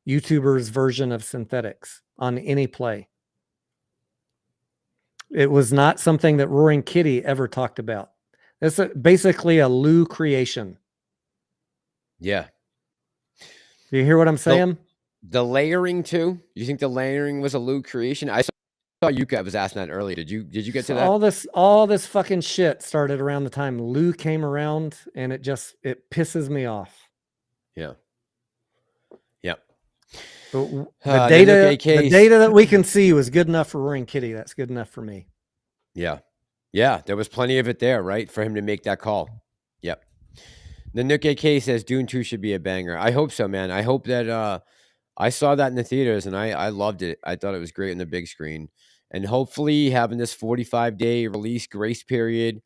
YouTubers' version of synthetics on any play. It was not something that Roaring Kitty ever talked about. It's basically a Lou creation.
Yeah.
Do you hear what I'm saying?
The layering too? You think the layering was a Lou creation? I saw Yuka was asking that earlier. Did you get to that?
All this fucking shit started around the time Lou came around, and it pisses me off.
Yeah. Yep.
But the data that we can see was good enough for Roaring Kitty. That's good enough for me.
Yeah. Yeah, there was plenty of it there, right, for him to make that call. Yep. The Nook AK says Dune 2 should be a banger. I hope so, man. I hope that I saw that in the theaters, and I loved it. I thought it was great on the big screen. And hopefully having this 45-day release grace period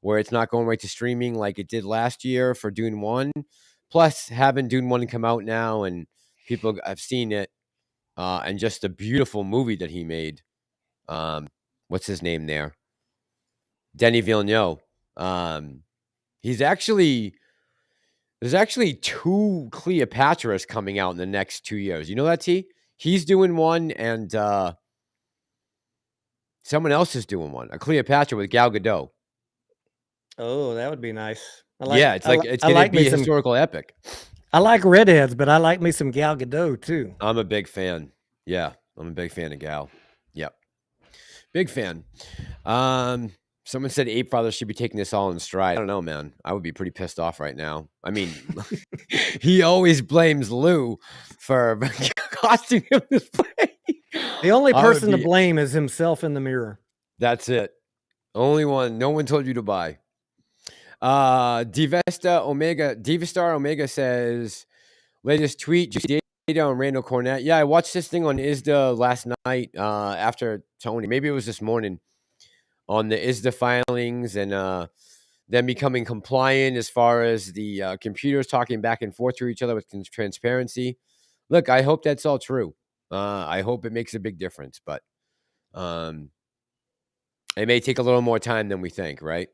where it's not going right to streaming like it did last year for Dune 1, plus having Dune 1 come out now and people have seen it, and just a beautiful movie that he made. What's his name there? Denis Villeneuve. There's actually 2 Cleopatras coming out in the next 2 years. You know that, T? He's doing one, and someone else is doing one. A Cleopatra with Gal Gadot.
Oh, that would be nice.
Yeah, it's going to be a historical epic.
I like redheads, but I like me some Gal Gadot too.
I'm a big fan. Yeah, I'm a big fan of Gal. Yep. Big fan. Someone said Ape Father should be taking this all in stride. I don't know, man. I would be pretty pissed off right now. I mean, he always blames Lou for costing him this play.
The only person to blame is himself in the mirror.
That's it. Only one. No one told you to buy. Divestar Omega says, latest tweet, just data on Randall Cornett. Yeah, I watched this thing on ISDA last night after Tony. Maybe it was this morning on the ISDA filings and them becoming compliant as far as the computers talking back and forth to each other with transparency. Look, I hope that's all true. I hope it makes a big difference, but it may take a little more time than we think, right?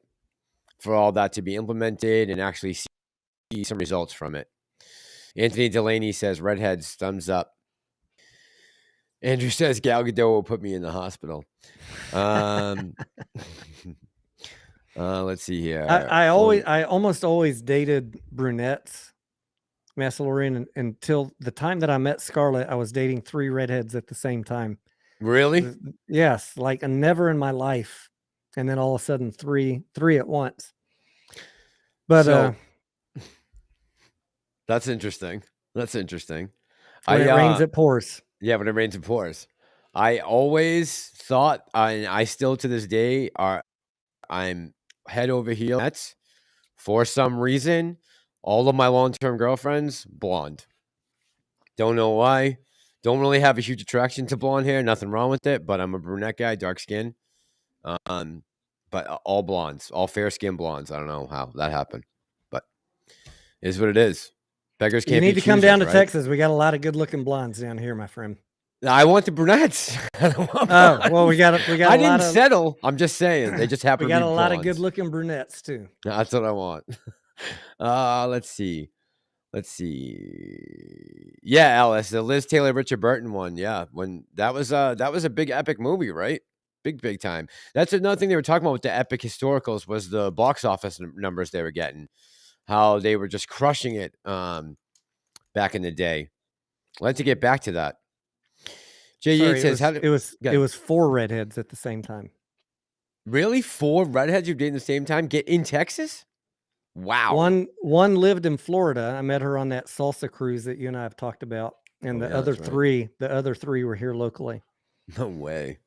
For all that to be implemented and actually see some results from it. Anthony Delaney says, redheads, thumbs up. Andrew says, Gal Gadot will put me in the hospital. Let's see here.
I almost always dated brunettes, Massalorian, until the time that I met Scarlett. I was dating 3 redheads at the same time.
Really?
Yes, like never in my life. And then all of a sudden, three at once. But
that's interesting. That's interesting.
When it rains, it pours.
Yeah, when it rains, it pours. I always thought, and I still to this day I'm head over heels. For some reason, all of my long-term girlfriends, blonde. Don't know why. Don't really have a huge attraction to blonde hair. Nothing wrong with it, but I'm a brunette guy, dark skin. But all blondes, all fair-skinned blondes. I don't know how that happened, but it is what it is. Beggars can't be choosers.
You need to come down to Texas. We got a lot of good-looking blondes down here, my friend.
I want the brunettes. I don't want
well, we got.
I didn't settle. I'm just saying they just happen.
We got
to be
a lot of good-looking brunettes too.
That's what I want. Let's see. Yeah, Alice, the Liz Taylor, Richard Burton one. Yeah, when that was a big epic movie, right? Big time. That's another thing they were talking about with the epic historicals was the box office numbers they were getting, how they were just crushing it back in the day. I'd like to get back to that. Jay Yates says,
it was 4 redheads at the same time.
Really? 4 redheads you dated at the same time get in Texas? Wow.
One lived in Florida. I met her on that salsa cruise that you and I have talked about, and the other 3 were here locally.
No way.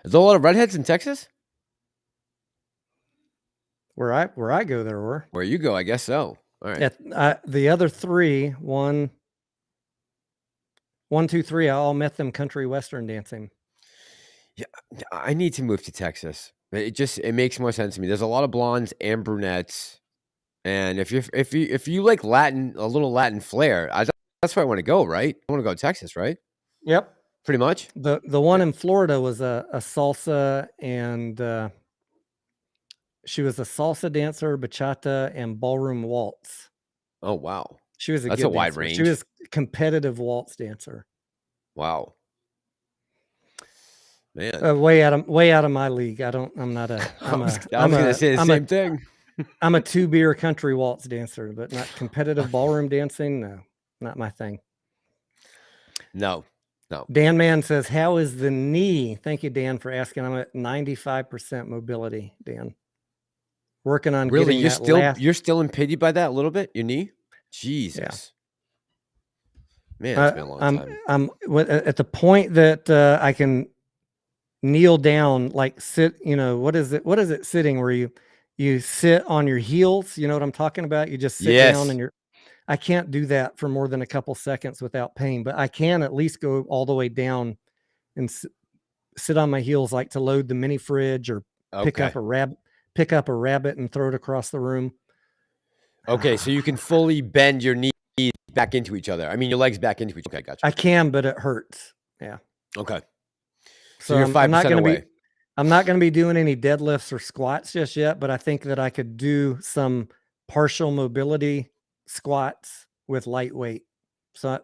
Is there a lot of redheads in Texas?
Where I go, there were.
Where you go, I guess so. All right.
The other 3, 1, 2, 3, I all met them country western dancing.
Yeah, I need to move to Texas. It makes more sense to me. There's a lot of blondes and brunettes, and if you like Latin, a little Latin flair, that's where I want to go. Right? I want to go to Texas, right?
Yep.
Pretty much.
The one in Florida was a salsa, and she was a salsa dancer, bachata, and ballroom waltz.
Oh wow,
she was
that's a wide range.
She was a competitive waltz dancer.
Wow, man,
way out of my league. I'm not a.
I was gonna say the same thing.
I'm a 2-beer country waltz dancer, but not competitive ballroom dancing. No, not my thing.
No.
Dan Man says, how is the knee? Thank you, Dan, for asking. I'm at 95% mobility, Dan. Working on
really.
Getting
you're still impeded by that a little bit. Your knee, Jesus. Yeah. Man, it's been a long time.
I'm at the point that I can kneel down, like sit. You know what is it? What is it? Sitting where you sit on your heels. You know what I'm talking about? You just sit down and I can't do that for more than a couple seconds without pain, but I can at least go all the way down and sit on my heels, like to load the mini fridge or pick up a rabbit and throw it across the room.
Okay, so you can fully bend your knees back into each other. I mean, your legs back into each other. Okay, gotcha.
I can, but it hurts. Yeah.
Okay. So you're 5% away.
I'm not going to be doing any deadlifts or squats just yet, but I think that I could do some partial mobility squats with lightweight. So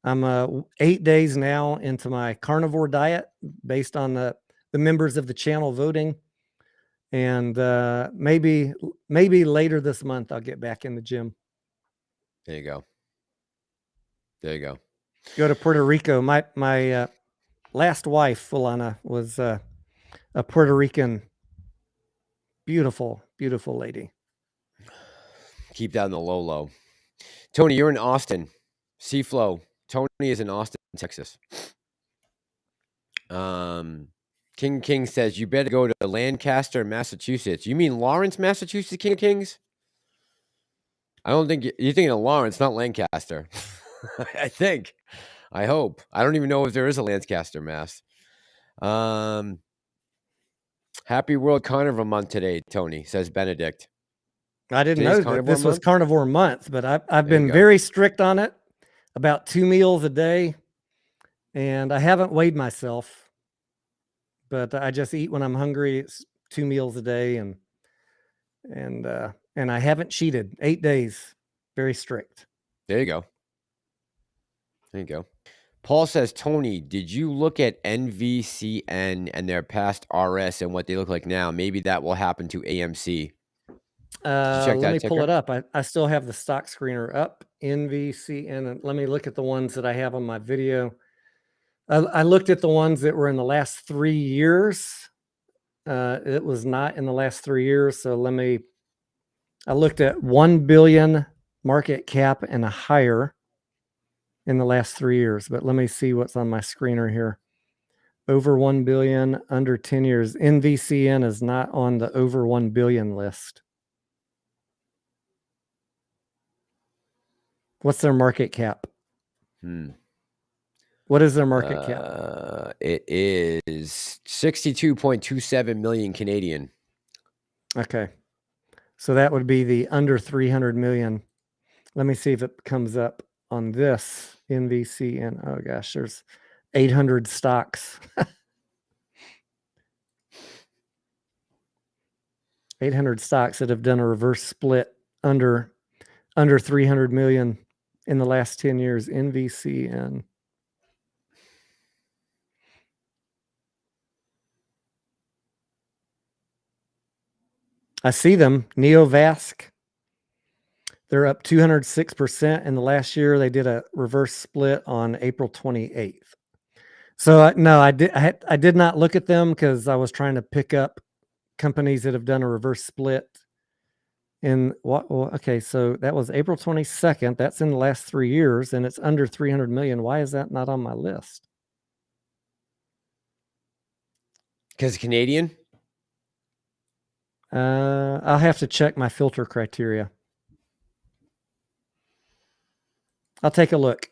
I'm 8 days now into my carnivore diet based on the members of the channel voting. And maybe later this month I'll get back in the gym.
There you go. There you go.
Go to Puerto Rico. My last wife, Fulana, was a Puerto Rican, beautiful, beautiful lady.
Keep down the low. Tony, you're in Austin. Seaflow. Tony is in Austin, Texas. King says you better go to Lancaster, Massachusetts. You mean Lawrence, Massachusetts, King of Kings? I don't think you're thinking of Lawrence, not Lancaster. I think. I hope. I don't even know if there is a Lancaster, Mass. Happy World Carnivore Month today, Tony, says Benedict.
I didn't know that this was Carnivore Month, but I've been very strict on it. About 2 meals a day, and I haven't weighed myself, but I just eat when I'm hungry. It's 2 meals a day, and I haven't cheated. 8 days, very strict.
There you go. There you go. Paul says, Tony, did you look at NVCN and their past RS and what they look like now? Maybe that will happen to AMC.
Let me pull it up. I still have the stock screener up, NVCN. And let me look at the ones that I have on my video. I looked at the ones that were in the last 3 years. It was not in the last 3 years. So I looked at 1 billion market cap and higher in the last 3 years. But let me see what's on my screener here. Over 1 billion, under 10 years. NVCN is not on the over 1 billion list. What's their market cap? What is their market cap?
It is 62.27 million Canadian.
Okay. So that would be the under 300 million. Let me see if it comes up on this NVCN. Oh gosh, there's 800 stocks. 800 stocks that have done a reverse split under 300 million in the last 10 years. NVCN. I see them. Neovasc. They're up 206% in the last year. They did a reverse split on April 28th. So no, I did not look at them because I was trying to pick up companies that have done a reverse split. Okay, so that was April 22nd. That's in the last 3 years, and it's under 300 million. Why is that not on my list?
Because Canadian?
I'll have to check my filter criteria. I'll take a look.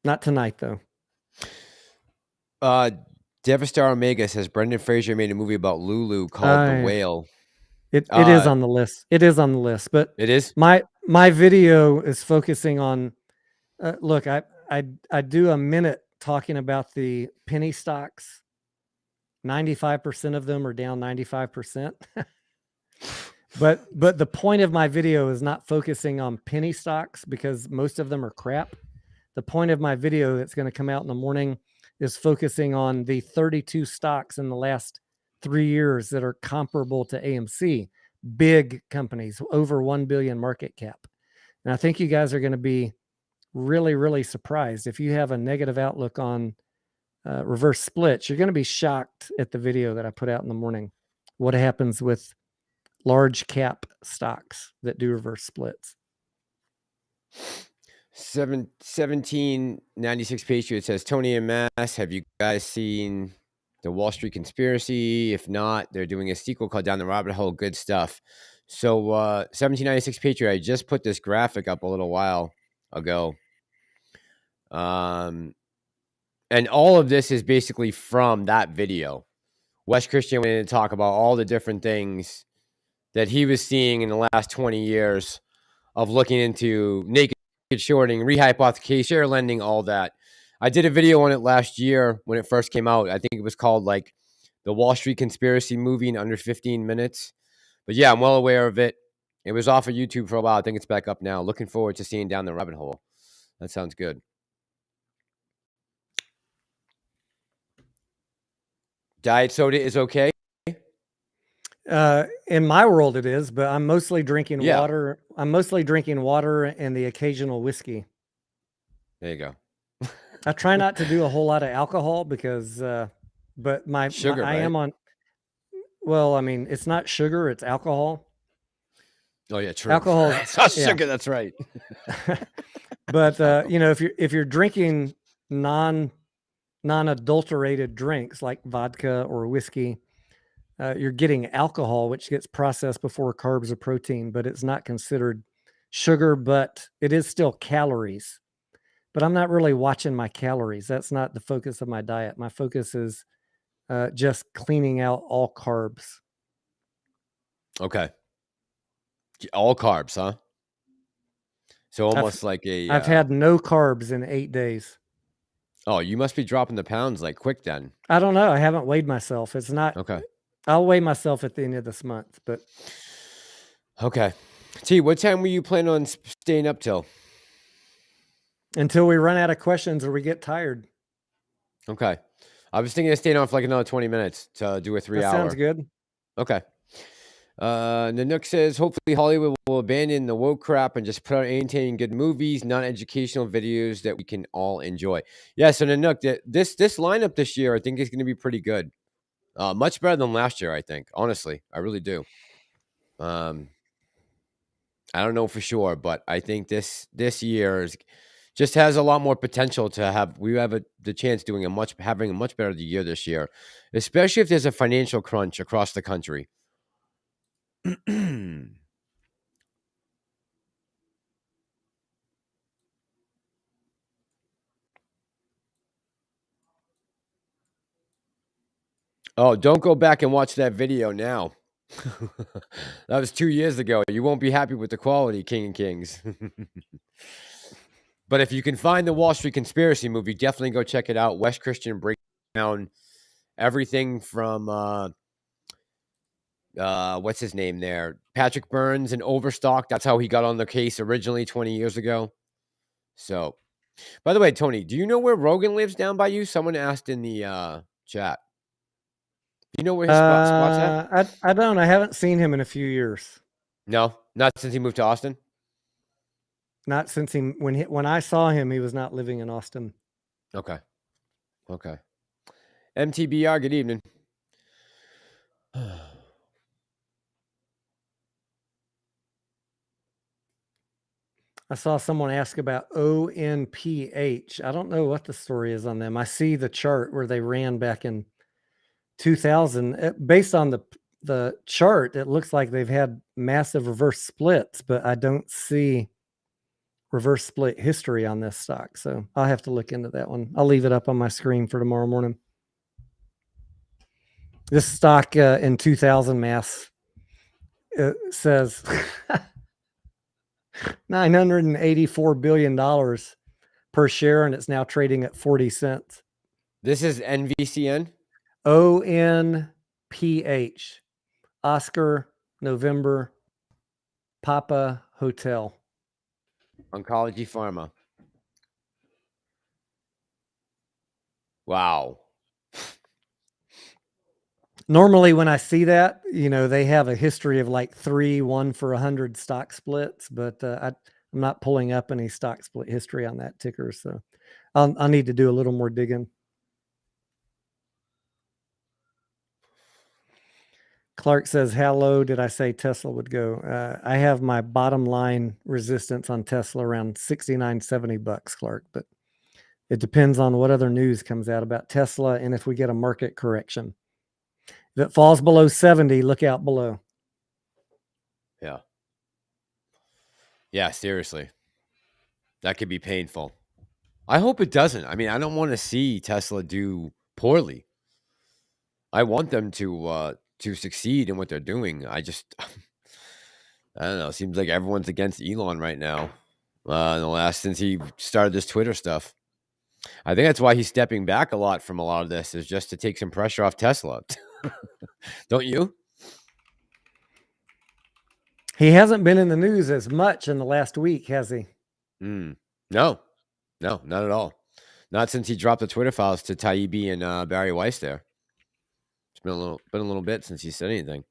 Not tonight, though.
Devastator Omega says Brendan Fraser made a movie about Lulu called The Whale.
It is on the list. It is on the list, but
it is.
My video is focusing on. Look, I do a minute talking about the penny stocks. 95% of them are down 95%. But the point of my video is not focusing on penny stocks because most of them are crap. The point of my video that's going to come out in the morning is focusing on the 32 stocks in the last 3 years that are comparable to AMC, big companies, over 1 billion market cap. And I think you guys are going to be really, really surprised. If you have a negative outlook on reverse splits, you're going to be shocked at the video that I put out in the morning. What happens with large cap stocks that do reverse splits.
1796 Patriot says, Tony and Mass, have you guys seen the Wall Street Conspiracy? If not, they're doing a sequel called Down the Rabbit Hole. Good stuff. So 1796 Patriot, I just put this graphic up a little while ago. And all of this is basically from that video. Wes Christian went in to talk about all the different things that he was seeing in the last 20 years of looking into naked shorting, rehypothecation, share lending, all that. I did a video on it last year when it first came out. I think it was called like the Wall Street Conspiracy Movie in under 15 minutes. But yeah, I'm well aware of it. It was off of YouTube for a while. I think it's back up now. Looking forward to seeing down the rabbit hole. That sounds good. Diet soda is okay.
In my world, it is, but I'm mostly drinking
Yeah.
water. I'm mostly drinking water and the occasional whiskey.
There you go.
I try not to do a whole lot of alcohol because, but
Sugar,
I
right?
am on. Well, I mean, it's not sugar; it's alcohol.
Oh yeah, true.
Alcohol,
It's not
yeah.
sugar. That's right.
But if you're drinking non-adulterated drinks like vodka or whiskey, you're getting alcohol, which gets processed before carbs or protein, but it's not considered sugar, but it is still calories. But I'm not really watching my calories. That's not the focus of my diet. My focus is just cleaning out all carbs.
Okay. All carbs, huh? So almost like a.
I've had no carbs in 8 days.
Oh, you must be dropping the pounds like quick then.
I don't know. I haven't weighed myself. It's not.
Okay.
I'll weigh myself at the end of this month, but
Okay. T, what time were you planning on staying up till?
until we run out of questions or we get tired.
Okay. I was thinking of staying on for like another 20 minutes to do a 3
That
hour.
sounds good.
Okay. Nanook says, hopefully Hollywood will abandon the woke crap and just put out entertaining good movies, non-educational videos that we can all enjoy. Yeah, so Nanook, this lineup this year, I think is going to be pretty good. Much better than last year, I think. Honestly, I really do. I don't know for sure, but I think this year just has a lot more potential to have. We have the chance doing having a much better year this year, especially if there's a financial crunch across the country. Oh, don't go back and watch that video now. That was 2 years ago. You won't be happy with the quality, King and Kings. But if you can find the Wall Street Conspiracy movie, definitely go check it out. Wes Christian breaks down everything from what's his name there? Patrick Burns and Overstock. That's how he got on the case originally 20 years ago. So, by the way, Tony, do you know where Rogan lives down by you? Someone asked in the chat. Do you know where his spot's at?
I don't. I haven't seen him in a few years.
No, not since he moved to Austin.
Not since when I saw him, he was not living in Austin.
Okay. MTBR, good evening.
I saw someone ask about ONPH. I don't know what the story is on them. I see the chart where they ran back in 2000. Based on the chart, it looks like they've had massive reverse splits, but I don't see reverse split history on this stock. So I'll have to look into that one. I'll leave it up on my screen for tomorrow morning. This stock in 2000 mass says $984 billion per share, and it's now trading at 40 cents.
This is NVCN?
ONPH. Oscar November Papa Hotel.
Oncology Pharma. Wow.
Normally when I see that, they have a history of like 1 for 100 stock splits, but I'm not pulling up any stock split history on that ticker. So I'll need to do a little more digging. Clark says, how low did I say Tesla would go? I have my bottom line resistance on Tesla around 69, 70 bucks, Clark, but it depends on what other news comes out about Tesla and if we get a market correction. If it falls below 70, look out below.
Yeah. Yeah, seriously. That could be painful. I hope it doesn't. I mean, I don't want to see Tesla do poorly. I want them to succeed in what they're doing. I don't know. It seems like everyone's against Elon right now. Since he started this Twitter stuff. I think that's why he's stepping back a lot from a lot of this, is just to take some pressure off Tesla. Don't you?
He hasn't been in the news as much in the last week, has he?
No, not at all. Not since he dropped the Twitter files to Taibbi and Barry Weiss there. It's been a little bit since he said anything.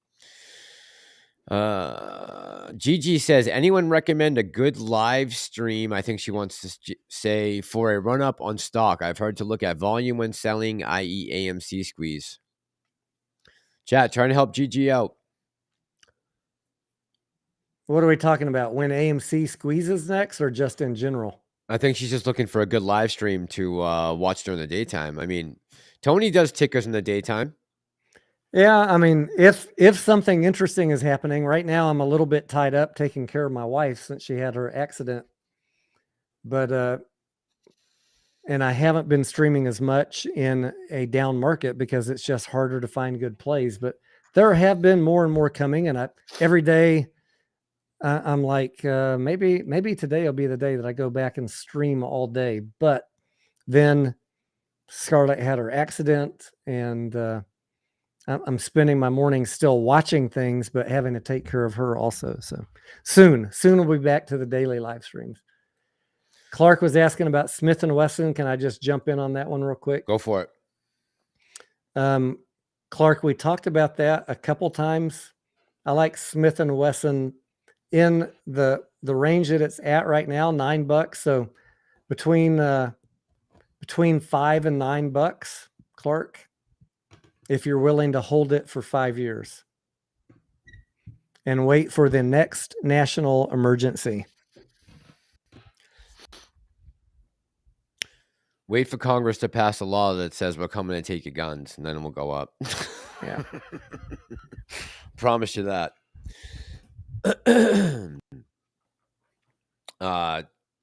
Gigi says, anyone recommend a good live stream? I think she wants to say for a run up on stock. I've heard to look at volume when selling, i.e. AMC squeeze. Chat, trying to help Gigi out.
What are we talking about? When AMC squeezes next, or just in general?
I think she's just looking for a good live stream to watch during the daytime. I mean, Tony does tickers in the daytime.
Yeah, I mean, if something interesting is happening right now, I'm a little bit tied up taking care of my wife since she had her accident. But and I haven't been streaming as much in a down market because it's just harder to find good plays. But there have been more and more coming, and every day I'm like, maybe today will be the day that I go back and stream all day. But then Scarlett had her accident, and I'm spending my mornings still watching things, but having to take care of her also. So soon we'll be back to the daily live streams. Clark was asking about Smith & Wesson. Can I just jump in on that one real quick?
Go for
it. Clark, we talked about that a couple times. I like Smith & Wesson in the range that it's at right now, $9. So between $5 and $9, Clark, if you're willing to hold it for 5 years and wait for the next national emergency.
Wait for Congress to pass a law that says we're coming to take your guns, and then we'll go up.
Yeah.
Promise you that.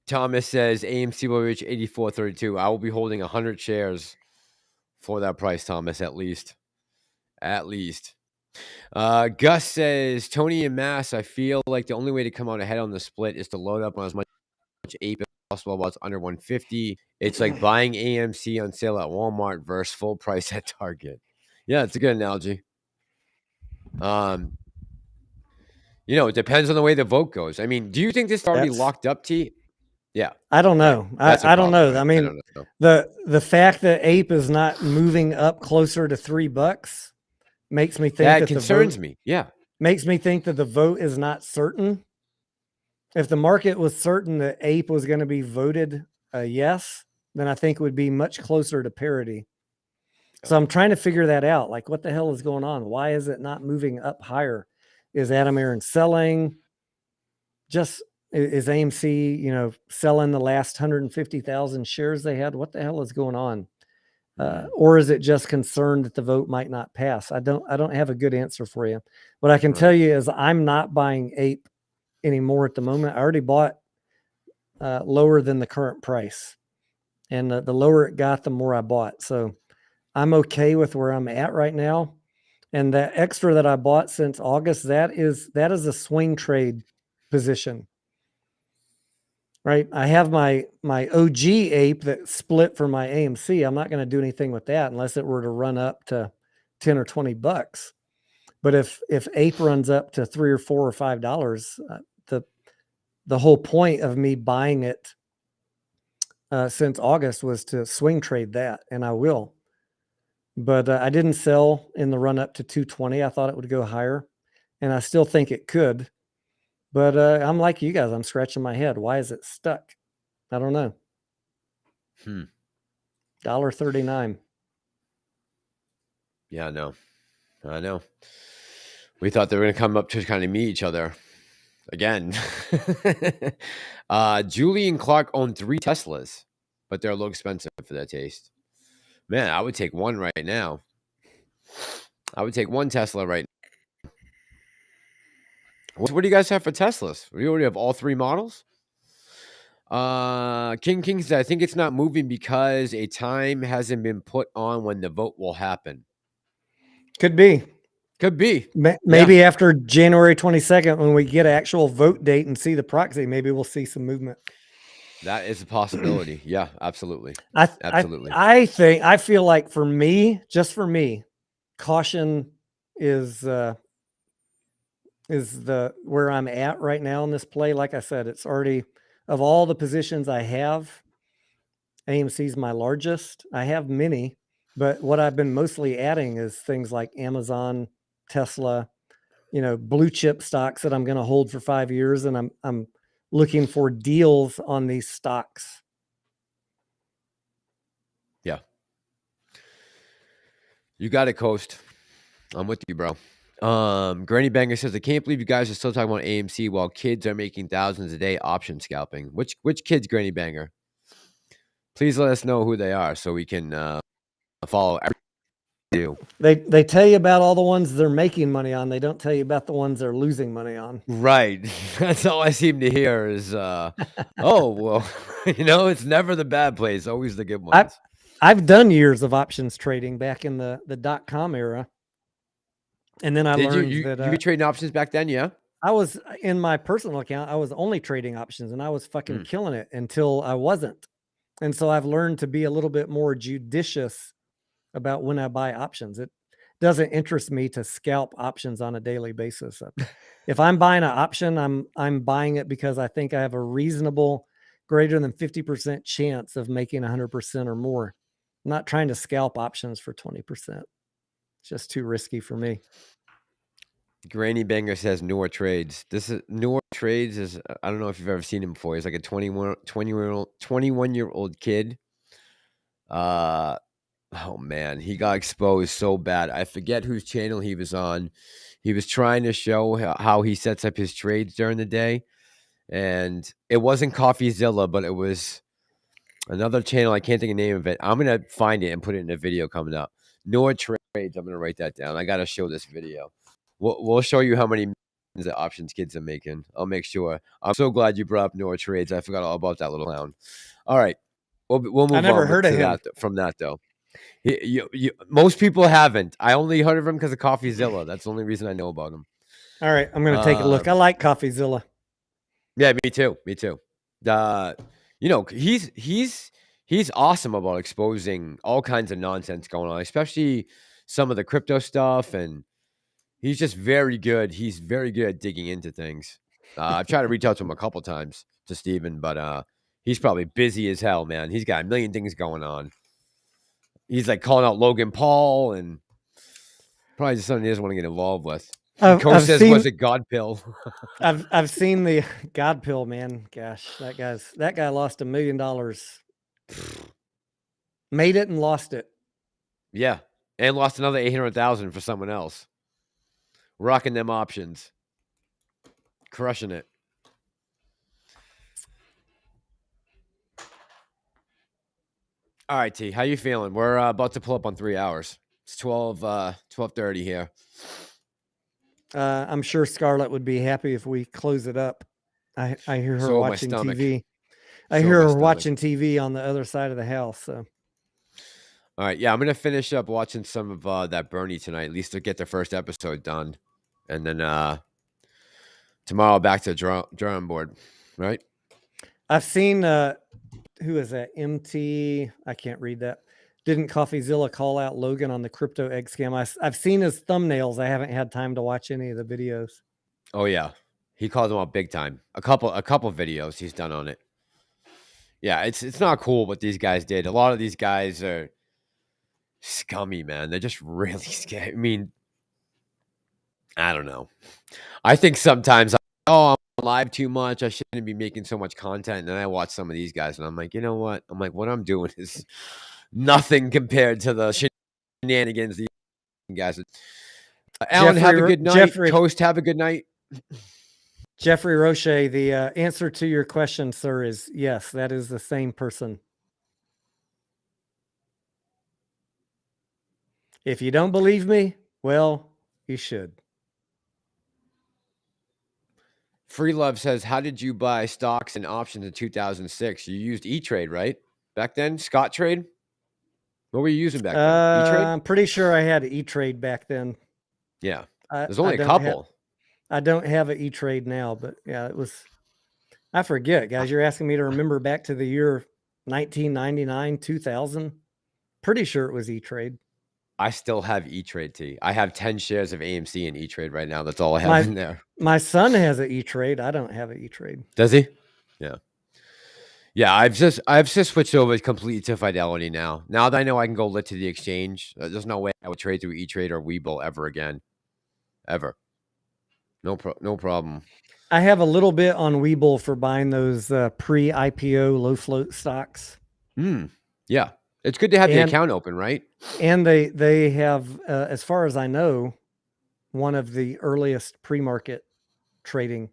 Thomas says AMC will reach 84.32. I will be holding 100 shares for that price, Thomas, at least. Gus says, Tony and Mass, I feel like the only way to come out ahead on the split is to load up on as much ape as possible while it's under 150. It's like buying AMC on sale at Walmart versus full price at Target. Yeah, it's a good analogy. It depends on the way the vote goes. I mean, do you think this is already locked up, T? Yeah.
I don't know. Right. I don't know. Right? I mean, the fact that ape is not moving up closer to $3 makes me think that
concerns me. Yeah.
Makes me think that the vote is not certain. If the market was certain that ape was going to be voted a yes, then I think it would be much closer to parity. So I'm trying to figure that out. Like, what the hell is going on? Why is it not moving up higher? Is Adam Aaron selling? Just is AMC, selling the last 150,000 shares they had? What the hell is going on? Or is it just concerned that the vote might not pass? I don't have a good answer for you. What I can tell you is I'm not buying ape anymore at the moment. I already bought lower than the current price, and the lower it got, the more I bought. So I'm okay with where I'm at right now. And that extra that I bought since August, that is a swing trade position. Right. I have my OG ape that split for my AMC. I'm not going to do anything with that unless it were to run up to $10 or $20. But if ape runs up to $3 or $4 or $5, the whole point of me buying it since August was to swing trade that, and I will. But I didn't sell in the run up to 220. I thought it would go higher, and I still think it could. But I'm like you guys. I'm scratching my head. Why is it stuck? I don't know. $1.39.
Yeah, I know. We thought they were going to come up to kind of meet each other again. Julie and Clark own 3 Teslas, but they're a little expensive for their taste. Man, I would take one right now. I would take one Tesla right now. What do you guys have for Teslas? We already have all 3 models? King said, I think it's not moving because a time hasn't been put on when the vote will happen.
Could be. Maybe after January 22nd, when we get an actual vote date and see the proxy, maybe we'll see some movement.
That is a possibility. Yeah, absolutely.
Absolutely. I feel like for me, caution is is the where I'm at right now in this play. Like I said, it's already, of all the positions I have, AMC is my largest. I have many, but what I've been mostly adding is things like Amazon, Tesla, blue chip stocks that I'm going to hold for 5 years, and I'm looking for deals on these stocks.
Yeah. You got it, Coast. I'm with you, bro. Granny Banger says, I can't believe you guys are still talking about AMC while kids are making thousands a day option scalping. Which kids, Granny Banger? Please let us know who they are so we can follow everything you do.
They tell you about all the ones they're making money on. They don't tell you about the ones they're losing money on.
Right. That's all I seem to hear is, oh, well, it's never the bad place, always the good ones.
I've done years of options trading back in the .com era. And then I learned that
you were trading options back then, yeah?
I was, in my personal account, I was only trading options, and I was fucking killing it until I wasn't. And so I've learned to be a little bit more judicious about when I buy options. It doesn't interest me to scalp options on a daily basis. If I'm buying an option, I'm buying it because I think I have a reasonable greater than 50% chance of making 100% or more. I'm not trying to scalp options for 20%. It's just too risky for me.
Granny Banger says Noor Trades. Noor Trades is, I don't know if you've ever seen him before. He's like a 21-year-old kid. Oh man, he got exposed so bad. I forget whose channel he was on. He was trying to show how he sets up his trades during the day. And it wasn't CoffeeZilla, but it was another channel. I can't think of the name of it. I'm going to find it and put it in a video coming up. Noor Trades. I'm going to write that down. I got to show this video. We'll show you how many the options kids are making. I'll make sure. I'm so glad you brought up Noah Trades. I forgot all about that little clown. All right. We'll move on. I
never heard of him.
From that, though. Most people haven't. I only heard of him because of CoffeeZilla. That's the only reason I know about him.
All right. I'm going to take a look. I like CoffeeZilla.
Yeah, me too. He's awesome about exposing all kinds of nonsense going on, especially some of the crypto stuff, and he's just very good. He's very good at digging into things. I've tried to reach out to him a couple times, to Steven, but he's probably busy as hell, man. He's got a million things going on. He's like calling out Logan Paul and probably just something he doesn't want to get involved with. Coach says, was it God Pill?
I've seen the God Pill, man. Gosh, that guy lost $1 million. Made it and lost it.
Yeah. And lost another 800,000 for someone else. Rocking them options. Crushing it. All right, T. How you feeling? We're about to pull up on 3 hours. It's 12:30 here.
I'm sure Scarlett would be happy if we close it up. I hear her watching TV. I hear her watching TV on the other side of the house. So.
All right. Yeah, I'm going to finish up watching some of that Bernie tonight, at least to get the first episode done. And then tomorrow back to the drawing board, right?
I've seen, who is that? MT, I can't read that. Didn't CoffeeZilla call out Logan on the crypto egg scam? I've seen his thumbnails. I haven't had time to watch any of the videos.
Oh, yeah. He called him out big time. A couple videos he's done on it. Yeah, it's not cool what these guys did. A lot of these guys are scummy, man. They're just really scary. I mean, I don't know. I think sometimes, I'm live too much. I shouldn't be making so much content. And then I watch some of these guys and I'm like, you know what? I'm like, what I'm doing is nothing compared to the shenanigans these guys. Alan, have a good night. Toast, have a good night.
Jeffrey Roche, the answer to your question, sir, is yes, that is the same person. If you don't believe me, well, you should.
Free Love says, how did you buy stocks and options in 2006? You used E-Trade, right? Back then? Scott Trade? What were you using back then? E-Trade?
I'm pretty sure I had E-Trade back then.
Yeah. There's only a couple.
I don't have an E-Trade now, but yeah, it was, I forget, guys. You're asking me to remember back to the year 1999, 2000. Pretty sure it was E-Trade.
I still have E-Trade, T. I have 10 shares of AMC in E-Trade right now. That's all I have in there.
My son has an E-Trade. I don't have an E-Trade.
Does he? Yeah. Yeah, I've just switched over completely to Fidelity now. Now that I know I can go lit to the exchange, there's no way I would trade through E-Trade or Webull ever again. Ever. No problem.
I have a little bit on Webull for buying those pre-IPO low float stocks.
Yeah. It's good to have the
And-
account open, right?
And they have, as far as I know, one of the earliest pre-market trading.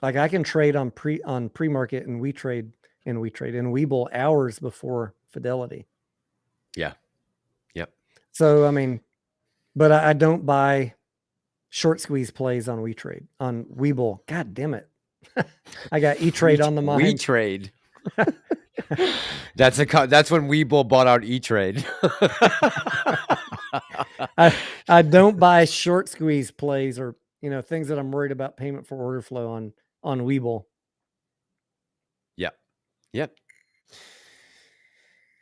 Like I can trade on pre-market and Webull hours before Fidelity.
Yeah. Yep.
So I mean, but I don't buy short squeeze plays on Webull. God damn it. I got E-Trade on the mind.
E-Trade. That's when Webull bought out E-Trade.
I don't buy short squeeze plays or things that I'm worried about payment for order flow on Webull.
Yep.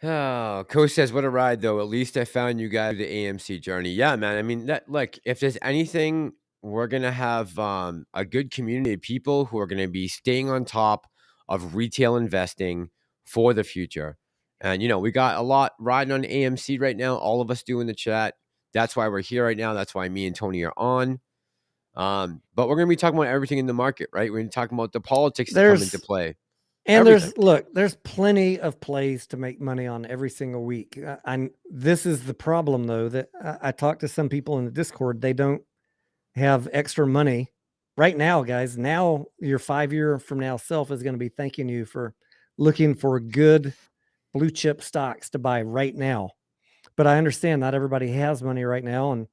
Oh, Coach says, what a ride, though. At least I found you guys the AMC journey. Yeah, man. I mean, if there's anything, we're going to have a good community of people who are going to be staying on top of retail investing for the future. And, we got a lot riding on AMC right now. All of us do in the chat. That's why we're here right now. That's why me and Tony are on. But we're going to be talking about everything in the market, right? We're going to talk about the politics that come into play.
And there's plenty of plays to make money on every single week. This is the problem, though, that I talked to some people in the Discord. They don't have extra money right now, guys. Now your 5 year from now self is going to be thanking you for looking for good blue chip stocks to buy right now. But I understand not everybody has money right now. And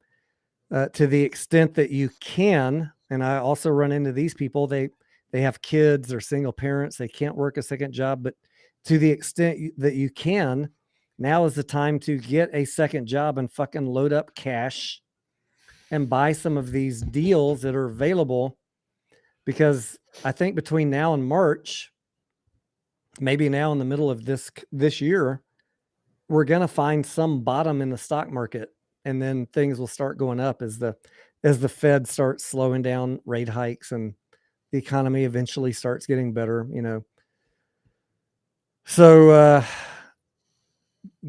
to the extent that you can, and I also run into these people, they have kids or single parents. They can't work a second job, but to the extent that you can, now is the time to get a second job and fucking load up cash and buy some of these deals that are available. Because I think between now and March, maybe now in the middle of this year, we're going to find some bottom in the stock market, and then things will start going up as the Fed starts slowing down rate hikes and the economy eventually starts getting better, So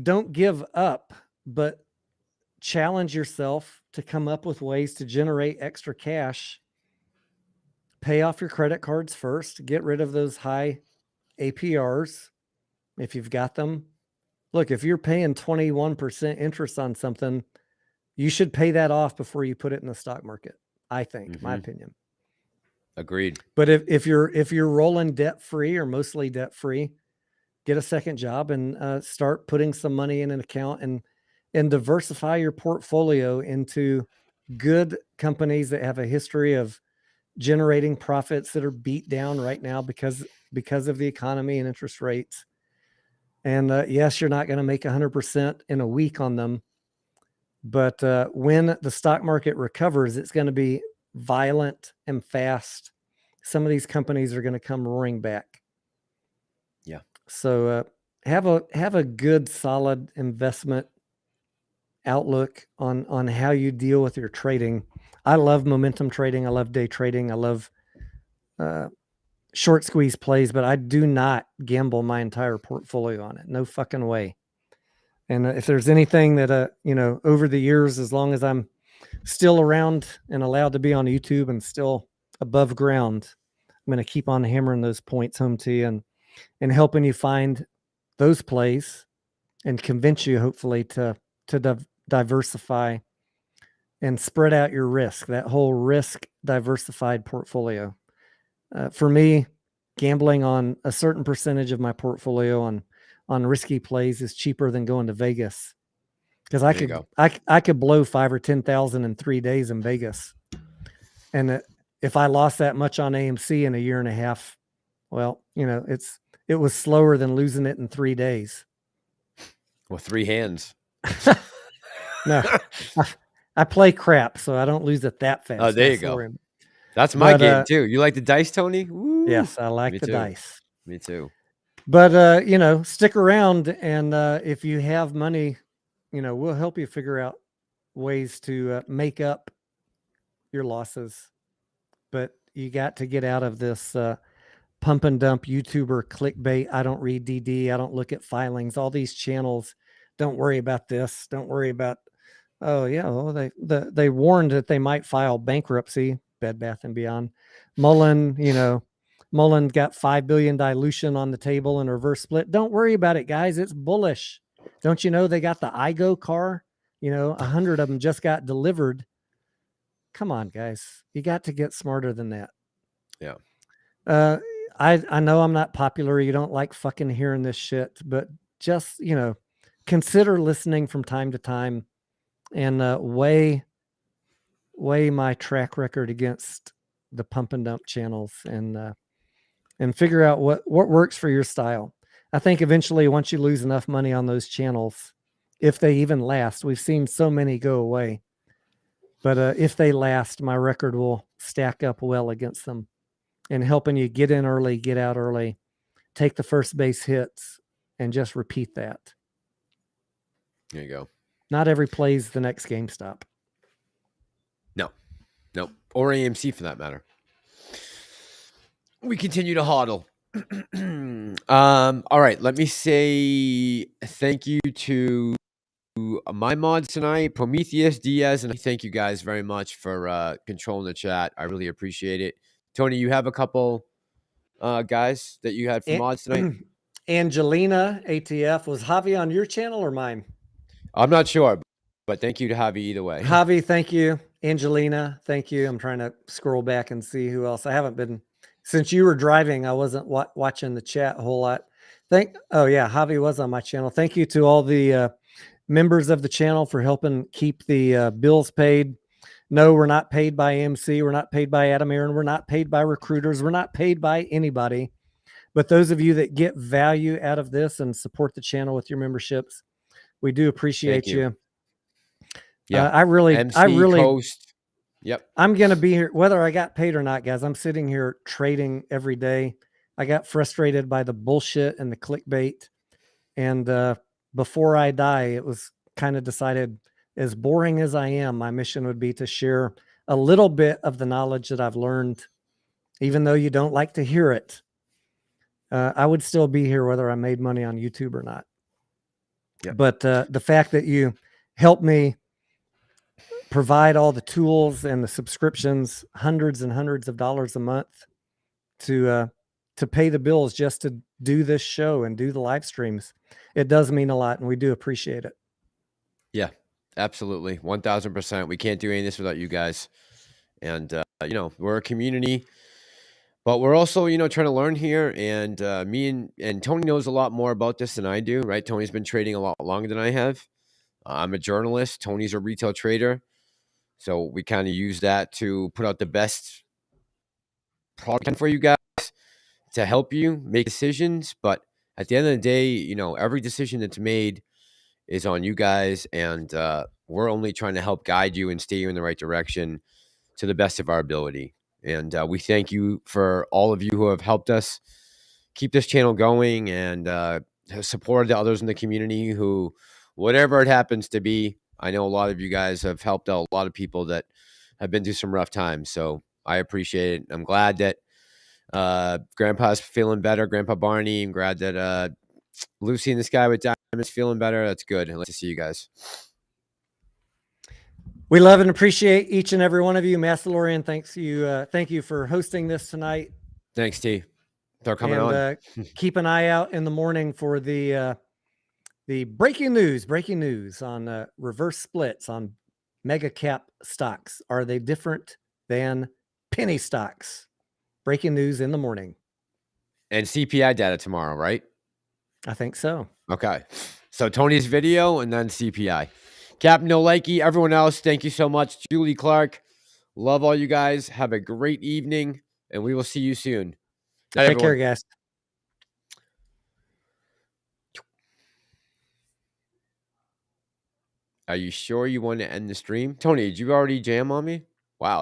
don't give up, but challenge yourself to come up with ways to generate extra cash. Pay off your credit cards first. Get rid of those high APRs if you've got them. Look, if you're paying 21% interest on something, you should pay that off before you put it in the stock market, I think, my opinion.
Agreed.
But if you're rolling debt free or mostly debt free, get a second job and start putting some money in an account and diversify your portfolio into good companies that have a history of generating profits that are beat down right now because of the economy and interest rates. And yes, you're not going to make 100% in a week on them, but when the stock market recovers, it's going to be violent and fast. Some of these companies are going to come roaring back.
Yeah.
So have a good, solid investment outlook on how you deal with your trading. I love momentum trading. I love day trading. I love short squeeze plays, but I do not gamble my entire portfolio on it. No fucking way. And if there's anything that, over the years, as long as I'm still around and allowed to be on YouTube and still above ground, I'm going to keep on hammering those points home to you and helping you find those plays and convince you, hopefully, to diversify and spread out your risk, that whole risk diversified portfolio. For me, gambling on a certain percentage of my portfolio on risky plays is cheaper than going to Vegas, because I could blow 5,000 or 10,000 in 3 days in Vegas, and if I lost that much on AMC in a year and a half, well, it was slower than losing it in 3 days.
Well, 3 hands.
No, I play crap, so I don't lose it that fast.
Oh, there you go. That's my game too. You like the dice, Tony? Woo.
Yes, I like the dice.
Me too.
But stick around, and if you have money, we'll help you figure out ways to make up your losses. But You got to get out of this pump and dump YouTuber clickbait. I don't read DD. I don't look at filings. All these channels. Don't worry about this. Don't worry about. Oh yeah, well, they warned that they might file bankruptcy. Bed Bath and Beyond. Mullen, Mullen got $5 billion dilution on the table in a reverse split. Don't worry about it, guys. It's bullish. Don't you know they got the iGo car? 100 of them just got delivered. Come on, guys. You got to get smarter than that.
Yeah.
I know I'm not popular. You don't like fucking hearing this shit, but just, consider listening from time to time and weigh my track record against the pump and dump channels and figure out what works for your style. I think eventually once you lose enough money on those channels, if they even last, we've seen so many go away, but if they last, my record will stack up well against them and helping you get in early, get out early, take the first base hits, and just repeat that.
There you go.
Not every play's the next GameStop.
No, or AMC for that matter. We continue to hodl. All right, let me say thank you to my mods tonight, Prometheus, Diaz, and thank you guys very much for controlling the chat. I really appreciate it. Tony, you have a couple guys that you had for mods tonight?
Angelina ATF, was Javi on your channel or mine?
I'm not sure, but thank you to Javi either way.
Javi, thank you. Angelina, thank you. I'm trying to scroll back and see who else. I haven't been, since you were driving, I wasn't watching the chat a whole lot. Oh yeah, Javi was on my channel. Thank you to all the members of the channel for helping keep the bills paid. No, we're not paid by AMC. We're not paid by Adam Aaron. We're not paid by recruiters. We're not paid by anybody. But those of you that get value out of this and support the channel with your memberships, we do appreciate you. Yeah, I really
Coast. Yep.
I'm going to be here, whether I got paid or not, guys. I'm sitting here trading every day. I got frustrated by the bullshit and the clickbait. And before I die, it was kind of decided, as boring as I am, my mission would be to share a little bit of the knowledge that I've learned, even though you don't like to hear it. I would still be here whether I made money on YouTube or not. Yep. But the fact that you helped me provide all the tools and the subscriptions, hundreds and hundreds of dollars a month to pay the bills just to do this show and do the live streams, it does mean a lot, and we do appreciate it.
Yeah, absolutely. 1000%. We can't do any of this without you guys. And, we're a community, but we're also, trying to learn here. And me and Tony knows a lot more about this than I do, right? Tony's been trading a lot longer than I have. I'm a journalist. Tony's a retail trader. So we kind of use that to put out the best product for you guys to help you make decisions. But at the end of the day, every decision that's made is on you guys. And we're only trying to help guide you and steer you in the right direction to the best of our ability. And we thank you for all of you who have helped us keep this channel going and have supported the others in the community who, whatever it happens to be, I know a lot of you guys have helped out a lot of people that have been through some rough times. So I appreciate it. I'm glad that Grandpa's feeling better, Grandpa Barney. I'm glad that Lucy and this guy with diamonds feeling better. That's good. And let's see you guys.
We love and appreciate each and every one of you. Massalorian, thank you for hosting this tonight.
Thanks, T. They're coming on.
Keep an eye out in the morning for the breaking news on reverse splits on mega cap stocks. Are they different than penny stocks? Breaking news in the morning.
And CPI data tomorrow, right?
I think so.
Okay. So Tony's video and then CPI. Captain No Likey, everyone else, thank you so much. Julie Clark, love all you guys. Have a great evening, and we will see you soon.
Take care, guys.
Are you sure you want to end the stream? Tony, did you already jam on me?